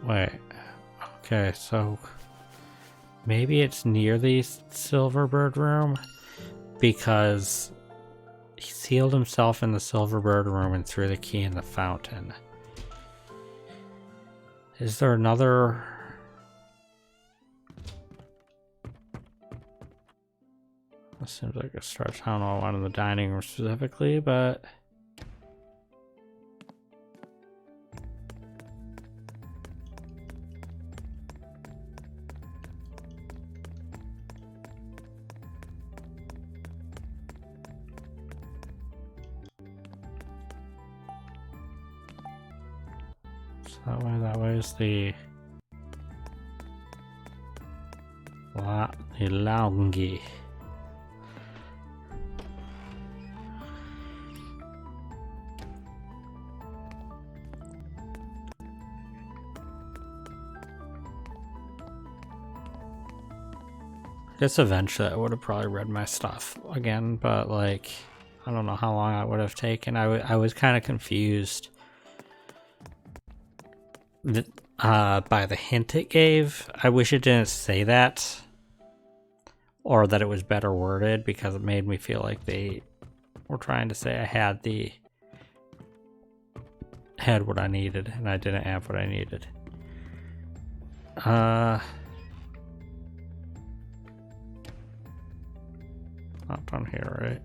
Wait. Okay, so maybe it's near the Silverbird room because he sealed himself in the Silverbird room and threw the key in the fountain. Is there another? That seems like a stretch. I don't know one in the dining room specifically, but that way is the Longi. I guess eventually I would have probably read my stuff again, but like I don't know how long I would have taken. I was kind of confused by the hint it gave. I wish it didn't say that, or that it was better worded, because it made me feel like they were trying to say I had what I needed and I didn't have what I needed. Not down here, right?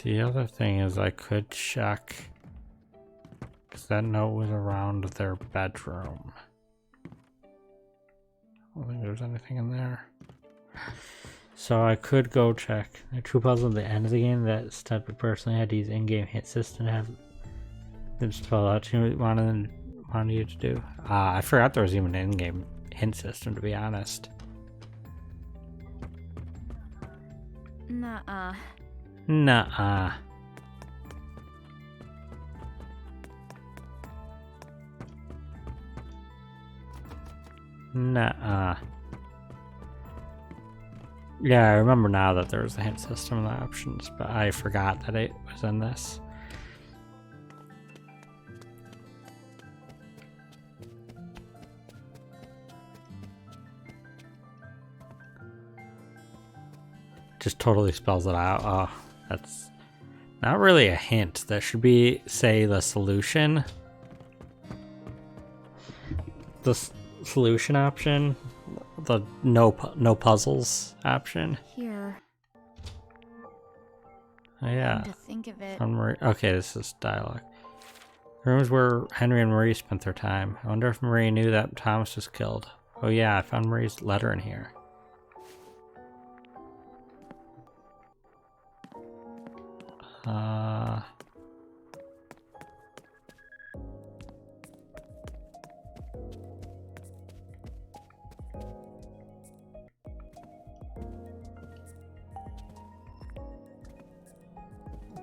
The other thing is I could check, because that note was around their bedroom. I don't think there's anything in there. So I could go check. The true puzzle at the end of the game that Stedwick personally had to use in-game hit system to have them spell out you wanted you to do. I forgot there was even an in-game hint system, to be honest. Nuh-uh. Nuh-uh. Nuh-uh. Yeah, I remember now that there was a hint system in the options, but I forgot that it was in this. Just totally spells it out. Oh, that's not really a hint. That should be, say, the solution. The solution option. The no puzzles option. Here. Oh, yeah. Come to think of it. Okay, this is dialogue. The rooms where Henry and Marie spent their time. I wonder if Marie knew that Thomas was killed. Oh yeah, I found Marie's letter in here.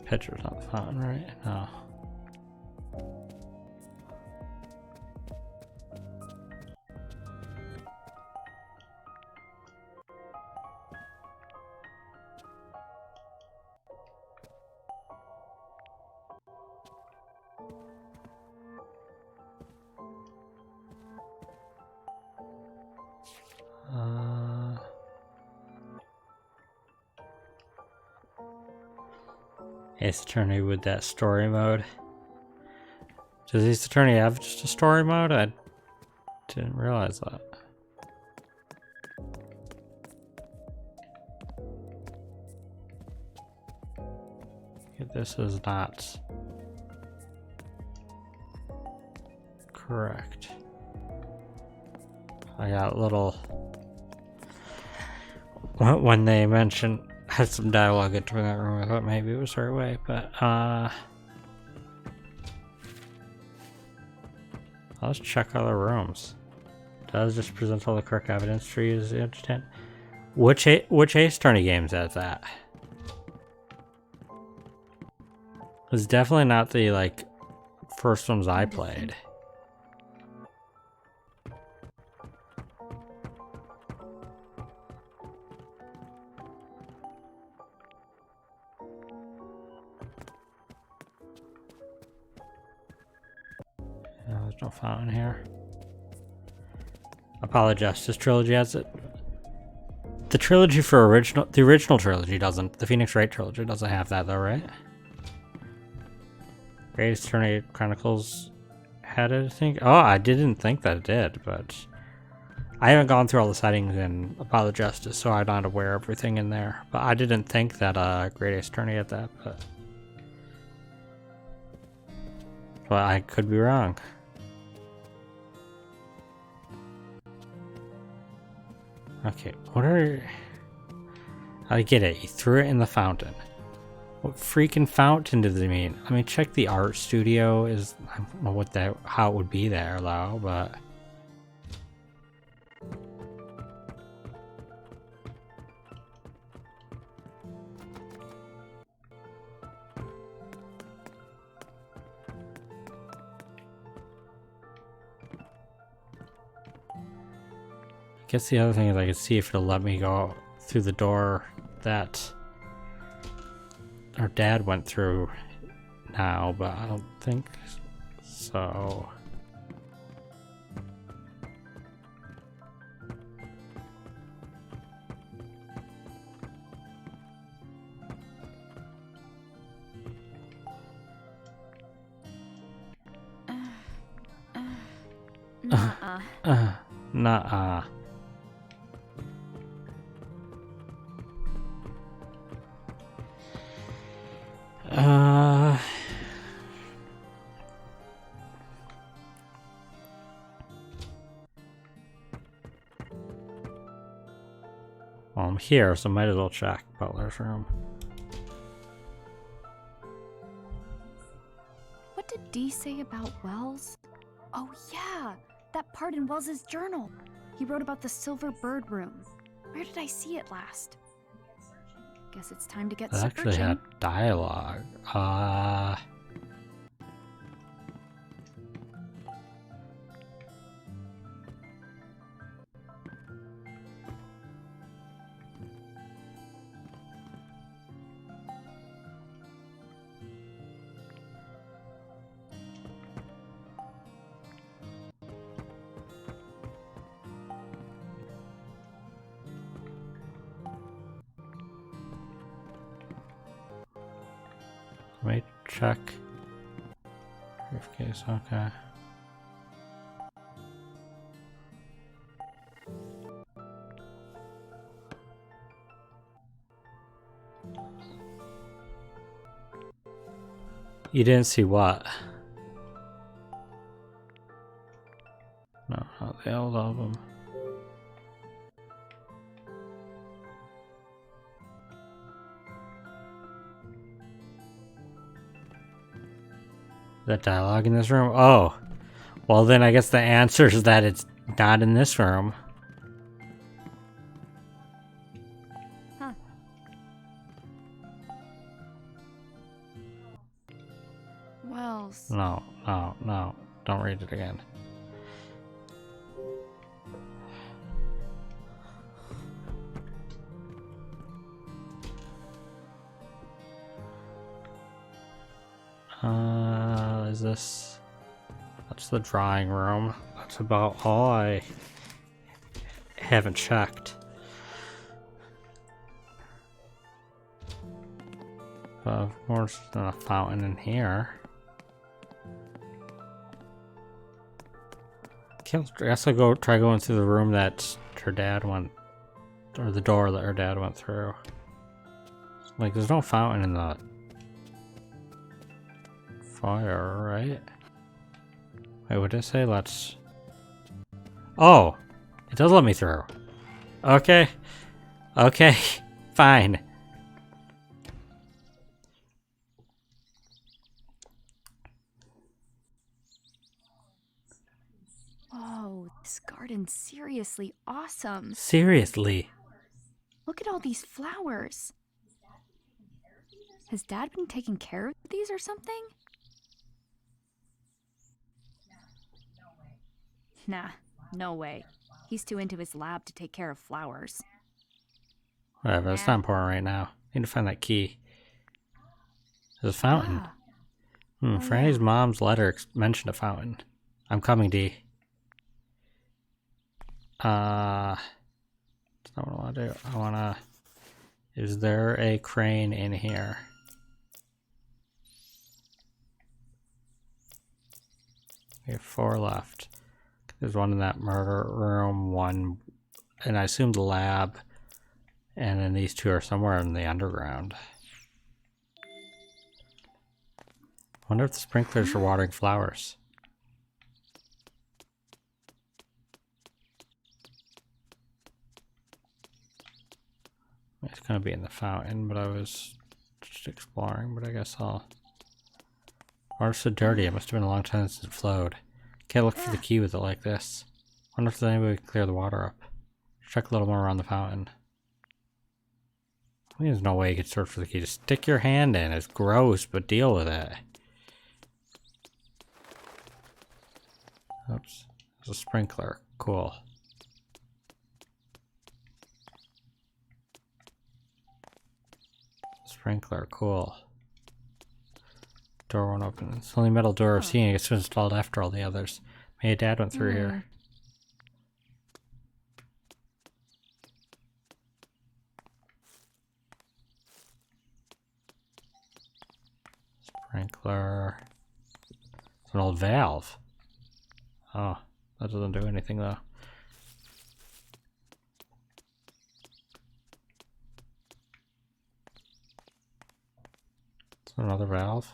Picture's not the fountain, right? No. Ace Attorney with that story mode. Does Ace Attorney have just a story mode? I didn't realize that. Okay, this is not correct. I got a little when they mentioned had some dialogue entering that room. I thought maybe it was the right way, but let's check other rooms. Does this present all the correct evidence for you to understand? Which Ace Attorney games has that? It's definitely not the like first ones I played. There's no fountain here. Apollo Justice trilogy has it. The trilogy for the original trilogy doesn't. The Phoenix Wright trilogy doesn't have that though, right? Greatest Attorney Chronicles had it, I think. Oh, I didn't think that it did, but I haven't gone through all the settings in Apollo Justice, so I'm not aware of everything in there. But I didn't think that Greatest Attorney had that, but I could be wrong. Okay, what are... I get it, you threw it in the fountain. What freaking fountain does it mean? I mean, check the art studio. I don't know how it would be there, though, but... I guess the other thing is I could see if it'll let me go through the door that our dad went through now, but I don't think so. Nuh-uh. Well, I'm here, so might as well check Butler's room. What did Dee say about Wells? Oh yeah, that part in Wells's journal. He wrote about the Silver Bird Room. Where did I see it last? Guess it's time to get It searching. actually had dialogue. Let me check. Briefcase, okay. You didn't see what? No, not the old album. That dialogue in this room? Oh. Well, then I guess the answer is that it's not in this room. Huh. Wells. No. Don't read it again. Is this... That's the drawing room. That's about all I haven't checked. But of course, there's a fountain in here. I guess I'll go try going through the room that her dad went, or the door that her dad went through. Like, there's no fountain in the fire, right? Wait, what did it say? Let's... Oh! It does let me through. Okay. Okay. Fine. Whoa, this garden's seriously awesome. Seriously. Look at all these flowers. Has Dad been taking care of these or something? Nah, no way. He's too into his lab to take care of flowers. Whatever, it's not important right now. Need to find that key. There's a fountain. Ah. Franny's mom's letter mentioned a fountain. I'm coming, Dee. That's not what I want to do. I want to... Is there a crane in here? We have 4 left. There's one in that murder room, one, and I assume the lab, and then these 2 are somewhere in the underground. Wonder if the sprinklers are watering flowers. It's gonna be in the fountain, but I was just exploring, but I guess I'll... Water's so dirty, it must have been a long time since it flowed. Can't look for the key with it like this. Wonder if there's any way we can clear the water up. Check a little more around the fountain. I mean, there's no way you can search for the key. Just stick your hand in. It's gross, but deal with it. Oops. There's a sprinkler. Cool. Sprinkler, cool. Door won't open. It's the only metal door I've seen. It's installed after all the others. Maybe Dad went through here. Sprinkler. It's an old valve. Oh, that doesn't do anything though. It's another valve.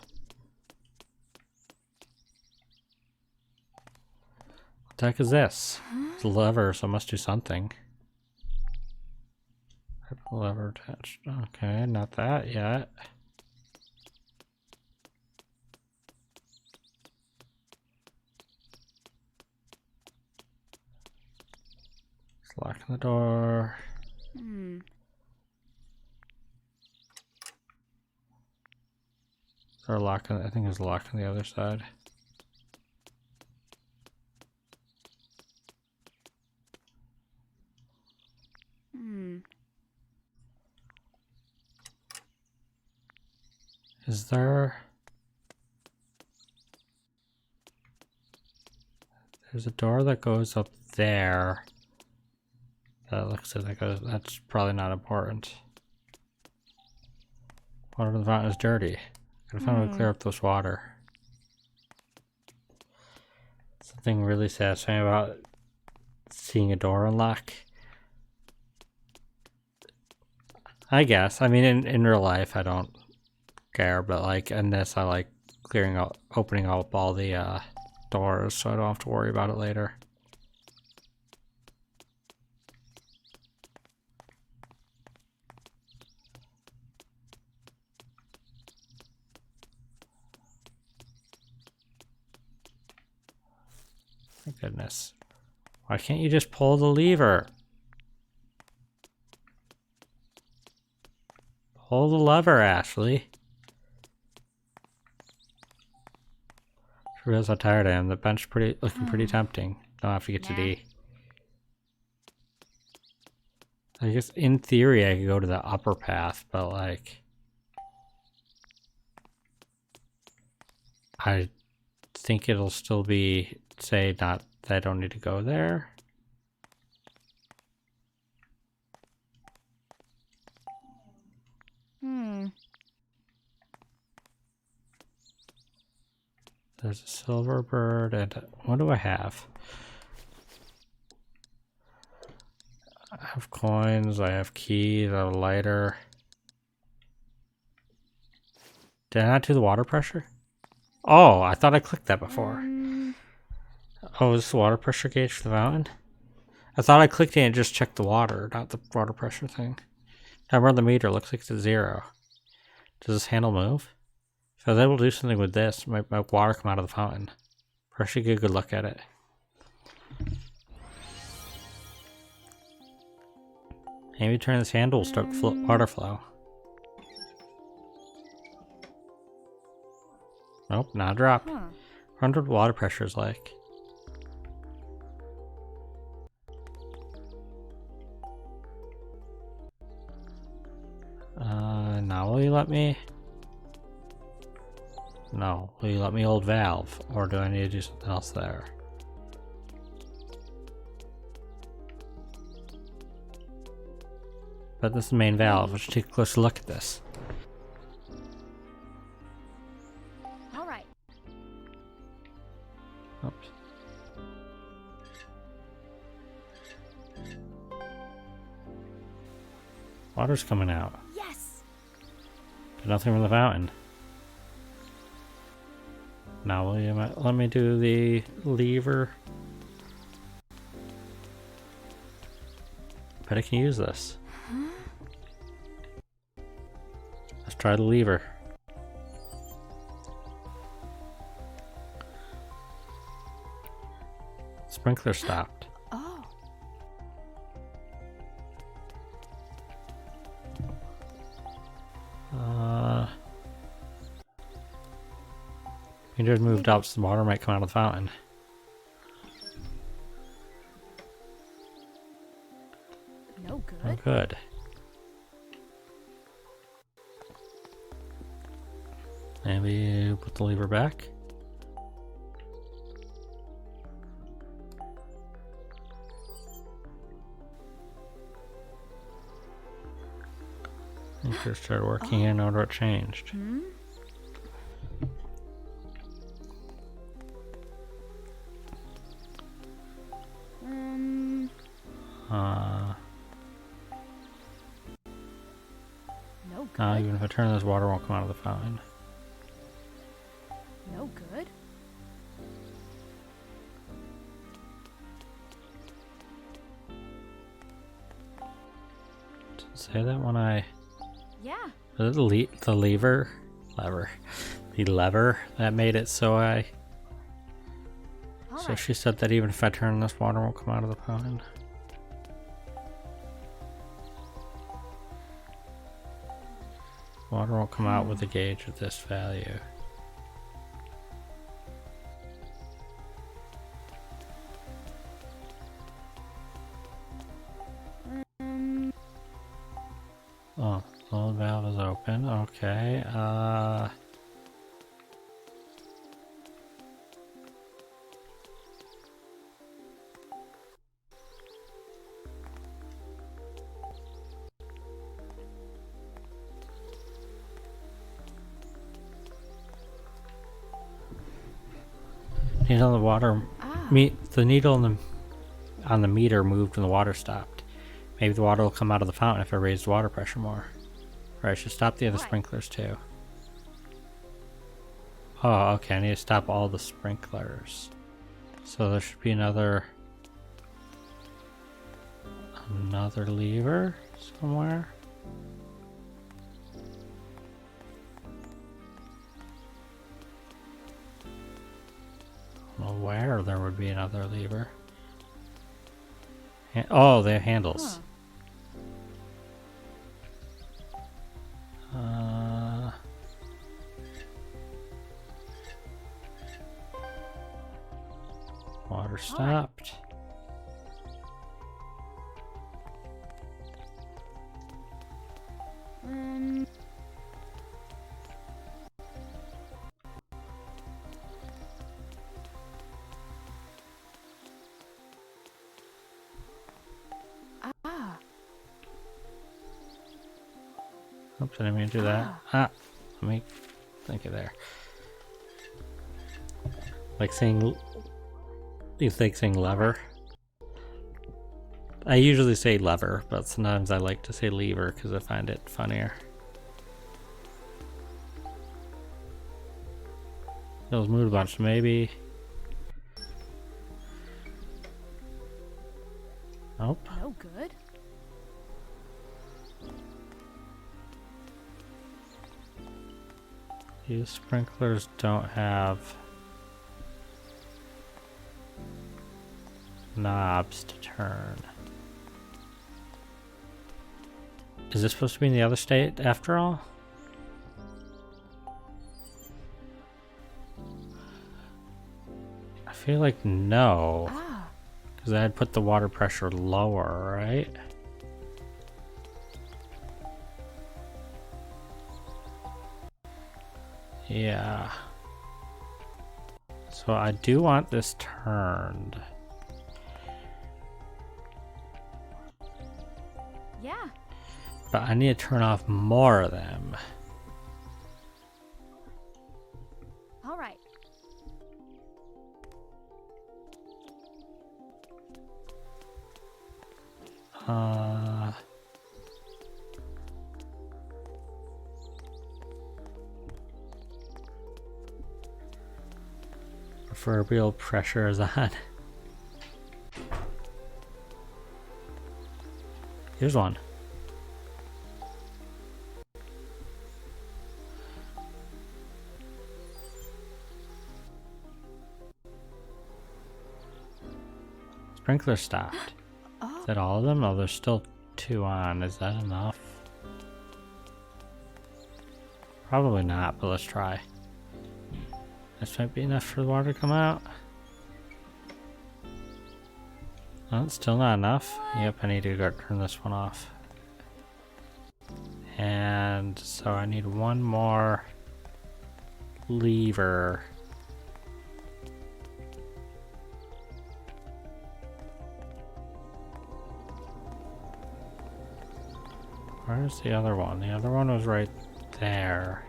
What the heck is this? It's a lever, so it must do something. Lever attached. Okay, not that yet. It's locking the door. Is there a lock on, I think there's a lock on the other side. Is there... There's a door that goes up there. That looks like that goes... That's probably not important. Water in the fountain is dirty. Gotta find a way to clear up this water. Something really satisfying about seeing a door unlock. I guess. I mean, in real life, I don't care, but like in this, I like clearing out, opening up all the doors, so I don't have to worry about it later. My goodness. Why can't you just pull the lever? Pull the lever, Ashley. I realize how tired I am. The bench looking pretty tempting. Don't have to get to D. I guess in theory I could go to the upper path, but like I think it'll still be say not that I don't need to go there. There's a silver bird, and what do I have? I have coins, I have keys, I have a lighter. Did I not do the water pressure? Oh, I thought I clicked that before. Oh, is this the water pressure gauge for the fountain? I thought I clicked it and just checked the water, not the water pressure thing. I run the meter, looks like it's at 0. Does this handle move? If I was able to do something with this, my water come out of the fountain. First, should get a good look at it. Maybe turn this handle will start water flow. Nope, not a drop. I wonder what water pressure is like. Now will you let me? No. Will you let me hold valve? Or do I need to do something else there? But this is the main valve. Let's take a closer look at this. Alright. Oops. Water's coming out. Yes! But nothing from the fountain. Now will you let me do the lever? Bet I can use this. Let's try the lever. Sprinkler stopped. Oh. Meter's moved up, so the water might come out of the fountain. No good. Oh, good. Maybe put the lever back. I just started working and noted what changed. Hmm? No good. Even if I turn this, water won't come out of the fountain. No good. Say that when I... Yeah. Was it the lever that made it so I... All So right. she said that even if I turn this, water won't come out of the fountain. Water won't come out with a gauge of this value. Oh, the valve is open. Okay. Needle on the water. The needle on the meter moved when the water stopped. Maybe the water will come out of the fountain if I raise the water pressure more. Or I should stop the other sprinklers too. Oh, okay. I need to stop all the sprinklers. So there should be another lever somewhere. I don't know where there would be another lever. Oh, they're handles. Water stopped. Oops, I didn't mean to do that. Let me think of there. Like saying, you think saying lever? I usually say lever, but sometimes I like to say lever because I find it funnier. Those moved a bunch, maybe. Nope. No good. These sprinklers don't have knobs to turn. Is this supposed to be in the other state after all? I feel like no. Because I'd put the water pressure lower, right? Yeah. So I do want this turned. Yeah. But I need to turn off more of them. All right. Proverbial pressure is on. Here's one. Sprinkler stopped. Is that all of them? Oh, there's still 2 on. Is that enough? Probably not, but let's try. This might be enough for the water to come out. Oh, it's still not enough. Yep, I need to go turn this one off. And so I need one more lever. Where's the other one? The other one was right there.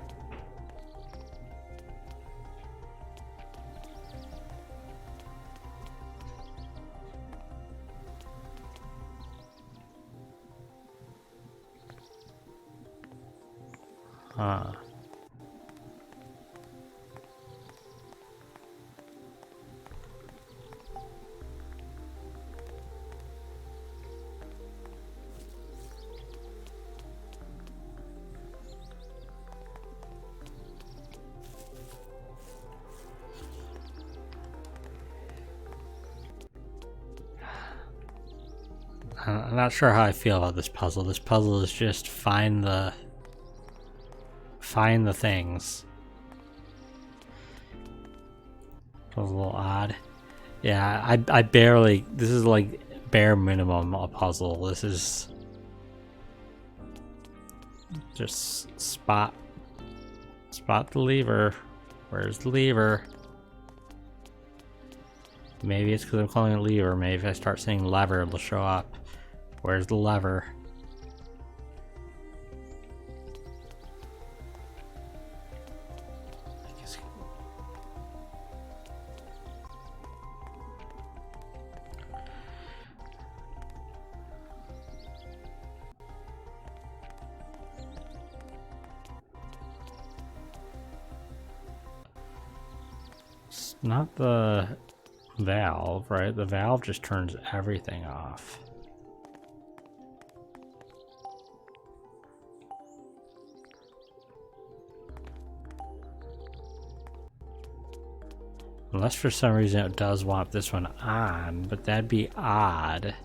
Huh. I'm not sure how I feel about this puzzle. This puzzle is just find the things. That was a little odd. Yeah, I barely, this is like bare minimum a puzzle. This is just spot the lever. Where's the lever? Maybe it's because I'm calling it lever. Maybe if I start saying lever, it'll show up. Where's the lever? It's not the valve, right? The valve just turns everything off. Unless for some reason it does want this one on, but that'd be odd.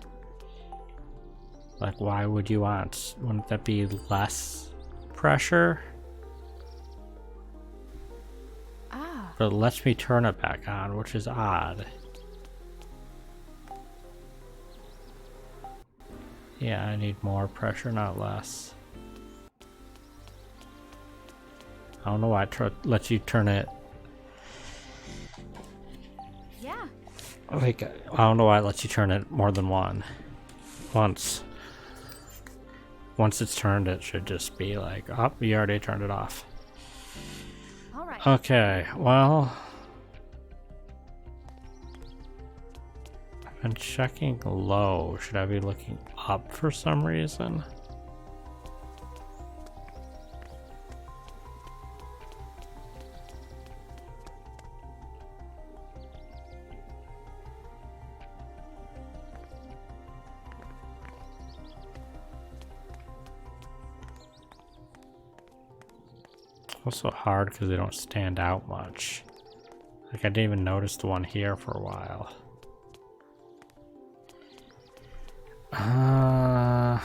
Like, why would you want? Wouldn't that be less pressure? Ah. But it lets me turn it back on, which is odd. Yeah, I need more pressure, not less. I don't know why it lets you turn it. Yeah. Like, I don't know why it lets you turn it more than once. Once it's turned, it should just be like, oh, you already turned it off. All right. Okay, well, I've been checking low. Should I be looking up for some reason? Also hard because they don't stand out much. Like, I didn't even notice the one here for a while. Huh.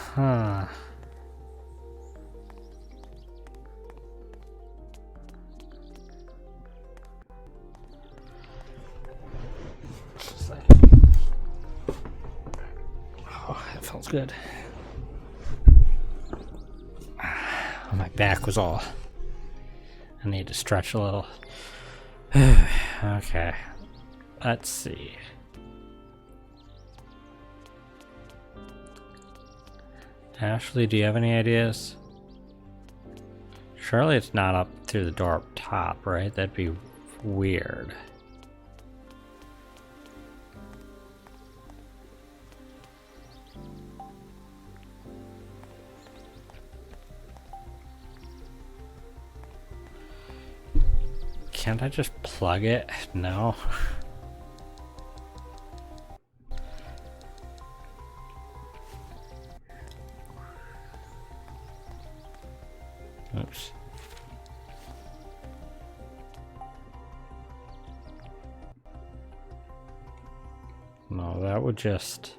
Oh, that feels good. My back was all... I need to stretch a little. Okay. Let's see. Ashley, do you have any ideas? Surely it's not up through the door up top, right? That'd be weird. Can't I just plug it? No. Oops. No, that would just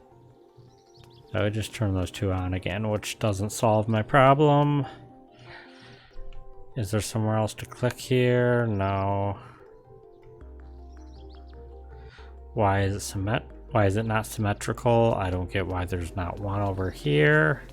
turn those two on again, which doesn't solve my problem. Is there somewhere else to click here? No. Why is it not symmetrical? I don't get why there's not one over here.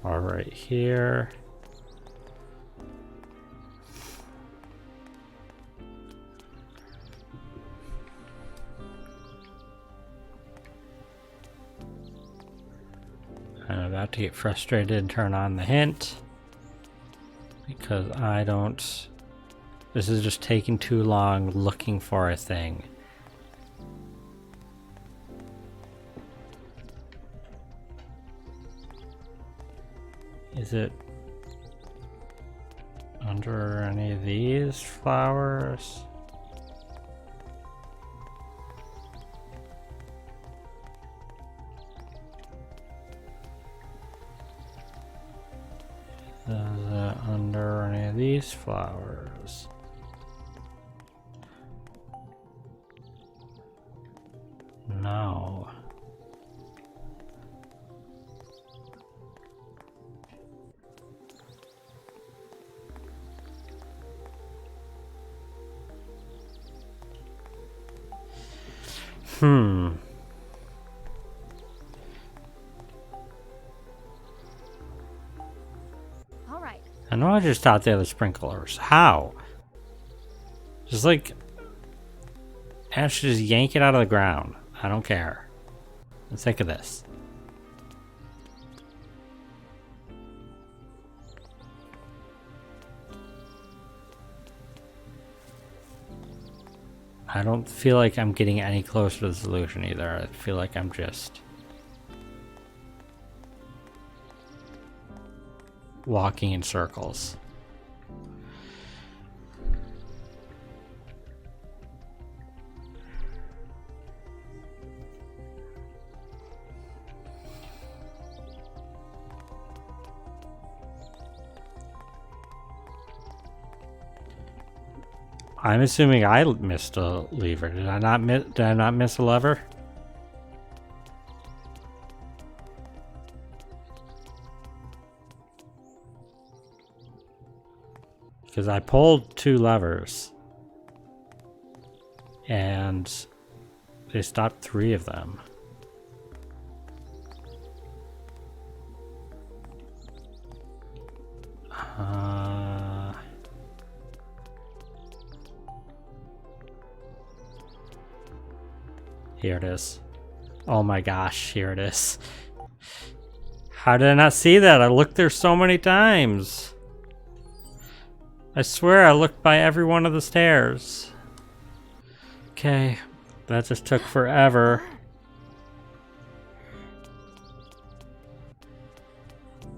All right here. I'm about to get frustrated and turn on the hint because I don't. This is just taking too long looking for a thing. Is it under any of these flowers? Is it under any of these flowers? No. All right. I know I just thought they were sprinklers. How? Just like, I should just yank it out of the ground. I don't care. I'm sick of this. I don't feel like I'm getting any closer to the solution either. I feel like I'm just walking in circles. I'm assuming I missed a lever. Did I not miss a lever? Because I pulled 2 levers and they stopped 3 of them. Here it is. Oh my gosh, here it is. How did I not see that? I looked there so many times. I swear I looked by every one of the stairs. Okay, that just took forever.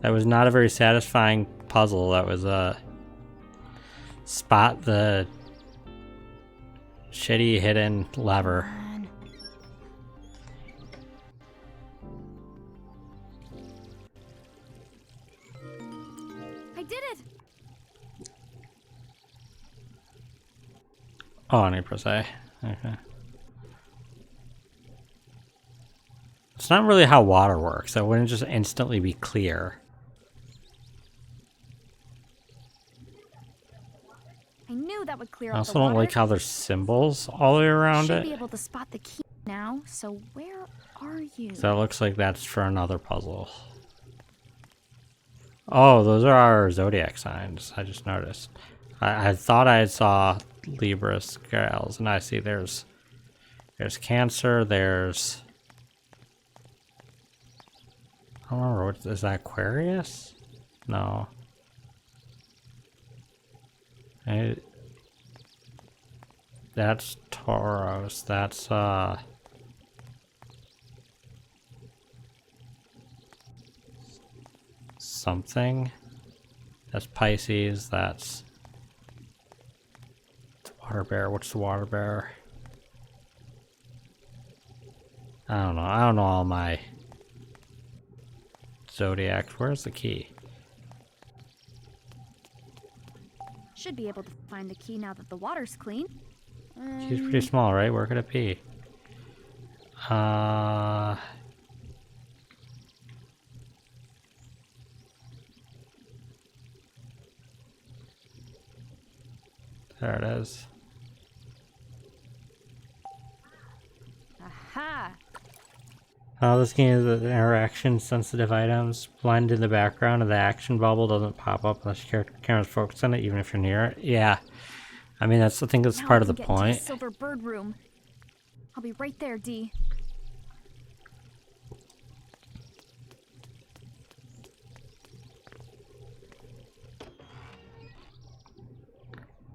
That was not a very satisfying puzzle. That was spot the shitty hidden lever. I did it! Oh, I need to press A. Okay. It's not really how water works. That wouldn't just instantly be clear. I knew that would clear I up the also don't water. like how there's symbols all the way around Should it. be able to spot the key now. So where are you? So that looks like that's for another puzzle. Oh, those are our zodiac signs. I just noticed. I thought I saw Libra scales, and I see there's Cancer. There's, I don't remember, what is that, Aquarius? No. That's Taurus. That's something. That's Pisces. That's Water Bear. What's the Water Bear? I don't know. I don't know all my zodiac. Where's the key? Should be able to find the key now that the water's clean. She's pretty small, right? Where could it be? There it is. Aha! This game is the interaction sensitive items blend in the background and the action bubble doesn't pop up unless your camera's focused on it, even if you're near it. Yeah. I mean, I think that's Now part I of the can get to point. Silver Bird room. I'll be right there, Dee.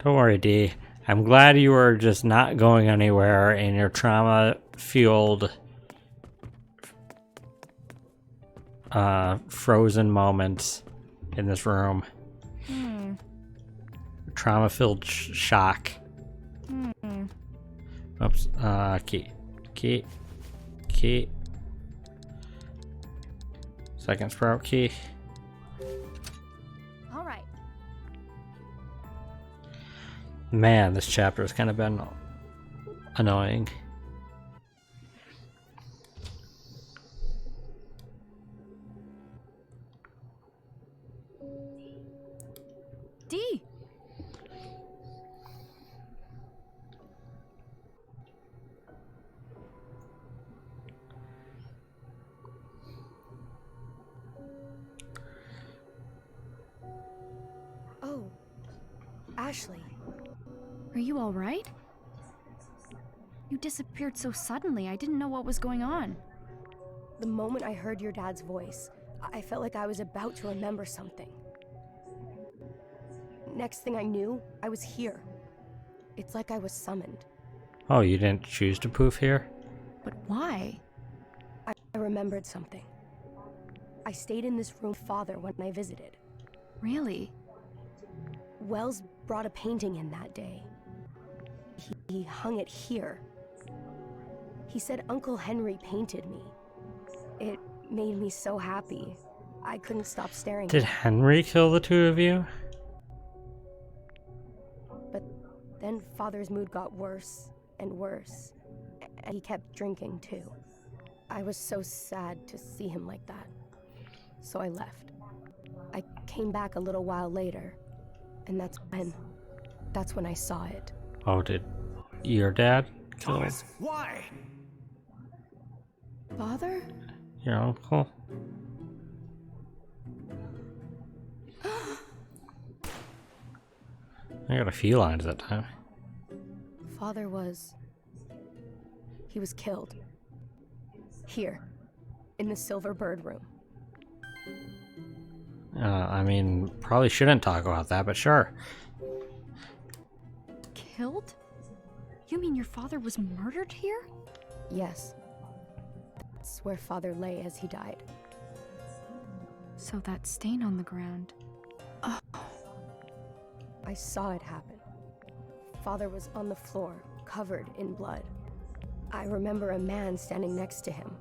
Don't worry, Dee. I'm glad you were just not going anywhere in your trauma-fueled, frozen moments in this room. Trauma-filled shock. Oops. Key. Second sprout key. All right. Man, this chapter has kind of been annoying. Dee! Oh, Ashley. Are you all right? You disappeared so suddenly, I didn't know what was going on. The moment I heard your dad's voice, I felt like I was about to remember something. Next thing I knew, I was here. It's like I was summoned. Oh, you didn't choose to poof here? But why? I remembered something. I stayed in this room with Father when I visited. Really? Wells brought a painting in that day. He hung it here. He said Uncle Henry painted me. It made me so happy. I couldn't stop staring. Did Henry kill the two of you? But then Father's mood got worse and worse. And he kept drinking too. I was so sad to see him like that. So I left. I came back a little while later. And that's when I saw it. Oh, did your dad kill Thomas, why? Father? your uncle? I got a few lines that time. Father was... He was killed. Here. In the Silver Bird room. I mean, probably shouldn't talk about that, but sure. Killed? You mean your father was murdered here? Yes. That's where Father lay as he died. So that stain on the ground. I saw it happen. Father was on the floor, covered in blood. I remember a man standing next to him.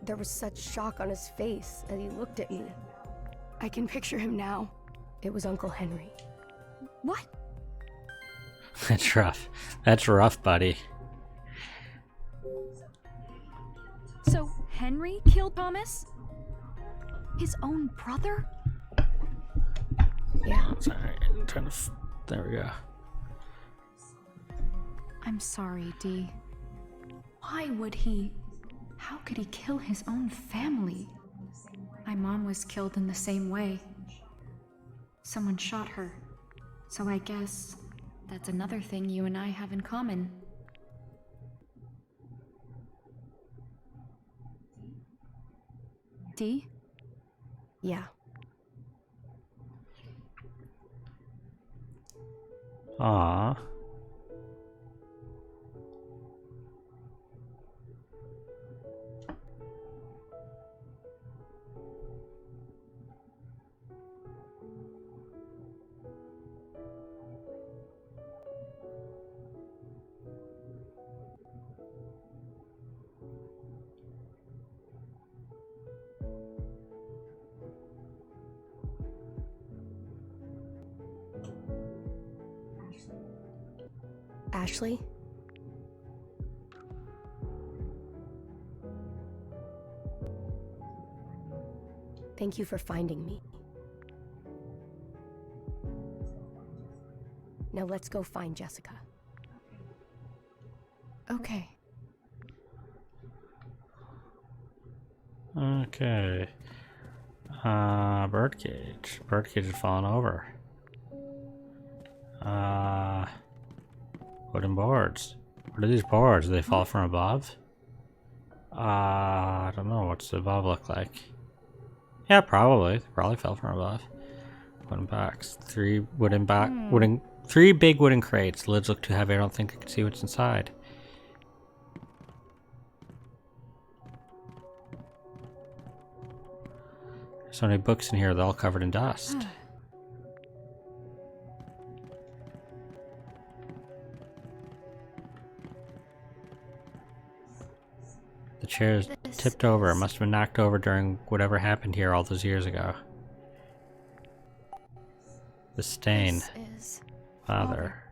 There was such shock on his face as he looked at me. I can picture him now. It was Uncle Henry. What? That's rough. That's rough, buddy. So Henry killed Thomas? His own brother? Yeah. Sorry, I'm trying to. There we go. I'm sorry, Dee. Why would he? How could he kill his own family? My mom was killed in the same way. Someone shot her. So I guess that's another thing you and I have in common. Dee? Yeah. Aww. Ashley? Thank you for finding me. Now let's go find Jessica. Okay. Okay. Birdcage. Birdcage has fallen over. Wooden boards. What are these boards? Do they fall from above? I don't know. What's the above look like? Yeah, probably. They probably fell from above. Wooden box. Three big wooden crates. The lids look too heavy. I don't think I can see what's inside. So many books in here, they're all covered in dust. The chair's tipped over. It must have been knocked over during whatever happened here all those years ago. The stain. This is Father.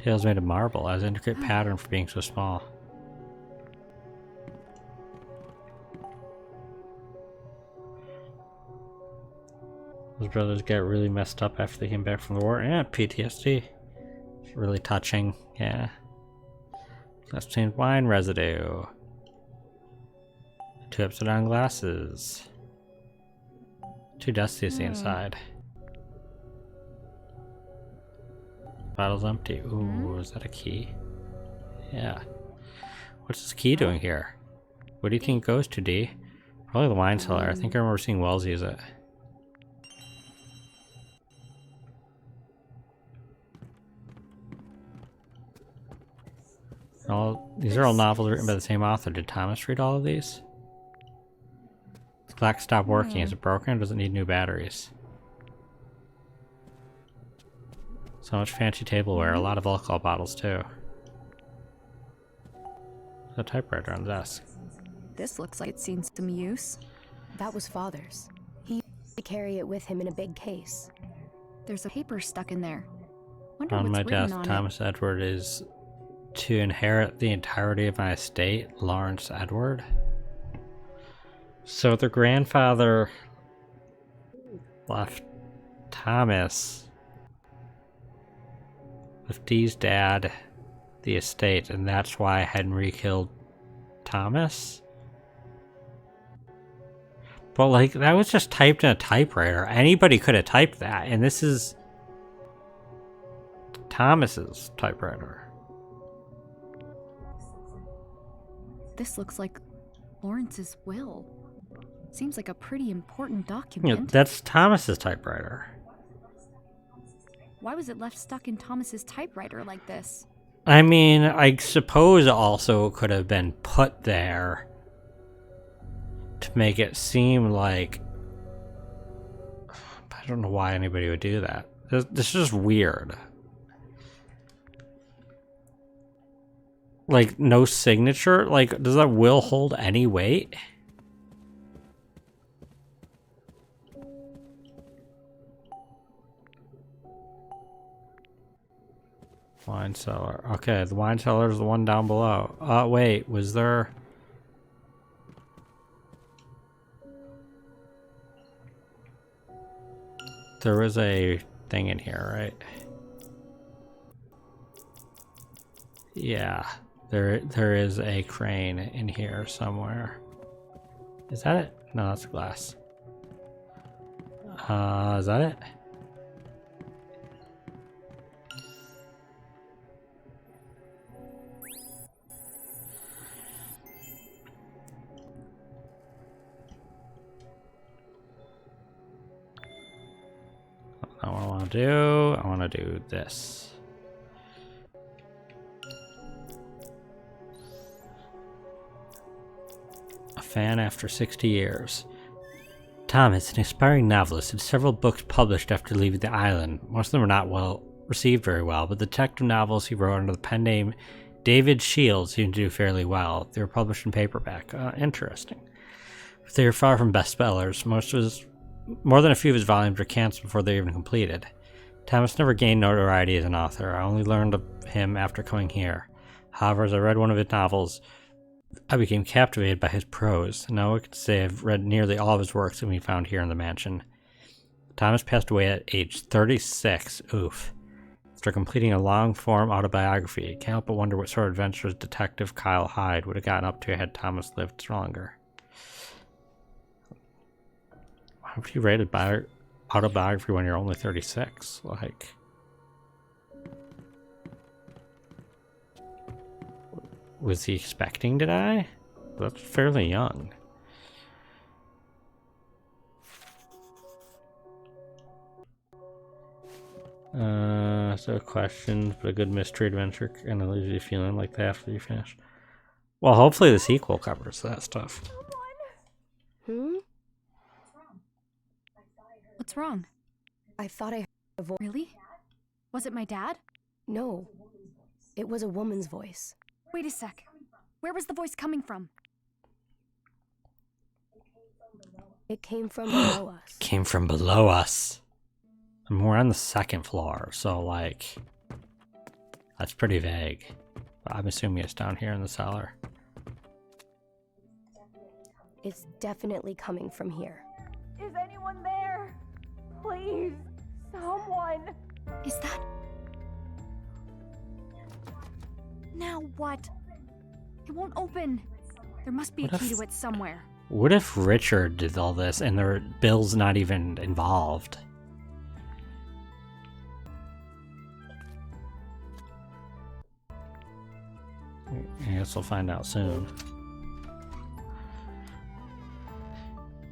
Tail's made of marble. Has an intricate pattern for being so small. His brothers get really messed up after they came back from the war. Yeah, PTSD. It's really touching. Yeah. Let's change wine residue. 2 upside down glasses. Too dusty to see inside. Bottle's empty. Ooh, is that a key? Yeah. What's this key doing here? What do you think it goes to, D? Probably the wine cellar. I think I remember seeing Wells use it. These are all novels written by the same author. Did Thomas read all of these? The clock stopped working. Is it broken or does it need new batteries? So much fancy tableware. A lot of alcohol bottles too. There's a typewriter on the desk. This looks like it's seen some use. That was Father's. He used to carry it with him in a big case. There's a paper stuck in there. Wonder On what's my written death, on Thomas Edward is to inherit the entirety of my estate, Lawrence Edward. So their grandfather left Thomas with Dee's dad the estate, and that's why Henry killed Thomas? But like, that was just typed in a typewriter. Anybody could have typed that, and this is Thomas's typewriter. This looks like Lawrence's will. Seems like a pretty important You document. know, that's Thomas's typewriter. Why was it left stuck in Thomas's typewriter like this? I mean, I suppose it also could have been put there to make it seem like... I don't know why anybody would do that. This is just weird. Like, no signature? Like, does that will hold any weight? Wine cellar. Okay, the wine cellar is the one down below. Wait, was there... There was a thing in here, right? Yeah, there is a crane in here somewhere. Is that it? No, that's glass. Is that it? That's not what I want to do. I want to do this. A fan after 60 years. Thomas, an aspiring novelist, had several books published after leaving the island. Most of them were not well received very well, but the detective novels he wrote under the pen name David Shields seemed to do fairly well. They were published in paperback. Interesting. But they were far from bestsellers. More than a few of his volumes were canceled before they were even completed. Thomas never gained notoriety as an author. I only learned of him after coming here. However, as I read one of his novels, I became captivated by his prose. Now I can say I've read nearly all of his works that we found here in the mansion. Thomas passed away at age 36. Oof. After completing a long-form autobiography, I can't help but wonder what sort of adventures Detective Kyle Hyde would have gotten up to had Thomas lived longer. Why would you write a autobiography when you're only 36? Like, was he expecting to die? That's fairly young. So questions, but a good mystery adventure and it leaves you feeling like that after you finish. Well, hopefully the sequel covers that stuff. What's wrong? I thought I heard a voice. Really? Was it my dad? No, it was a woman's voice. Wait a sec. Where was the voice coming from? It came from below us. Came from below us. And we're on the second floor, so like, that's pretty vague. But I'm assuming it's down here in the cellar. It's definitely coming from here. Is anyone there? Please, someone. Is that... Now what? It won't open. There must be a key to it somewhere. What if Richard did all this and Bill's not even involved? I guess we'll find out soon.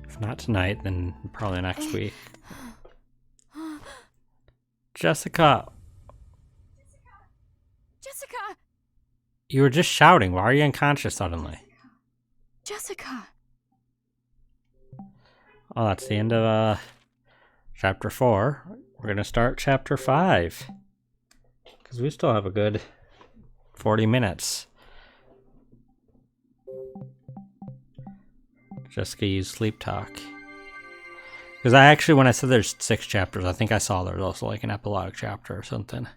If not tonight, then probably next week. Jessica! Jessica! You were just shouting. Why are you unconscious suddenly? Jessica! Oh, that's the end of chapter 4. We're going to start chapter 5. Because we still have a good 40 minutes. Jessica used sleep talk. Because I actually, when I said there's 6 chapters, I think I saw there's also like an epilogue chapter or something.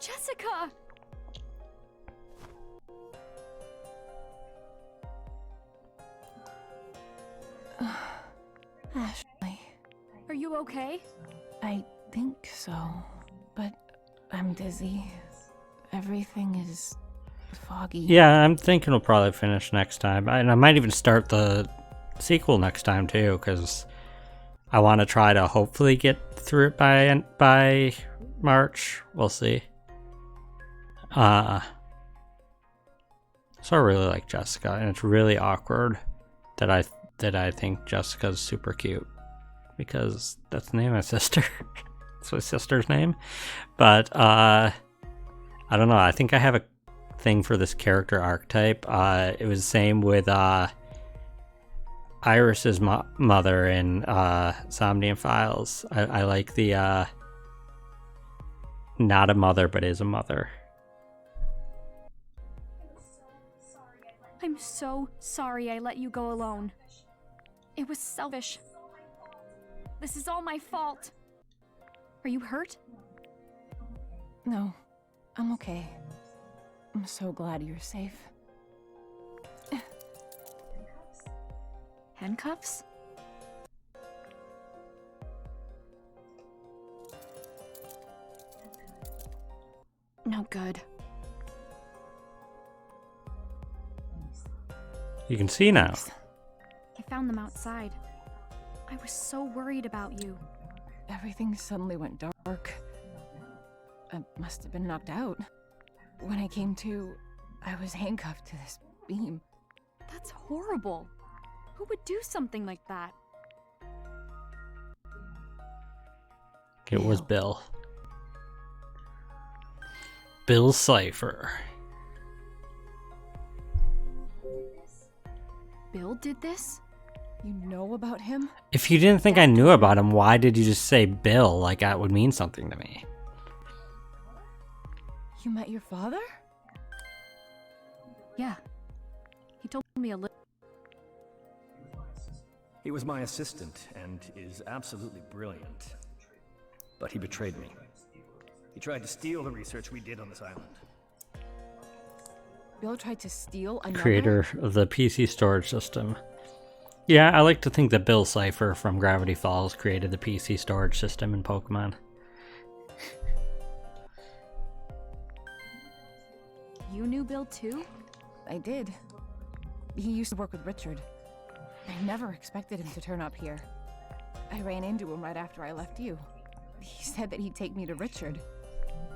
Jessica! Ashley, Are you okay? I think so, but I'm dizzy. Everything is foggy. Yeah, I'm thinking we'll probably finish next time. And I might even start the sequel next time too, because I want to try to hopefully get through it by March. We'll see. So I really like Jessica, and it's really awkward that I think Jessica's super cute, because that's the name of my sister. That's my sister's name. But I don't know. I think I have a thing for this character archetype. It was the same with Iris's mother in Somnium Files. I like the not a mother but is a mother. I'm so sorry I let you go alone. It was selfish. This is all my fault. Are you hurt? No, I'm okay. I'm so glad you're safe. Handcuffs? No good. You can see now. I found them outside. I was so worried about you. Everything suddenly went dark. I must have been knocked out. When I came to, I was handcuffed to this beam. That's horrible. Who would do something like that? It was Bill. Bill Cipher. Bill did this? You know about him? If you didn't think I knew about him, why did you just say Bill like that would mean something to me? You met your father? Yeah. He told me a little. He was my assistant and is absolutely brilliant. But he betrayed me. He tried to steal the research we did on this island. Bill tried to steal another? Creator of the PC storage system. Yeah, I like to think that Bill Cipher from Gravity Falls created the PC storage system in Pokemon. You knew Bill too? I did. He used to work with Richard. I never expected him to turn up here. I ran into him right after I left you. He said that he'd take me to Richard.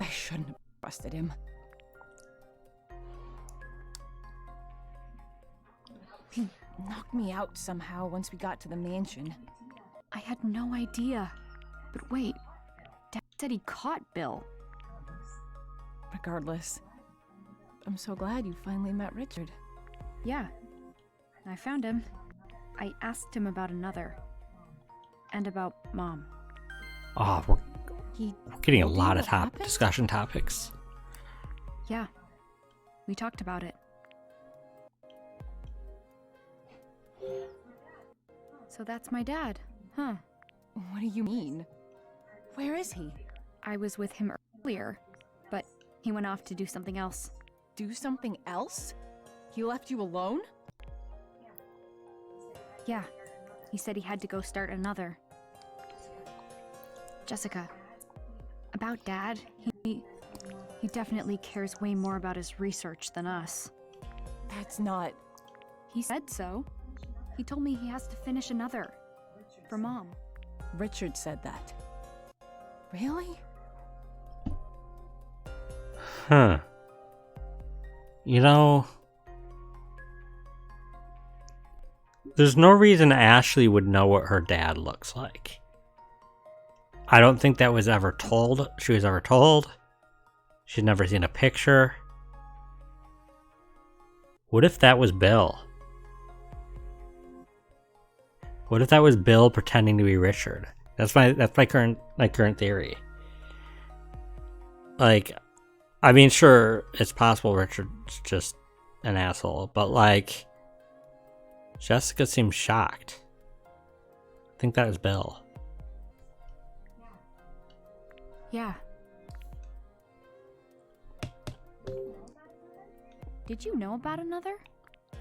I shouldn't have trusted him. He knocked me out somehow once we got to the mansion. I had no idea. But wait, Dad said he caught Bill. Regardless, I'm so glad you finally met Richard. Yeah, I found him. I asked him about another. And about Mom. Oh, we're He getting a told you lot of what happened? discussion topics. Yeah, we talked about it. So that's my dad, huh? What do you mean? Where is he? I was with him earlier, but he went off to do something else. Do something else? He left you alone? Yeah, he said he had to go start another. Jessica, about Dad, he definitely cares way more about his research than us. That's not... He said so. He told me he has to finish another. For Mom. Richard said that. Really? Huh. You know, there's no reason Ashley would know what her dad looks like. I don't think that was ever told. She was ever told. She's never seen a picture. What if that was Bill? What if that was Bill pretending to be Richard? That's my current theory. Like, I mean, sure, it's possible Richard's just an asshole, but like, Jessica seems shocked. I think that was Bill. Yeah. Did you know about another?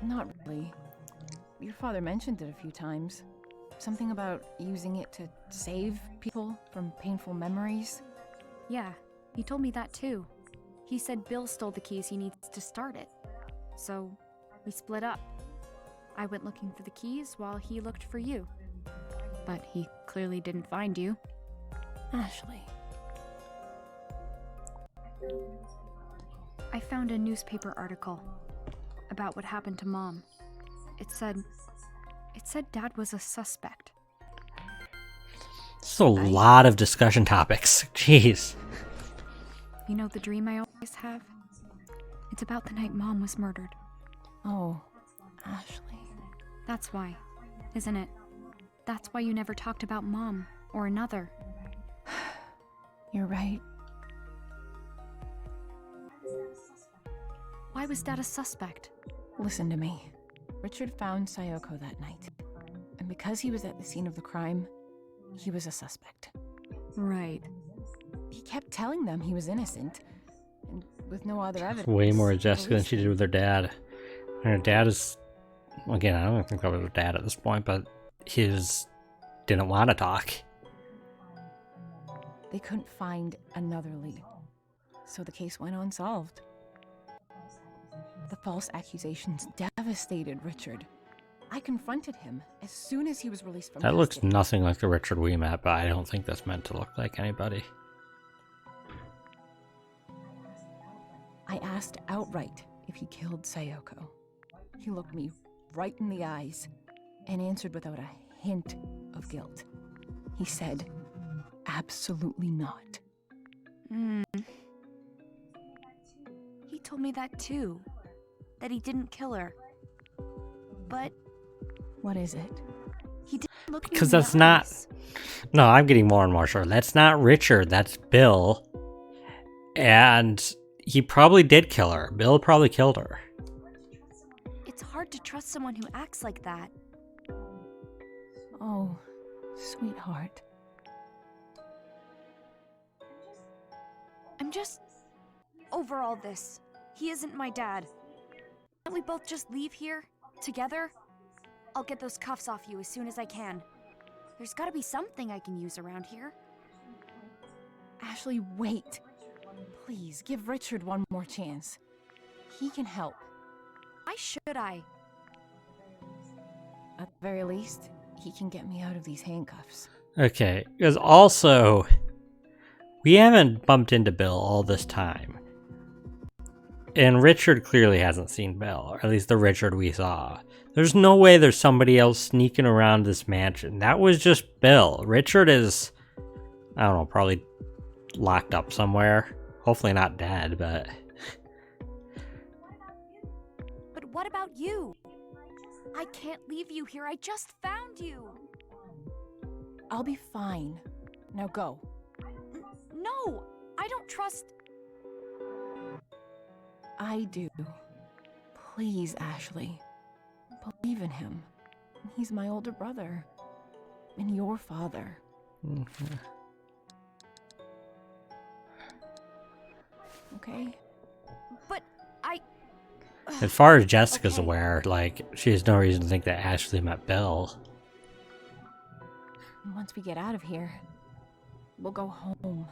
Not really. Your father mentioned it a few times. Something about using it to save people from painful memories. Yeah, he told me that too. He said Bill stole the keys he needs to start it. So, we split up. I went looking for the keys while he looked for you. But he clearly didn't find you. Ashley. I found a newspaper article about what happened to Mom. It said Dad was a suspect. This is a lot of discussion topics. Jeez. You know the dream I always have? It's about the night Mom was murdered. Oh, Ashley. That's why, isn't it? That's why you never talked about Mom or another. You're right. Why was Dad a suspect? Listen to me. Richard found Sayoko that night. And because he was at the scene of the crime, he was a suspect. Right. He kept telling them he was innocent. And with no other evidence... Way more Jessica than she did with her dad. And her dad is... Again, I don't think that was her dad at this point, but his... didn't want to talk. They couldn't find another lead. So the case went unsolved. The false accusations devastated Richard. I confronted him as soon as he was released from That looks custody. nothing like the Richard we met, but I don't think that's meant to look like anybody. I asked outright if he killed Sayoko. He looked me right in the eyes and answered without a hint of guilt. He said, absolutely not. He told me that too. That he didn't kill her. But What is it? he didn't look me Because in that's the not... eyes. No, I'm getting more and more sure. That's not Richard, that's Bill. And he probably did kill her. Bill probably killed her. It's hard to trust someone who acts like that. Oh, sweetheart. I'm just over all this. He isn't my dad. Can't we both just leave here together? I'll get those cuffs off you as soon as I can. There's gotta be something I can use around here. Ashley, wait. Please, give Richard one more chance. He can help. Why should I? At the very least, he can get me out of these handcuffs. Okay, because also, we haven't bumped into Bill all this time. And Richard clearly hasn't seen Bill, or at least the Richard we saw. There's no way there's somebody else sneaking around this mansion. That was just Bill. Richard is, I don't know, probably locked up somewhere. Hopefully not dead, but... But what about you? I can't leave you here. I just found you. I'll be fine. Now go. No, I don't trust... I do. Please, Ashley. Believe in him. He's my older brother. And your father. Okay? But I... As far as Jessica's Okay. aware, like, she has no reason to think that Ashley met Bill. And once we get out of here, we'll go home.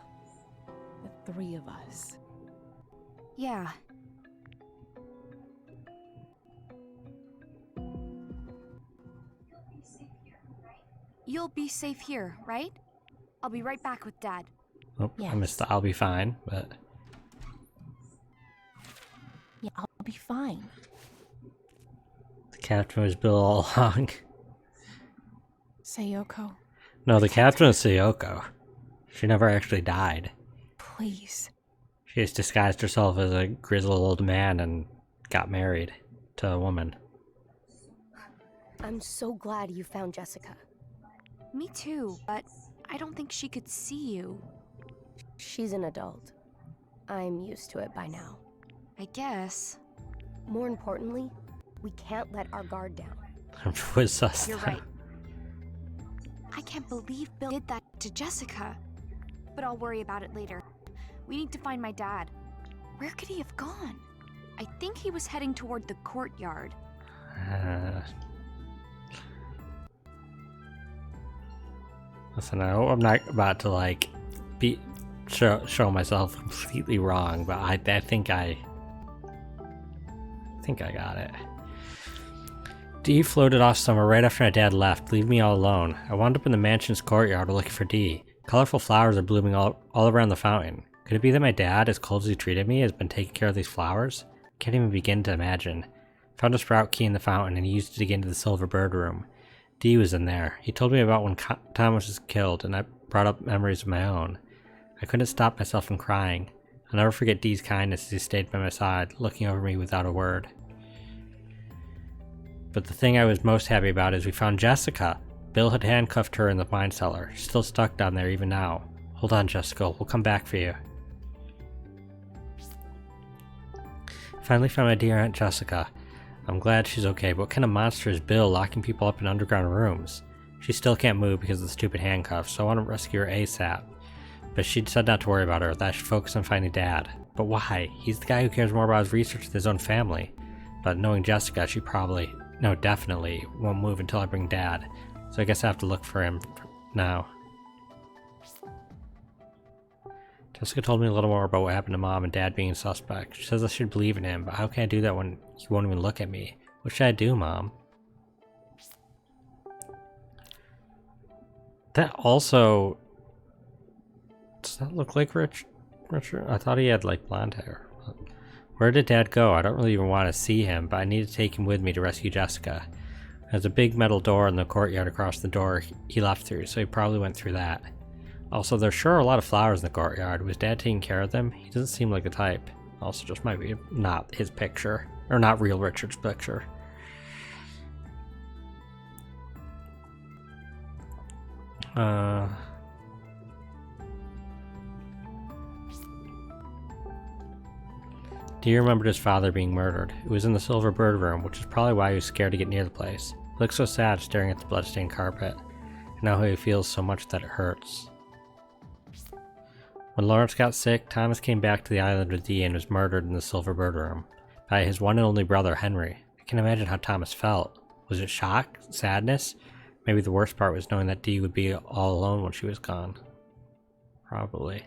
The three of us. Yeah. You'll be safe here, right? I'll be right back with Dad. Oh, I Yes. missed the I'll be fine, but... Yeah, I'll be fine. The captain was Bill all along. Sayoko, No, the captain was Sayoko. She never actually died. please. She just disguised herself as a grizzled old man and got married to a woman. I'm so glad you found Jessica. Me too, but I don't think she could see you. She's an adult. I'm used to it by now. I guess. More importantly, we can't let our guard down. Was sus. You're right. I can't believe Bill did that to Jessica. But I'll worry about it later. We need to find my dad. Where could he have gone? I think he was heading toward the courtyard. Listen, I hope I'm not about to like show myself completely wrong, but I think I got it. Dee floated off somewhere right after my dad left, leaving me all alone. I wound up in the mansion's courtyard looking for Dee. Colorful flowers are blooming all around the fountain. Could it be that my dad, as cold as he treated me, has been taking care of these flowers? Can't even begin to imagine. Found a sprout key in the fountain and he used it to get into the silver bird room. Dee was in there. He told me about when Thomas was killed, and I brought up memories of my own. I couldn't stop myself from crying. I'll never forget Dee's kindness as he stayed by my side, looking over me without a word. But the thing I was most happy about is we found Jessica. Bill had handcuffed her in the wine cellar. She's still stuck down there even now. Hold on, Jessica. We'll come back for you. Finally found my dear Aunt Jessica. I'm glad she's okay, but what kind of monster is Bill locking people up in underground rooms? She still can't move because of the stupid handcuffs, so I want to rescue her ASAP. But she said not to worry about her, that I should focus on finding Dad. But why? He's the guy who cares more about his research than his own family. But knowing Jessica, she probably, no, definitely won't move until I bring Dad. So I guess I have to look for him now. Jessica told me a little more about what happened to Mom and Dad being suspect. She says I should believe in him, but how can I do that when he won't even look at me? What should I do, Mom? That also... Does that look like Richard? I thought he had like blonde hair. Where did Dad go? I don't really even want to see him, but I need to take him with me to rescue Jessica. There's a big metal door in the courtyard across the door he left through, so he probably went through that. Also, there's sure a lot of flowers in the courtyard. Was Dad taking care of them? He doesn't seem like the type. Also, just might be not his picture. Or not real Richard's picture. Dee remembered his father being murdered. It was in the Silver Bird room, which is probably why he was scared to get near the place. He looked so sad staring at the bloodstained carpet. And now he feels so much that it hurts. When Lawrence got sick, Thomas came back to the island with Dee and was murdered in the Silver Bird room by his one and only brother, Henry. I can imagine how Thomas felt. Was it shock? Sadness? Maybe the worst part was knowing that Dee would be all alone when she was gone. Probably.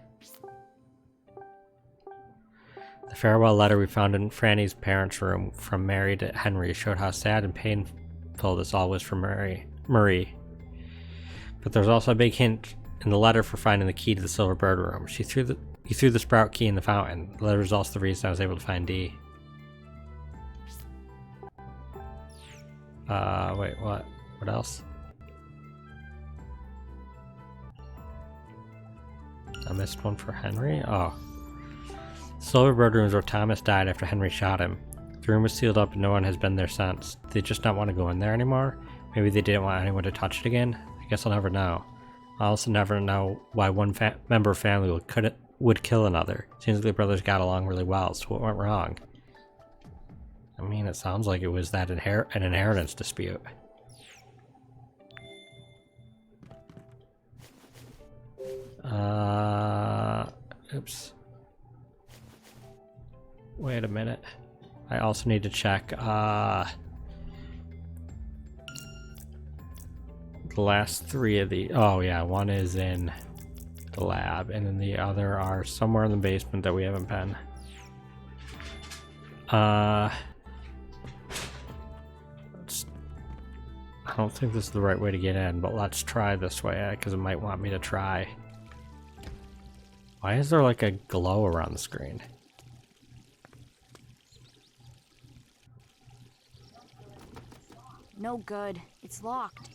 The farewell letter we found in Franny's parents' room from Mary to Henry showed how sad and painful this all was for Marie. But there's also a big hint in the letter for finding the key to the Silver Bird room. He threw the sprout key in the fountain. The letter is also the reason I was able to find Dee. Wait, what? What else? I missed one for Henry? Oh. Silver Bird room is where Thomas died after Henry shot him. The room was sealed up and no one has been there since. Did they just not want to go in there anymore? Maybe they didn't want anyone to touch it again? I guess I'll never know. I'll also never know why one member of family would kill another. Seems like the brothers got along really well, so what went wrong? I mean, it sounds like it was that an inheritance dispute. Oops. Wait a minute. I also need to check, the last three of the... Oh yeah, one is in the lab, and then the other are somewhere in the basement that we haven't been. I don't think this is the right way to get in, but let's try this way, because it might want me to try. Why is there like a glow around the screen? No good. It's locked.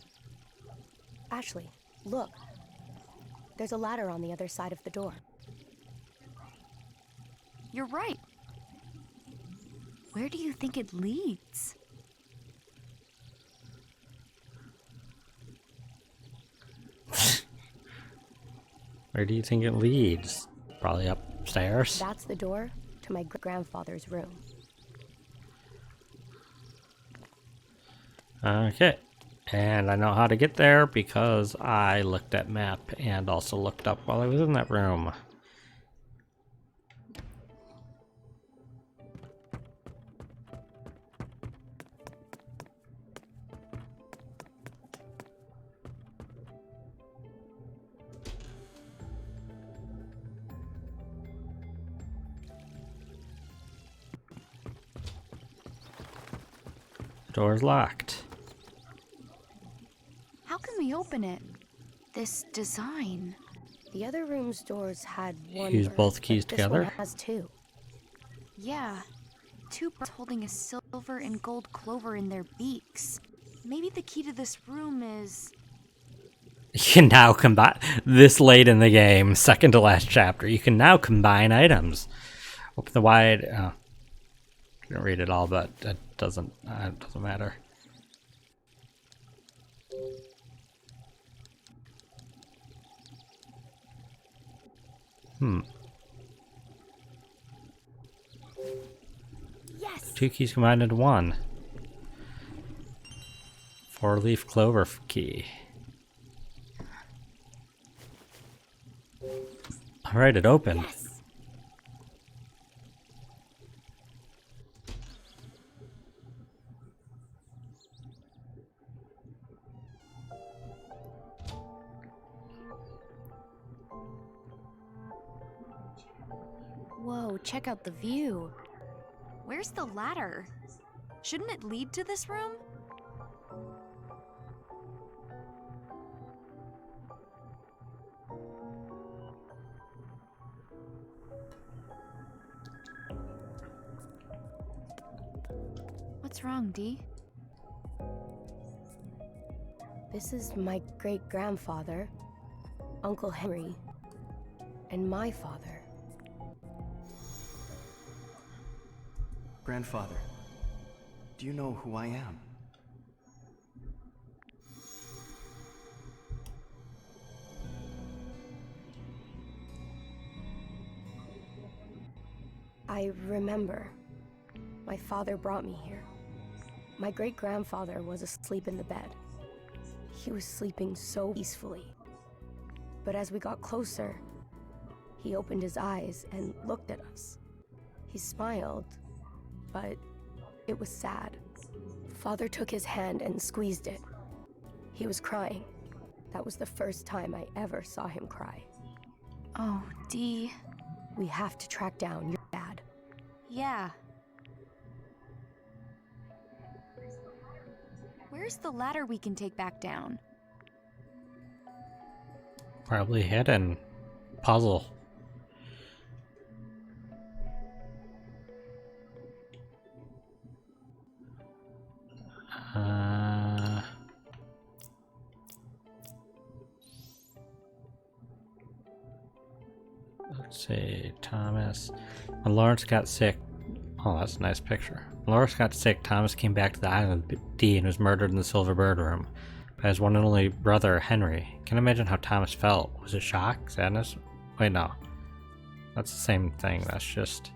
Ashley, look. There's a ladder on the other side of the door. You're right. Where do you think it leads? Where do you think it leads? Probably upstairs? That's the door to my grandfather's room. Okay. And I know how to get there because I looked at map and also looked up while I was in that room. The door's locked. How can we open it? This design. The other room's doors had one. Use bird, both keys but together? This one has two. Yeah. Two birds holding a silver and gold clover in their beaks. Maybe the key to this room is... You can now combine... This late in the game, second to last chapter, you can now combine items. Open the wide... Oh. Didn't read it all, but it doesn't matter. Yes! Two keys combined into one. 4-leaf clover key. Alright, it opened. Yes. Whoa, check out the view. Where's the ladder? Shouldn't it lead to this room? What's wrong, Dee? This is my great-grandfather, Uncle Henry, and my father. Grandfather, do you know who I am? I remember. My father brought me here. My great-grandfather was asleep in the bed. He was sleeping so peacefully. But as we got closer, he opened his eyes and looked at us. He smiled, but it was sad. Father took his hand and squeezed it. He was crying. That was the first time I ever saw him cry. Oh, Dee. We have to track down your dad. Yeah. Where's the ladder we can take back down? Probably hidden. Puzzle. Let's see, Thomas. When Lawrence got sick. Oh, that's a nice picture. When Lawrence got sick, Thomas came back to the island with Dee and was murdered in the Silver Bird room by his one and only brother, Henry. Can't imagine how Thomas felt. Was it shock? Sadness? Wait, no. That's the same thing. That's just...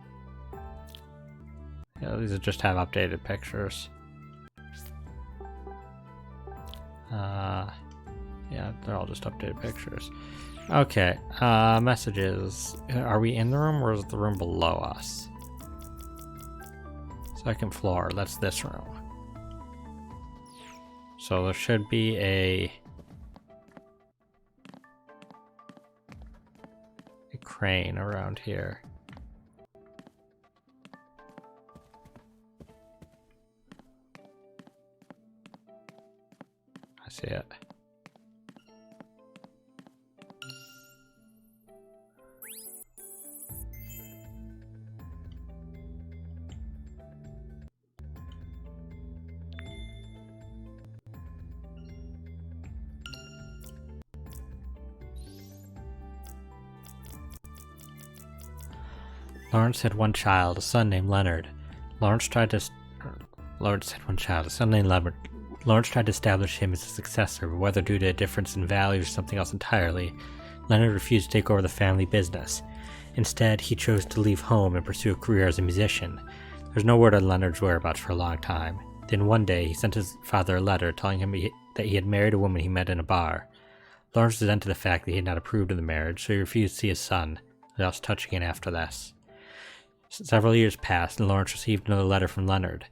Yeah, these just have updated pictures. Yeah, they're all just updated pictures. Okay, messages. Are we in the room or is the room below us? Second floor, that's this room. So there should be a crane around here. I see it. Lawrence had one child, a son named Leonard. Lawrence had one child, a son named Leonard. Lawrence tried to establish him as a successor, but whether due to a difference in values or something else entirely, Leonard refused to take over the family business. Instead, he chose to leave home and pursue a career as a musician. There was no word on Leonard's whereabouts for a long time. Then one day, he sent his father a letter telling him that he had married a woman he met in a bar. Lawrence resented the fact that he had not approved of the marriage, so he refused to see his son. They lost touch again after this. Several years passed, and Lawrence received another letter from Leonard.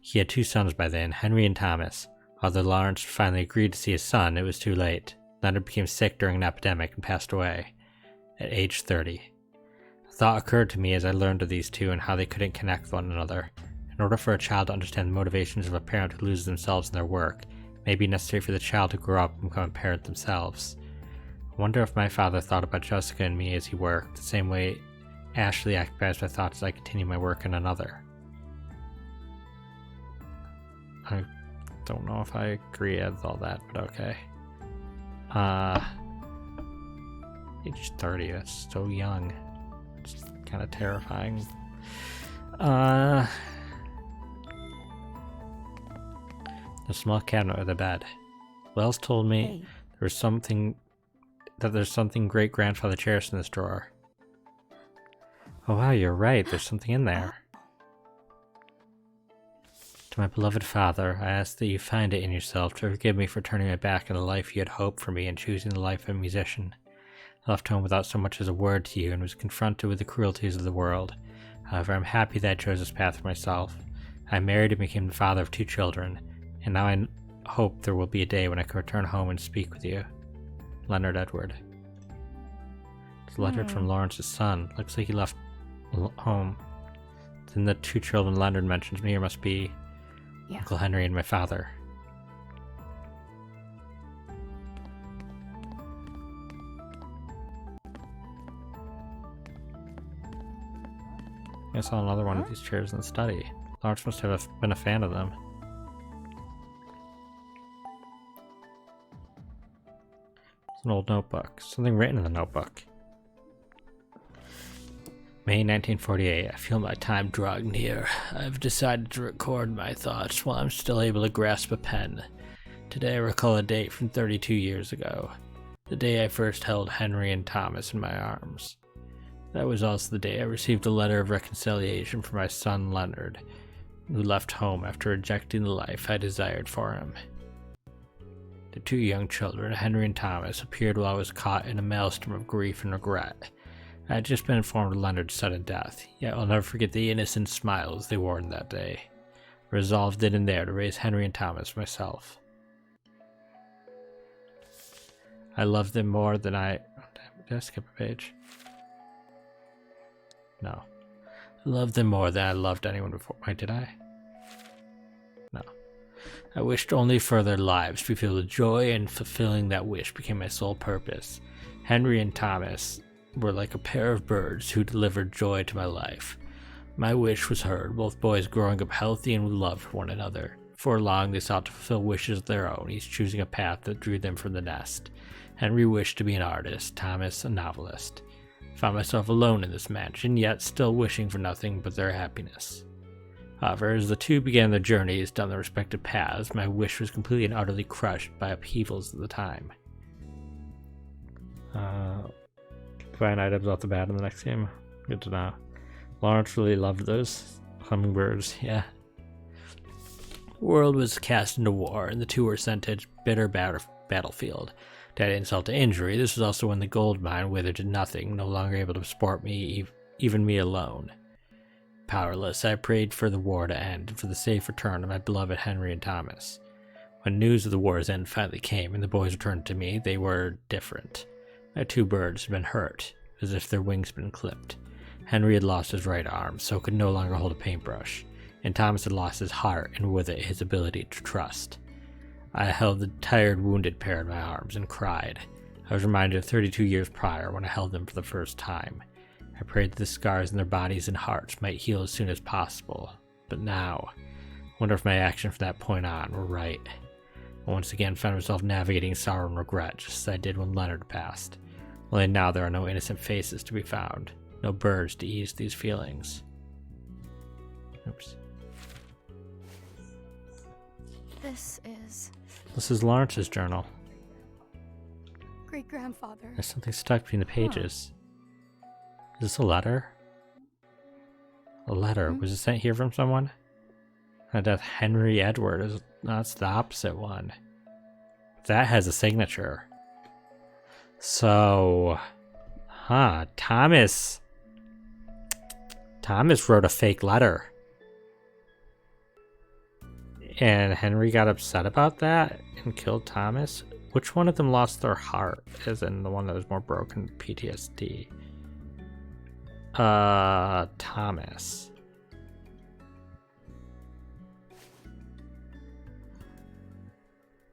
He had two sons by then, Henry and Thomas. Although Lawrence finally agreed to see his son, it was too late. Leonard became sick during an epidemic and passed away at age 30. A thought occurred to me as I learned of these two and how they couldn't connect with one another. In order for a child to understand the motivations of a parent who loses themselves in their work, it may be necessary for the child to grow up and become a parent themselves. I wonder if my father thought about Jessica and me as he worked, the same way Ashley occupies my thoughts as I continue my work in another. I don't know if I agree with all that, but okay. Age 30, that's so young. It's kind of terrifying. The small cabinet or the bed. Wells told me there's something great-grandfather cherished in this drawer. Oh wow, you're right, there's something in there. To my beloved father, I ask that you find it in yourself to forgive me for turning my back on the life you had hoped for me and choosing the life of a musician. I left home without so much as a word to you and was confronted with the cruelties of the world. However, I'm happy that I chose this path for myself. I married and became the father of 2 children, and now I hope there will be a day when I can return home and speak with you. Leonard Edward. It's a letter from Lawrence's son. Looks like he left home. Then the 2 children Leonard mentions here must be Uncle Henry and my father. I saw another one of these chairs in the study. Lawrence must have been a fan of them. It's an old notebook. Something written in the notebook. May 1948. I feel my time drawing near. I've decided to record my thoughts while I'm still able to grasp a pen. Today I recall a date from 32 years ago. The day I first held Henry and Thomas in my arms. That was also the day I received a letter of reconciliation from my son Leonard, who left home after rejecting the life I desired for him. The 2 young children, Henry and Thomas, appeared while I was caught in a maelstrom of grief and regret. I had just been informed of Leonard's sudden death, yet I'll never forget the innocent smiles they wore on that day. Resolved then and there to raise Henry and Thomas myself. I loved them more than I... Oh, damn, did I skip a page? No. I loved them more than I loved anyone before. Wait, did I? No. I wished only for their lives to be filled with joy, and fulfilling that wish became my sole purpose. Henry and Thomas were like a pair of birds who delivered joy to my life. My wish was heard, both boys growing up healthy and with love for one another. For long they sought to fulfill wishes of their own, each choosing a path that drew them from the nest. Henry wished to be an artist, Thomas a novelist. I found myself alone in this mansion, yet still wishing for nothing but their happiness. However, as the two began their journeys down their respective paths, my wish was completely and utterly crushed by upheavals of the time. Find items off the bat in the next game. Good to know. Lawrence really loved those hummingbirds, yeah. The world was cast into war, and the two were sent to a bitter battlefield. To add insult to injury, this was also when the gold mine withered to nothing, no longer able to support me, even me alone. Powerless, I prayed for the war to end, and for the safe return of my beloved Henry and Thomas. When news of the war's end finally came, and the boys returned to me, they were different. My two birds had been hurt, as if their wings had been clipped. Henry had lost his right arm, so could no longer hold a paintbrush, and Thomas had lost his heart, and with it his ability to trust. I held the tired, wounded pair in my arms and cried. I was reminded of 32 years prior when I held them for the first time. I prayed that the scars in their bodies and hearts might heal as soon as possible. But now, I wonder if my actions from that point on were right. I once again found myself navigating sorrow and regret, just as I did when Leonard passed. Only now there are no innocent faces to be found, no birds to ease these feelings. Oops. This is Lawrence's journal. Great-grandfather. There's something stuck between the pages. Is this a letter? A letter. Was it sent here from someone? Death Henry Edward. That's the opposite one. That has a signature. So... Thomas wrote a fake letter. And Henry got upset about that and killed Thomas. Which one of them lost their heart? As in the one that was more broken, PTSD. Thomas.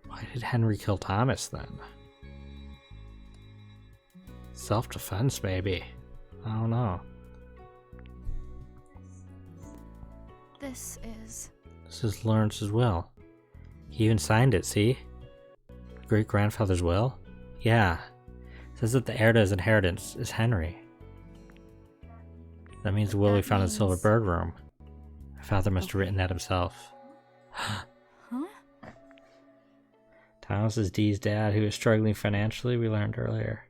Why did Henry kill Thomas then? Self-defense, maybe. I don't know. This is Lawrence's will. He even signed it, see? Great-grandfather's will? Yeah. It says that the heir to his inheritance is Henry. That means the will we found in the Silver Bird room. My father must have written that himself. Huh? Thomas is Dee's dad, who is struggling financially, we learned earlier.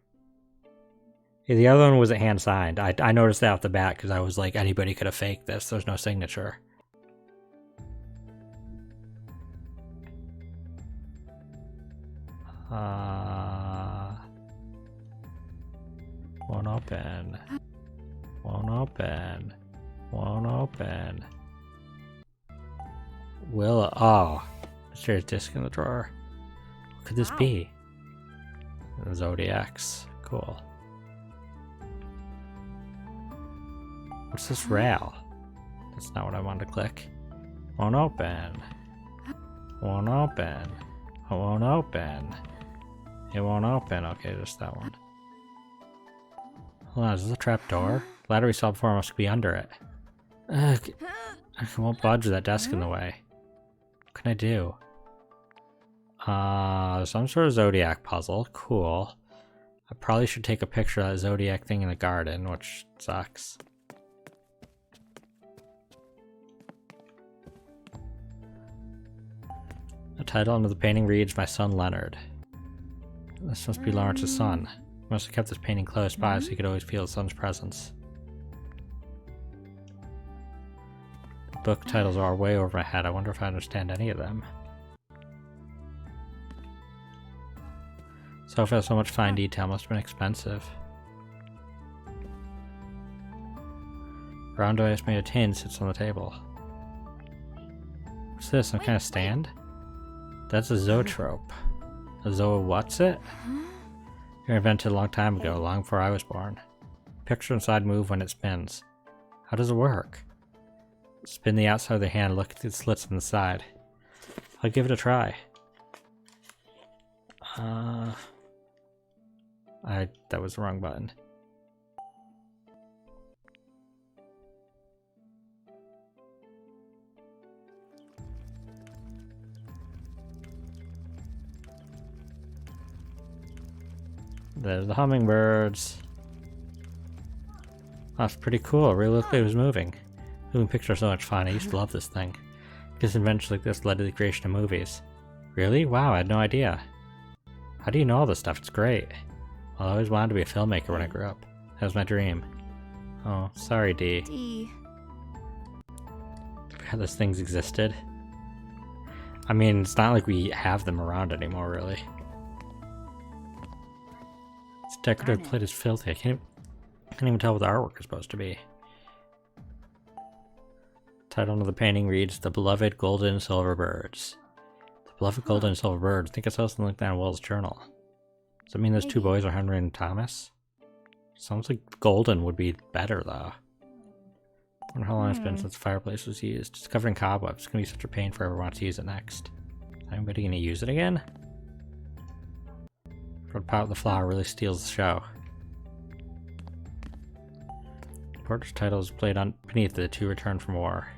Yeah, the other one wasn't hand-signed. I noticed that off the bat because I was like, anybody could have faked this. There's no signature. Won't open. Won't open. Won't open. Will... Oh. There's a disc in the drawer. What could this be? The Zodiacs. Cool. What's this rail? That's not what I wanted to click. Won't open. Won't open. It won't open. It won't open. Okay, just that one. Hold on, is this a trap door? The ladder we saw before must be under it. I won't budge with that desk in the way. What can I do? Some sort of Zodiac puzzle. Cool. I probably should take a picture of that Zodiac thing in the garden, which sucks. The title under the painting reads, My Son Leonard. This must be Lawrence's son. He must have kept this painting close by so he could always feel his son's presence. The book titles are way over my head. I wonder if I understand any of them. So far, so much fine detail must have been expensive. Round ice made of tin sits on the table. What's this? Some kind of stand? That's a zoetrope. A what's it? You're invented a long time ago, long before I was born. Picture inside move when it spins. How does it work? Spin the outside of the hand, look at the slits on the side. I'll give it a try. That was the wrong button. There's the hummingbirds. That's pretty cool. It really looked like it was moving. Moving pictures are so much fun. I used to love this thing. Because inventions like this led to the creation of movies. Really? Wow, I had no idea. How do you know all this stuff? It's great. Well, I always wanted to be a filmmaker when I grew up. That was my dream. Oh, sorry, Dee. Dee. Forgot those things existed. I mean, it's not like we have them around anymore, really. This decorative plate is filthy. I can't even tell what the artwork is supposed to be. Title of the painting reads, The Beloved Golden Silver Birds. The Beloved Golden and Silver Birds. I think I saw something like that in Wells' journal. Does that mean those two boys are Henry and Thomas? Sounds like golden would be better, though. I wonder how long it's been since the fireplace was used. It's covered in cobwebs. It's going to be such a pain for whoever wants to use it next. Is anybody going to use it again? Red Pot the Flower really steals the show. The portrait's title is played on beneath the two returned from war.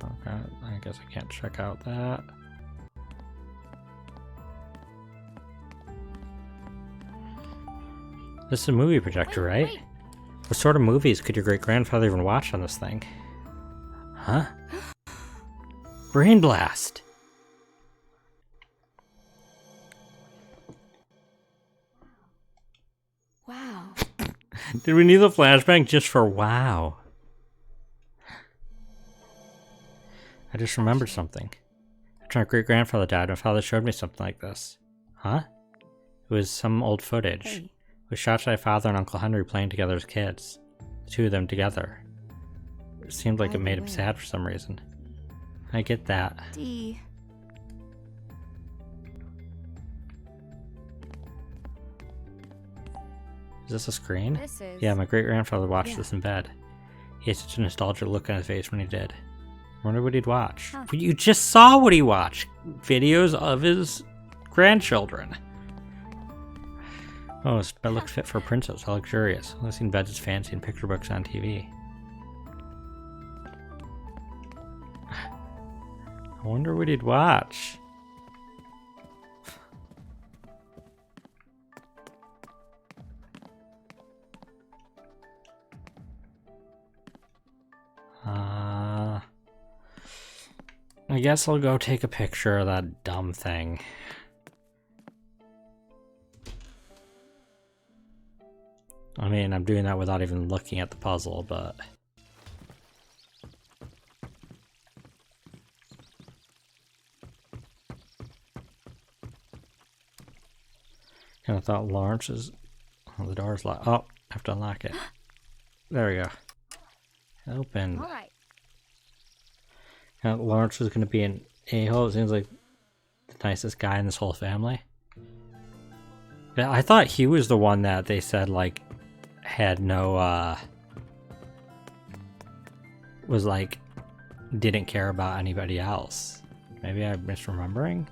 Okay, I guess I can't check out that. This is a movie projector, right? Wait. What sort of movies could your great-grandfather even watch on this thing? Huh? Brain blast! Wow. Did we need the flashback just for wow? I just remembered something. After my great-grandfather died, my father showed me something like this. Huh? It was some old footage. Hey. It was shots of my father and Uncle Henry playing together as kids. The two of them together. It seemed like it made him sad for some reason. I get that. Dee. Is this a screen? This is... Yeah, my great-grandfather watched this in bed. He had such a nostalgic look on his face when he did. I wonder what he'd watch. Huh. But you just saw what he watched! Videos of his grandchildren. Oh, this bed looks fit for a princess. How luxurious. I've seen beds as fancy and picture books on TV. I wonder what he'd watch. I guess I'll go take a picture of that dumb thing. I mean, I'm doing that without even looking at the puzzle, but... And I thought Lawrence is... Oh, the door's locked. Oh, I have to unlock it. There we go. Open. Alright. Lawrence was going to be an a-hole. It seems like the nicest guy in this whole family. Yeah, I thought he was the one that they said, like, had no, was like, didn't care about anybody else. Maybe I'm misremembering?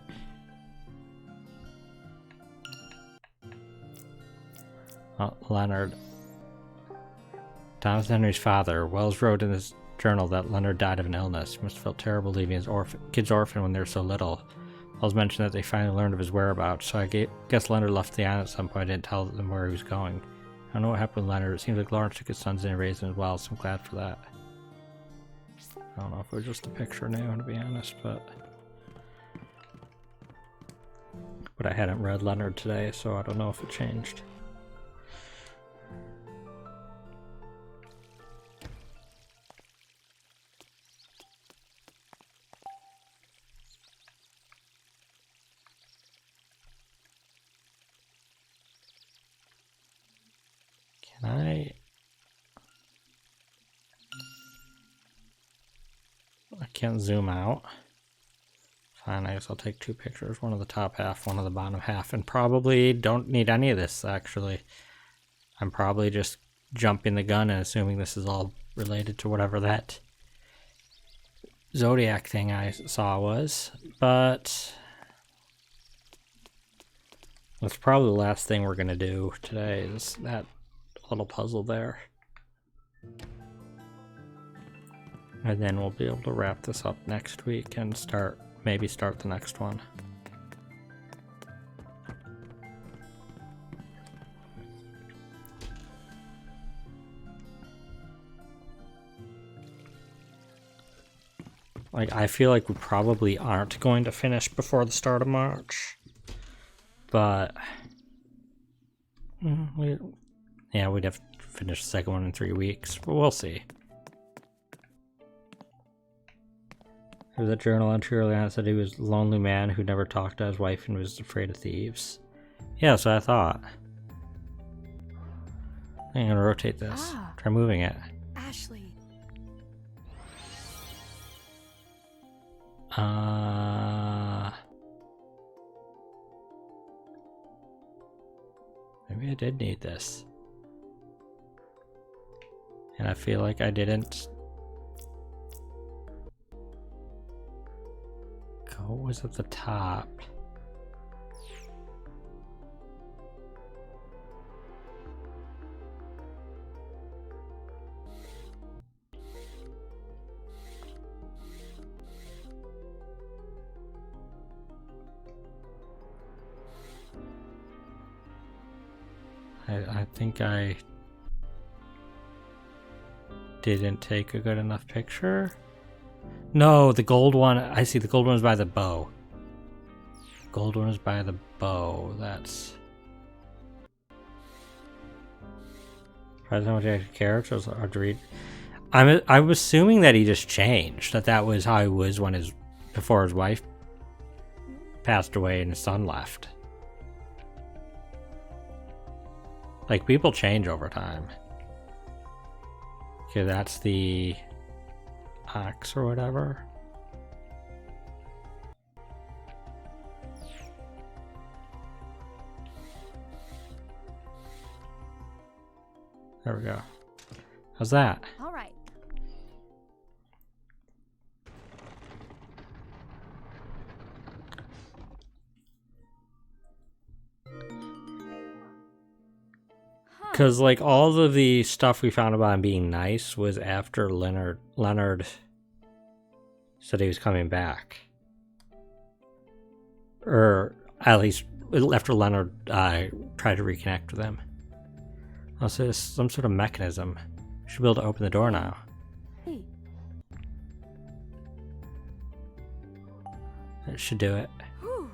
Oh, Leonard. Thomas Henry's father. Wells wrote in his journal that Leonard died of an illness. He must have felt terrible leaving his kids orphan when they were so little. Wells mentioned that they finally learned of his whereabouts, so I guess Leonard left the island at some point. I didn't tell them where he was going. I don't know what happened with Leonard. It seems like Lawrence took his sons in and raised them as well, so I'm glad for that. I don't know if it was just a picture now, to be honest, but I hadn't read Leonard today, so I don't know if it changed. can't zoom out. Fine, I guess I'll take 2 pictures, one of the top half, one of the bottom half, and probably don't need any of this, actually. I'm probably just jumping the gun and assuming this is all related to whatever that Zodiac thing I saw was, but that's probably the last thing we're gonna do today, is that little puzzle there. And then we'll be able to wrap this up next week and maybe start the next one. Like, I feel like we probably aren't going to finish before the start of March. But we'd have to finish the second one in 3 weeks. But we'll see. There's a journal entry earlier on that said he was a lonely man who never talked to his wife and was afraid of thieves. Yeah, so I thought. I'm gonna rotate this. Try moving it. Ashley. Maybe I did need this. And I feel like I didn't go. What was at the top? I think I didn't take a good enough picture. No, the gold one. I see the gold one is by the bow. Gold one is by the bow. That's. Surprised how much extra characters are to read. I'm assuming that he just changed. That was how he was when before his wife passed away and his son left. Like, people change over time. Okay, that's the ox or whatever. There we go. How's that? All right. Because, like, all of the stuff we found about him being nice was after Leonard said he was coming back. Or, at least, after Leonard tried to reconnect with him. Also, it's some sort of mechanism. We should be able to open the door now. Hey. That should do it. Whew.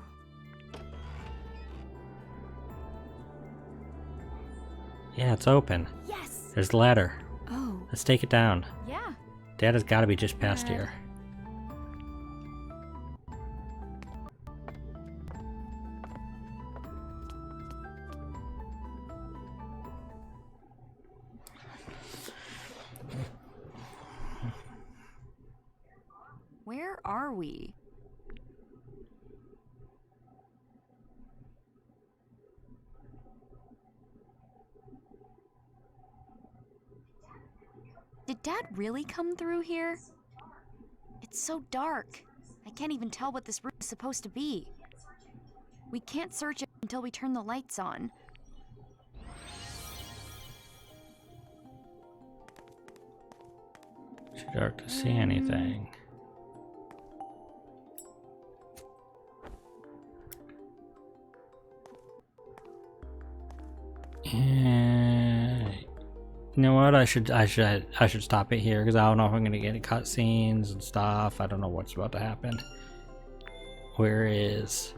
Yeah, it's open. Yes. There's the ladder. Oh. Let's take it down. Yeah. Dad has got to be just past Dad. here. Where are we? Did Dad really come through here? It's so dark. I can't even tell what this room is supposed to be. We can't search it until we turn the lights on. Too dark to see anything. You know what? I should stop it here because I don't know if I'm gonna get cutscenes and stuff. I don't know what's about to happen. Where is